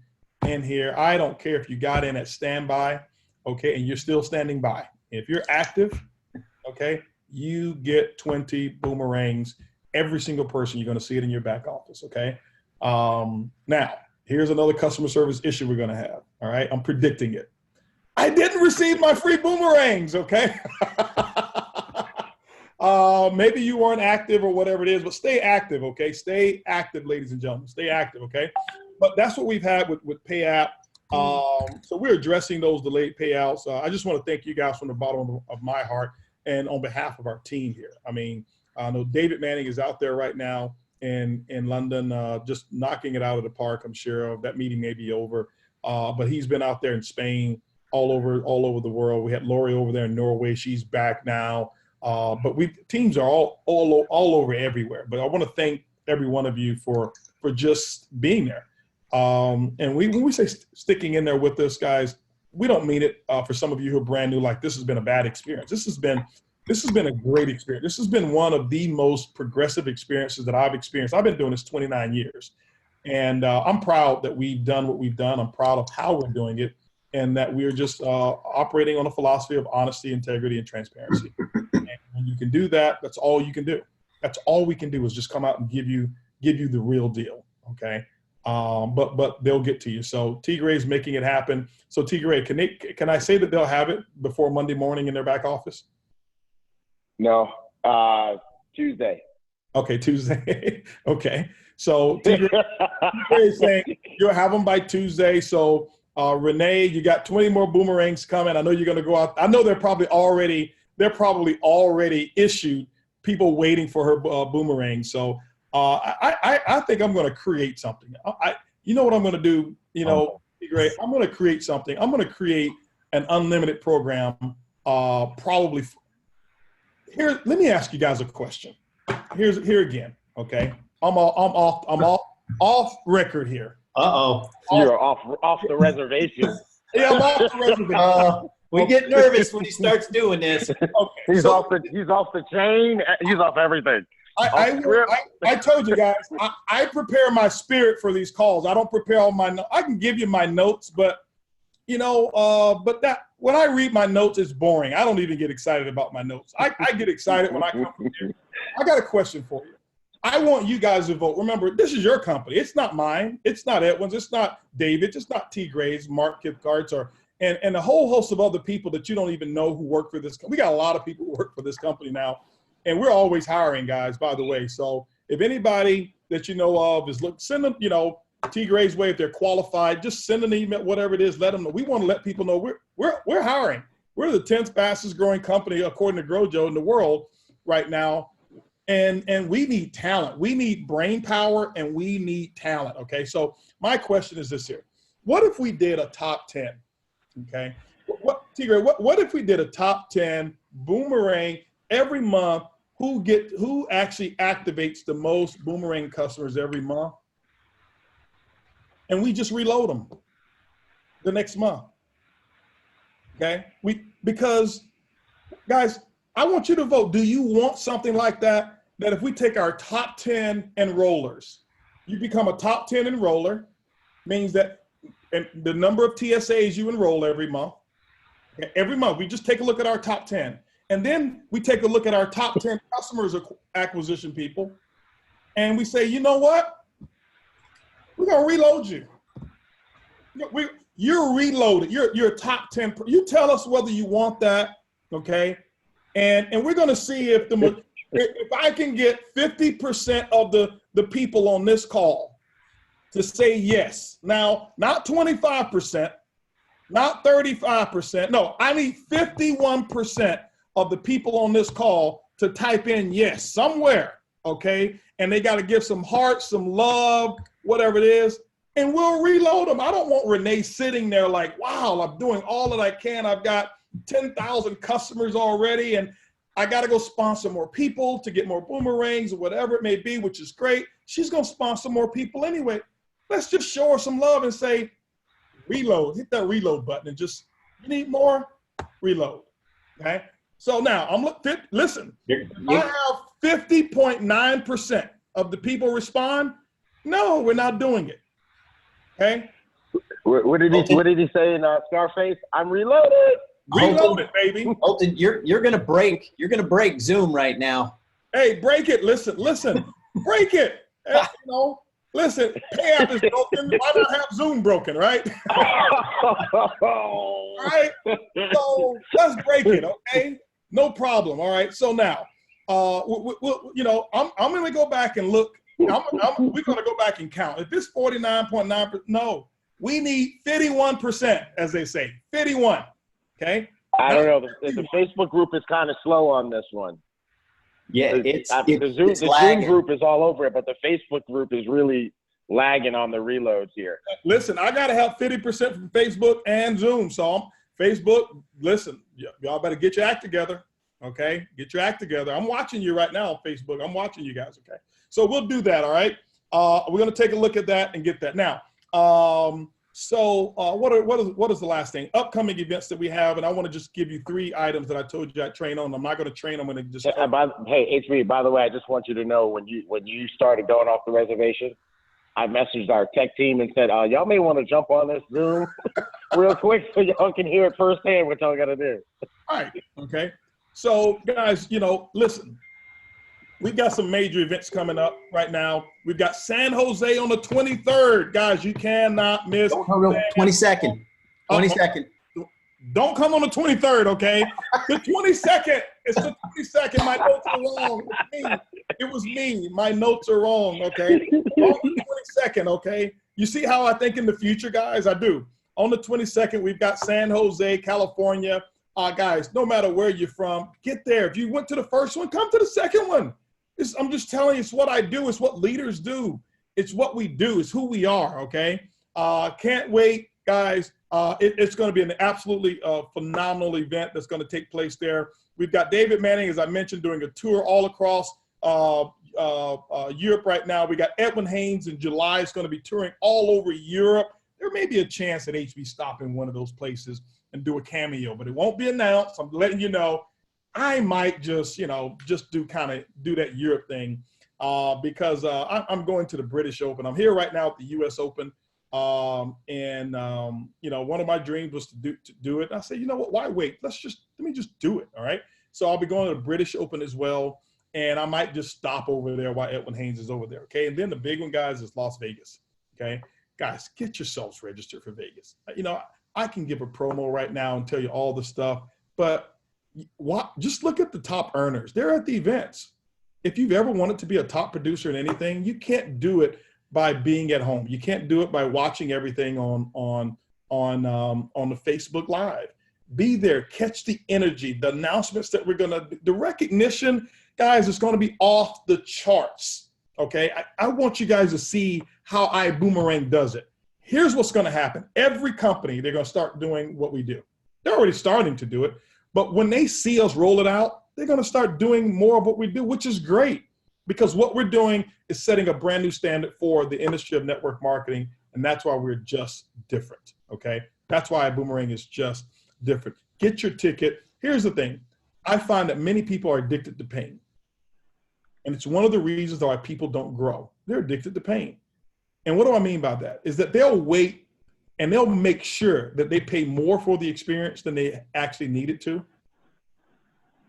Speaker 3: in here. I don't care if you got in at standby, okay, and you're still standing by. If you're active, okay, you get 20 boomerangs. Every single person, you're going to see it in your back office, okay? Now, here's another customer service issue we're going to have, all right? I'm predicting it. I didn't receive my free boomerangs, okay? Maybe you weren't active or whatever it is, but stay active, okay? Stay active, ladies and gentlemen. Stay active, okay? But that's what we've had with PayApp. So we're addressing those delayed payouts. I just want to thank you guys from the bottom of my heart and on behalf of our team here. I mean, I know David Manning is out there right now in London, just knocking it out of the park, I'm sure. That meeting may be over, but he's been out there in Spain, all over the world. We had Lori over there in Norway. She's back now. But teams are all over everywhere. But I want to thank every one of you for just being there. And when we say sticking in there with us, guys, we don't mean it for some of you who are brand new, like this has been a bad experience. This has been a great experience. This has been one of the most progressive experiences that I've experienced. I've been doing this 29 years. And I'm proud that we've done what we've done. I'm proud of how we're doing it, and that we're just operating on a philosophy of honesty, integrity, and transparency. And when you can do that, that's all you can do. That's all we can do is just come out and give you the real deal. Okay. But they'll get to you. So T-Gray's making it happen. So T-Gray, can I say that they'll have it before Monday morning in their back office?
Speaker 2: No, Tuesday.
Speaker 3: Okay, Tuesday. Okay. So T-Gray is saying you'll have them by Tuesday. So Renee, you got 20 more boomerangs coming. I know you're going to go out. I know they're probably already issued, people waiting for her boomerang. So I think I'm going to create something. You know what I'm going to do? You know, T-Gray, I'm going to create something. I'm going to create an unlimited program. Probably. Here, let me ask you guys a question. Here again. Okay, I'm off record here.
Speaker 2: You're off the reservation.
Speaker 3: Yeah, I'm off the reservation.
Speaker 1: We get nervous when he starts doing this.
Speaker 3: Okay,
Speaker 2: He's off the chain. He's off everything.
Speaker 3: I told you guys, I prepare my spirit for these calls. I don't prepare all my I can give you my notes, but you know, but that when I read my notes, it's boring. I don't even get excited about my notes. I get excited when I come from here. I got a question for you. I want you guys to vote. Remember, this is your company. It's not mine. It's not Edwin's. It's not David's. It's not T-Gray's, Mark Kipkart's, and a whole host of other people that you don't even know who work for this. We got a lot of people who work for this company now. And we're always hiring, guys, by the way. So if anybody that you know of is send them, you know, T-Gray's way, if they're qualified, just send an email, whatever it is, let them know. We want to let people know we're hiring. We're the 10th fastest growing company, according to Grojo, in the world right now. And we need talent. We need brain power, and we need talent, okay? So my question is this here. What if we did a top 10, okay? T-Gray, what if we did a top 10 boomerang every month? Who actually activates the most boomerang customers every month? And we just reload them the next month. Okay? Because guys, I want you to vote. Do you want something like that? That if we take our top 10 enrollers, you become a top 10 enroller, means that the number of TSAs you enroll every month. Okay? Every month, we just take a look at our top 10. And then we take a look at our top 10 customers acquisition people, and we say, you know what? We're gonna reload you. You're reloaded. You're a top 10. You tell us whether you want that, okay? And we're gonna see if I can get 50% of the people on this call to say yes. Now, not 25%, not 35%. No, I need 51% of the people on this call to type in yes somewhere, okay? And they got to give some heart, some love, whatever it is, and we'll reload them. I don't want Renee sitting there like, wow, I'm doing all that I can. I've got 10,000 customers already, and I got to go sponsor more people to get more boomerangs or whatever it may be, which is great. She's going to sponsor more people anyway. Let's just show her some love and say, reload, hit that reload button and just, you need more, reload, okay? So now listen, I have 50.9% of the people respond. No, we're not doing it. Okay.
Speaker 2: What did he say in Scarface? I'm reloaded.
Speaker 3: Reloaded, baby.
Speaker 1: Holton, you're gonna break Zoom right now.
Speaker 3: Hey, break it. Listen, break it. Hey, you know, listen, pay app is broken. Why not have Zoom broken, right? All right. So let's break it, okay? No problem. All right. So now, you know, I'm going to go back and look. We're going to go back and count. If it's 49.9%, no, we need 51%, as they say, 51. Okay.
Speaker 2: I don't know. The Facebook group is kind of slow on this one.
Speaker 1: Yeah,
Speaker 2: the Zoom group is all over it, but the Facebook group is really lagging on the reloads here.
Speaker 3: Listen, I got to have 50% from Facebook and Zoom. So Facebook, listen, y'all better get your act together, okay? Get your act together. I'm watching you right now on Facebook. I'm watching you guys, okay? So we'll do that, all right? We're going to take a look at that and get that. Now, what is the last thing? Upcoming events that we have, and I want to just give you 3 items that I told you I'd train on. I'm not going to train. I'm going to just.
Speaker 2: Hey, HB, by the way, I just want you to know when you started going off the reservation, I messaged our tech team and said, y'all may want to jump on this Zoom real quick so y'all can hear it firsthand what y'all got to do.
Speaker 3: All right. Okay. So, guys, you know, listen, we've got some major events coming up right now. We've got San Jose on the 23rd. Guys, you cannot miss.
Speaker 1: No, 22nd. 22nd.
Speaker 3: Don't come on the 23rd, okay? The 22nd. It's the 22nd. My notes are wrong. It was me. My notes are wrong, okay? On the 22nd, okay? You see how I think in the future, guys? I do. On the 22nd, we've got San Jose, California. Guys, no matter where you're from, get there. If you went to the first one, come to the second one. I'm just telling you, it's what I do. It's what leaders do. It's what we do. It's who we are, okay? Can't wait, guys. It's going to be an absolutely phenomenal event that's going to take place there. We've got David Manning, as I mentioned, doing a tour all across Europe right now. We got Edwin Haynes in July. It's going to be touring all over Europe. There may be a chance that HB stop in one of those places and do a cameo, but it won't be announced. I'm letting you know. I might just, you know, just do that Europe thing because I'm going to the British Open. I'm here right now at the U.S. Open. You know, one of my dreams was to do it. I said, you know what, why wait? Let me just do it. All right. So I'll be going to the British Open as well. And I might just stop over there while Edwin Haynes is over there. Okay. And then the big one, guys, is Las Vegas. Okay. Guys, get yourselves registered for Vegas. You know, I can give a promo right now and tell you all the stuff, but just look at the top earners. They're at the events. If you've ever wanted to be a top producer in anything, you can't do it by being at home. You can't do it by watching everything on the Facebook Live. Be there, catch the energy, the announcements that we're gonna, the recognition, guys, is gonna be off the charts. Okay, I want you guys to see how ibüümerang does it. Here's what's gonna happen. Every company, they're gonna start doing what we do. They're already starting to do it, but when they see us roll it out, they're gonna start doing more of what we do, which is great. Because what we're doing is setting a brand new standard for the industry of network marketing, and that's why we're just different, okay? That's why ibüümerang is just different. Get your ticket. Here's the thing. I find that many people are addicted to pain, and it's one of the reasons why people don't grow. They're addicted to pain. And what do I mean by that? Is that they'll wait and they'll make sure that they pay more for the experience than they actually needed to.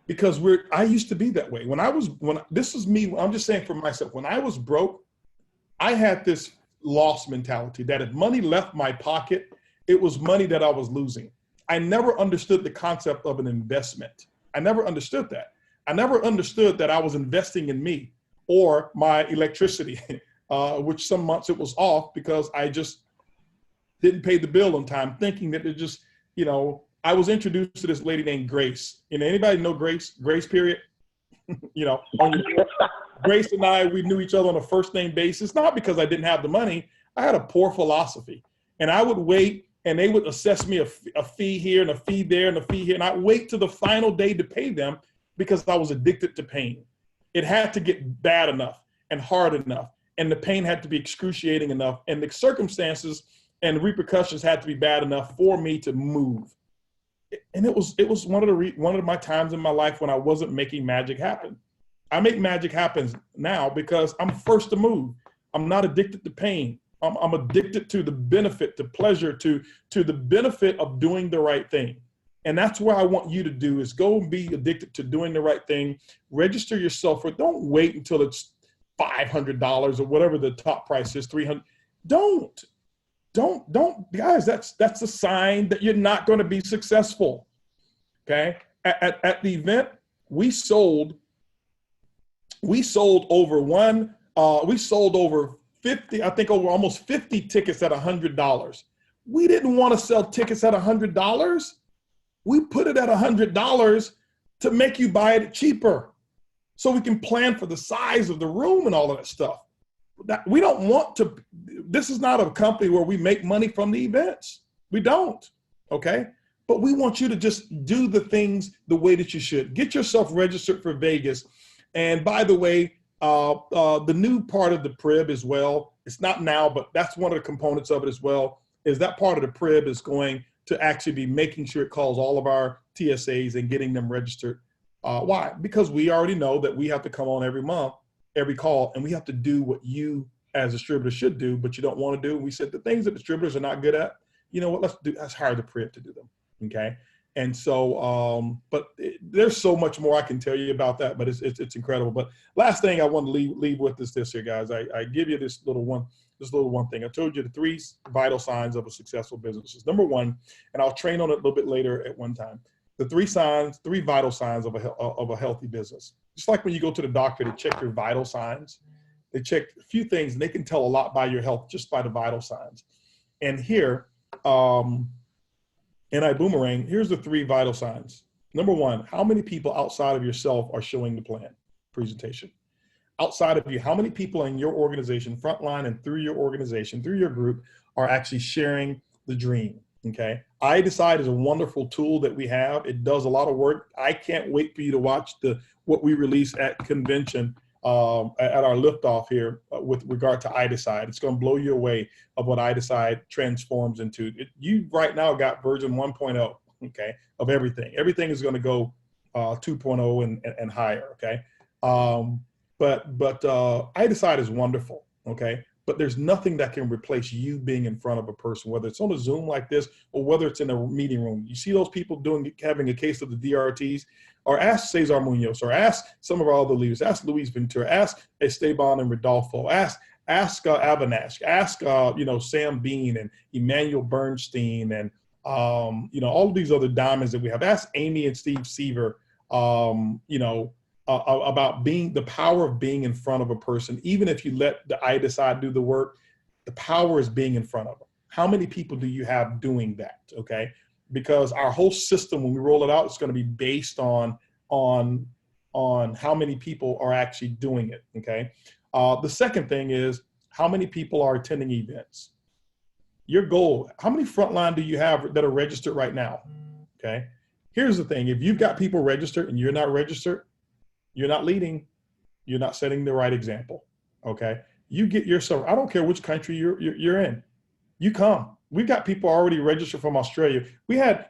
Speaker 3: Because I used to be that way. This is me, I'm just saying for myself, when I was broke, I had this loss mentality that if money left my pocket, it was money that I was losing. I never understood the concept of an investment. I never understood that. I never understood that I was investing in me or my electricity, which some months it was off because I just didn't pay the bill on time, thinking that it just, you know, I was introduced to this lady named Grace. You know, anybody know Grace? Grace period? You know, Grace and I, we knew each other on a first name basis, not because I didn't have the money. I had a poor philosophy. And I would wait and they would assess me a fee here and a fee there and a fee here. And I'd wait to the final day to pay them because I was addicted to pain. It had to get bad enough and hard enough. And the pain had to be excruciating enough. And the circumstances and the repercussions had to be bad enough for me to move. And it was one of my times in my life when I wasn't making magic happen. I make magic happen now because I'm first to move. I'm not addicted to pain. I'm addicted to the benefit, to pleasure, to the benefit of doing the right thing. And that's what I want you to do is go and be addicted to doing the right thing. Register yourself for, don't wait until it's $500 or whatever the top price is, $300. Don't, guys, that's a sign that you're not going to be successful. Okay. At the event, we sold over 50, I think over almost 50 tickets at $100. We didn't want to sell tickets at $100. We put it at $100 to make you buy it cheaper so we can plan for the size of the room and all of that stuff. We don't want to, this is not a company where we make money from the events. We don't, okay? But we want you to just do the things the way that you should. Get yourself registered for Vegas. And by the way, the new part of the PRIB as well, it's not now, but that's one of the components of it as well, is that part of the PRIB is going to actually be making sure it calls all of our TSAs and getting them registered. Why? Because we already know that we have to come on every month, every call, and we have to do what you as distributors should do, but you don't want to do. We said the things that distributors are not good at, you know what, let's hire the pre-op to do them. Okay. And so, there's so much more I can tell you about that, but it's incredible. But last thing I want to leave with is this here, guys. I give you this little one thing. I told you the 3 vital signs of a successful business is number 1, and I'll train on it a little bit later at one time. The 3 vital signs of a healthy business. Just like when you go to the doctor to check your vital signs, they check a few things and they can tell a lot by your health just by the vital signs. And here, in ibüümerang, here's the 3 vital signs. Number 1, how many people outside of yourself are showing the plan presentation? Outside of you, how many people in your organization, frontline and through your organization, through your group, are actually sharing the dream? Okay. iDecide is a wonderful tool that we have. It does a lot of work. I can't wait for you to watch what we release at convention at our liftoff here with regard to iDecide. It's going to blow you away of what iDecide transforms into. You right now got version 1.0, okay, of everything. Everything is going to go 2.0 and higher, okay? But iDecide is wonderful, okay? But there's nothing that can replace you being in front of a person, whether it's on a Zoom like this or whether it's in a meeting room. You see those people having a case of the DRTs, or ask Cesar Munoz, or ask some of our other leaders, ask Luis Ventura, ask Esteban and Rodolfo, ask Avinash, ask Sam Bean and Emmanuel Bernstein and all of these other diamonds that we have. Ask Amy and Steve Seaver, about the power of being in front of a person. Even if you let the iDecide do the work, the power is being in front of them. How many people do you have doing that? Okay. Because our whole system, when we roll it out, it's going to be based on how many people are actually doing it. Okay. The second thing is how many people are attending events. Your goal, how many frontline do you have that are registered right now? Okay. Here's the thing. If you've got people registered and you're not registered, you're not leading, you're not setting the right example. Okay. You get yourself, I don't care which country you're in, you come. We've got people already registered from Australia. We had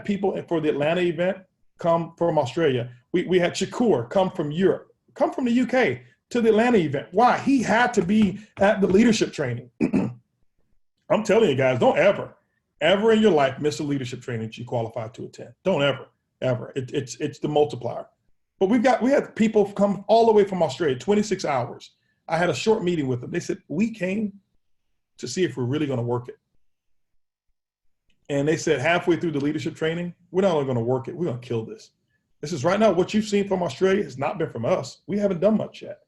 Speaker 3: people for the Atlanta event come from Australia. We had Shakur come from Europe, come from the UK to the Atlanta event. Why? He had to be at the leadership training. I'm telling you guys, don't ever in your life miss a leadership training that you qualified to attend. Don't ever. It's the multiplier. But we had people come all the way from Australia, 26 hours. I had a short meeting with them. They said, we came to see if we're really going to work it. And they said halfway through the leadership training, we're not only going to work it, we're going to kill this. This is right now, what you've seen from Australia has not been from us. We haven't done much yet.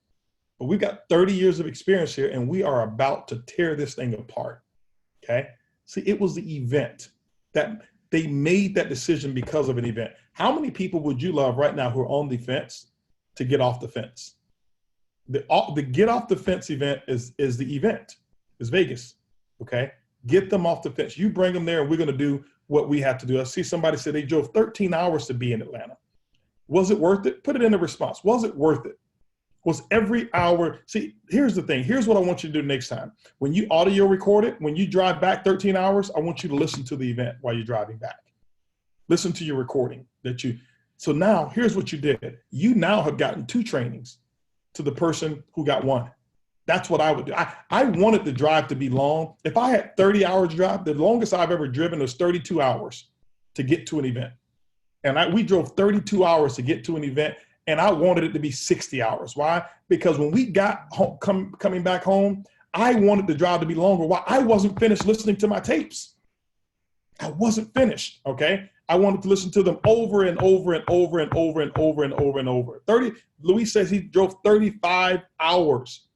Speaker 3: But we've got 30 years of experience here, and we are about to tear this thing apart. Okay? See, it was the event that they made that decision because of an event. How many people would you love right now who are on the fence to get off the fence? The get off the fence event is the event. It's Vegas, okay? Get them off the fence. You bring them there and we're gonna do what we have to do. I see somebody said they drove 13 hours to be in Atlanta. Was it worth it? Put it in the response. Was it worth it? Was every hour, see, here's the thing. Here's what I want you to do next time. When you audio record it, when you drive back 13 hours, I want you to listen to the event while you're driving back. Listen to your recording so now here's what you did. You now have gotten 2 trainings to the person who got 1. That's what I would do. I wanted the drive to be long. If I had 30 hours drive, the longest I've ever driven was 32 hours to get to an event. And we drove 32 hours to get to an event, and I wanted it to be 60 hours. Why? Because when we got home, coming back home, I wanted the drive to be longer. Why? I wasn't finished listening to my tapes. I wasn't finished, okay? I wanted to listen to them over and over and over and over and over and over and over. Luis says he drove 35 hours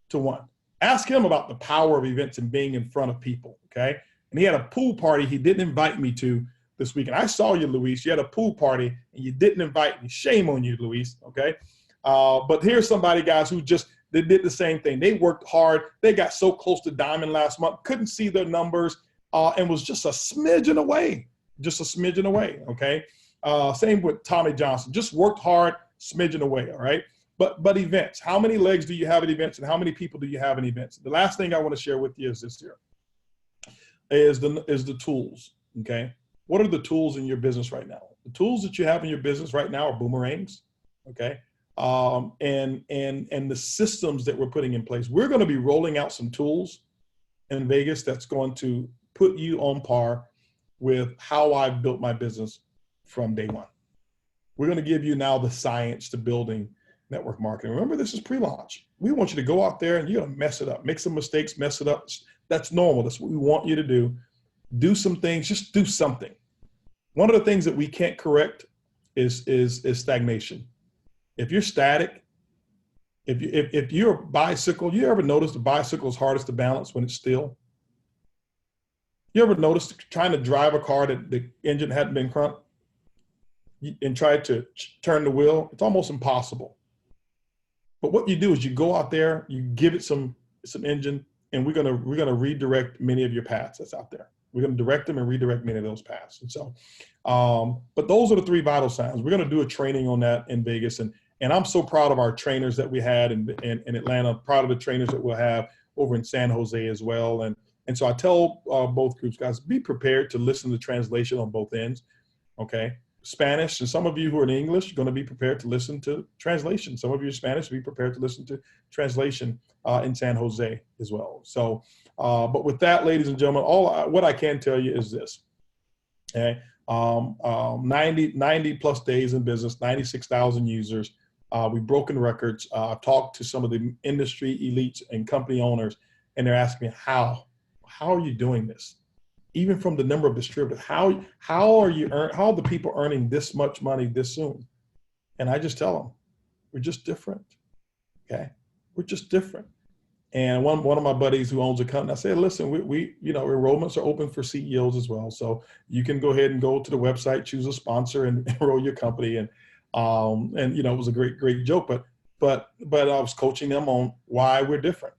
Speaker 3: to one. Ask him about the power of events and being in front of people, okay? And he had a pool party he didn't invite me to this weekend. I saw you, Luis. You had a pool party and you didn't invite me. Shame on you, Luis, okay? But here's somebody, guys, they did the same thing. They worked hard. They got so close to Diamond last month, couldn't see their numbers, and was just a smidgen away, okay? Same with Tommy Johnson. Just worked hard, smidgen away, all right? But events, how many legs do you have at events and how many people do you have in events? The last thing I want to share with you is this here, is the tools, okay? What are the tools in your business right now? The tools that you have in your business right now are boomerangs, okay? and the systems that we're putting in place. We're going to be rolling out some tools in Vegas that's going to put you on par with how I've built my business from day one. We're going to give you now the science to building network marketing. Remember, this is pre-launch. We want you to go out there and you're going to mess it up, make some mistakes, mess it up. That's normal. That's what we want you to do. Do some things, just do something. One of the things that we can't correct is stagnation. If you're static, if you're a bicycle, you ever notice the bicycle is hardest to balance when it's still? You ever notice trying to drive a car that the engine hadn't been cranked and try to turn the wheel? It's almost impossible. But what you do is you go out there, you give it some engine, and we're gonna redirect many of your paths that's out there. We're gonna direct them and redirect many of those paths. And so, but those are the 3 vital signs. We're gonna do a training on that in Vegas, and I'm so proud of our trainers that we had in Atlanta. Proud of the trainers that we'll have over in San Jose as well. And so I tell both groups, guys, be prepared to listen to translation on both ends. Okay. Spanish, and some of you who are in English are going to be prepared to listen to translation. Some of you are Spanish, be prepared to listen to translation in San Jose as well. So, but with that, ladies and gentlemen, what I can tell you is this. Okay, 90 plus days in business, 96,000 users. We've broken records. I've talked to some of the industry elites and company owners, and they're asking me, how are you doing this? Even from the number of distributors, how are the people earning this much money this soon? And I just tell them, we're just different. Okay, we're just different. And one of my buddies who owns a company, I said, listen, we enrollments are open for CEOs as well, so you can go ahead and go to the website, choose a sponsor, and enroll your company. And it was a great joke, but I was coaching them on why we're different.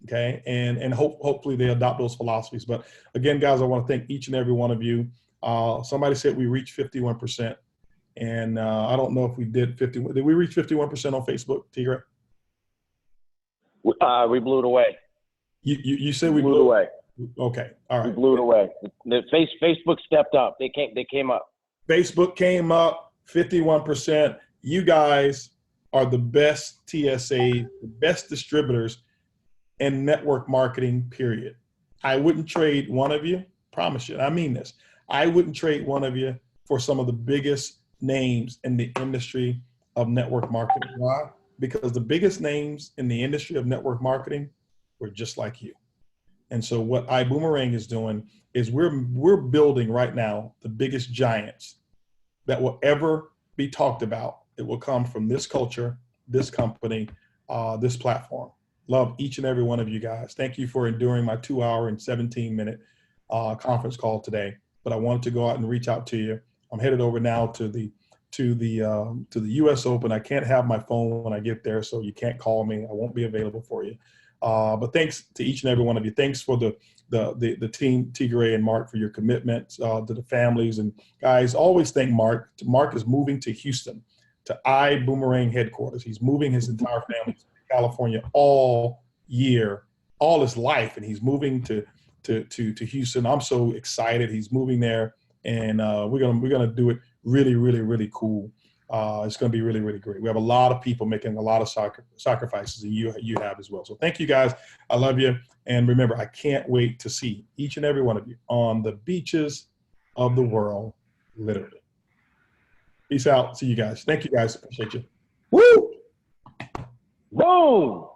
Speaker 3: Okay, and hopefully they adopt those philosophies. But again, guys, I want to thank each and every one of you. Somebody said we reached 51%, and I don't know if we did 51. Did we reach 51% on Facebook, Tigre?
Speaker 2: We blew it away.
Speaker 3: You said we
Speaker 2: blew it away.
Speaker 3: Okay, all right.
Speaker 2: We blew it away. The Facebook stepped up. They came up.
Speaker 3: Facebook came up 51%. You guys are the best TSA, the best distributors in network marketing, period. I wouldn't trade one of you, promise you, and I mean this. I wouldn't trade one of you for some of the biggest names in the industry of network marketing. Why? Because the biggest names in the industry of network marketing were just like you. And so what ibüümerang is doing is we're building right now the biggest giants that will ever be talked about. It will come from this culture, this company, this platform. Love each and every one of you guys. Thank you for enduring my 2-hour and 17-minute conference call today. But I wanted to go out and reach out to you. I'm headed over now to the U.S. Open. I can't have my phone when I get there, so you can't call me. I won't be available for you. But thanks to each and every one of you. Thanks for the team, Tigre and Mark, for your commitment to the families. And guys, always thank Mark. Mark is moving to Houston, to ibüümerang headquarters. He's moving his entire family to California all year, all his life, and he's moving to Houston. I'm so excited. He's moving there, and we're gonna do it really cool. It's gonna be really great. We have a lot of people making a lot of sacrifices, and you have as well. So thank you guys. I love you, and remember, I can't wait to see each and every one of you on the beaches of the world, literally. Peace out. See you guys. Thank you guys. Appreciate you. Woo!
Speaker 2: Boom!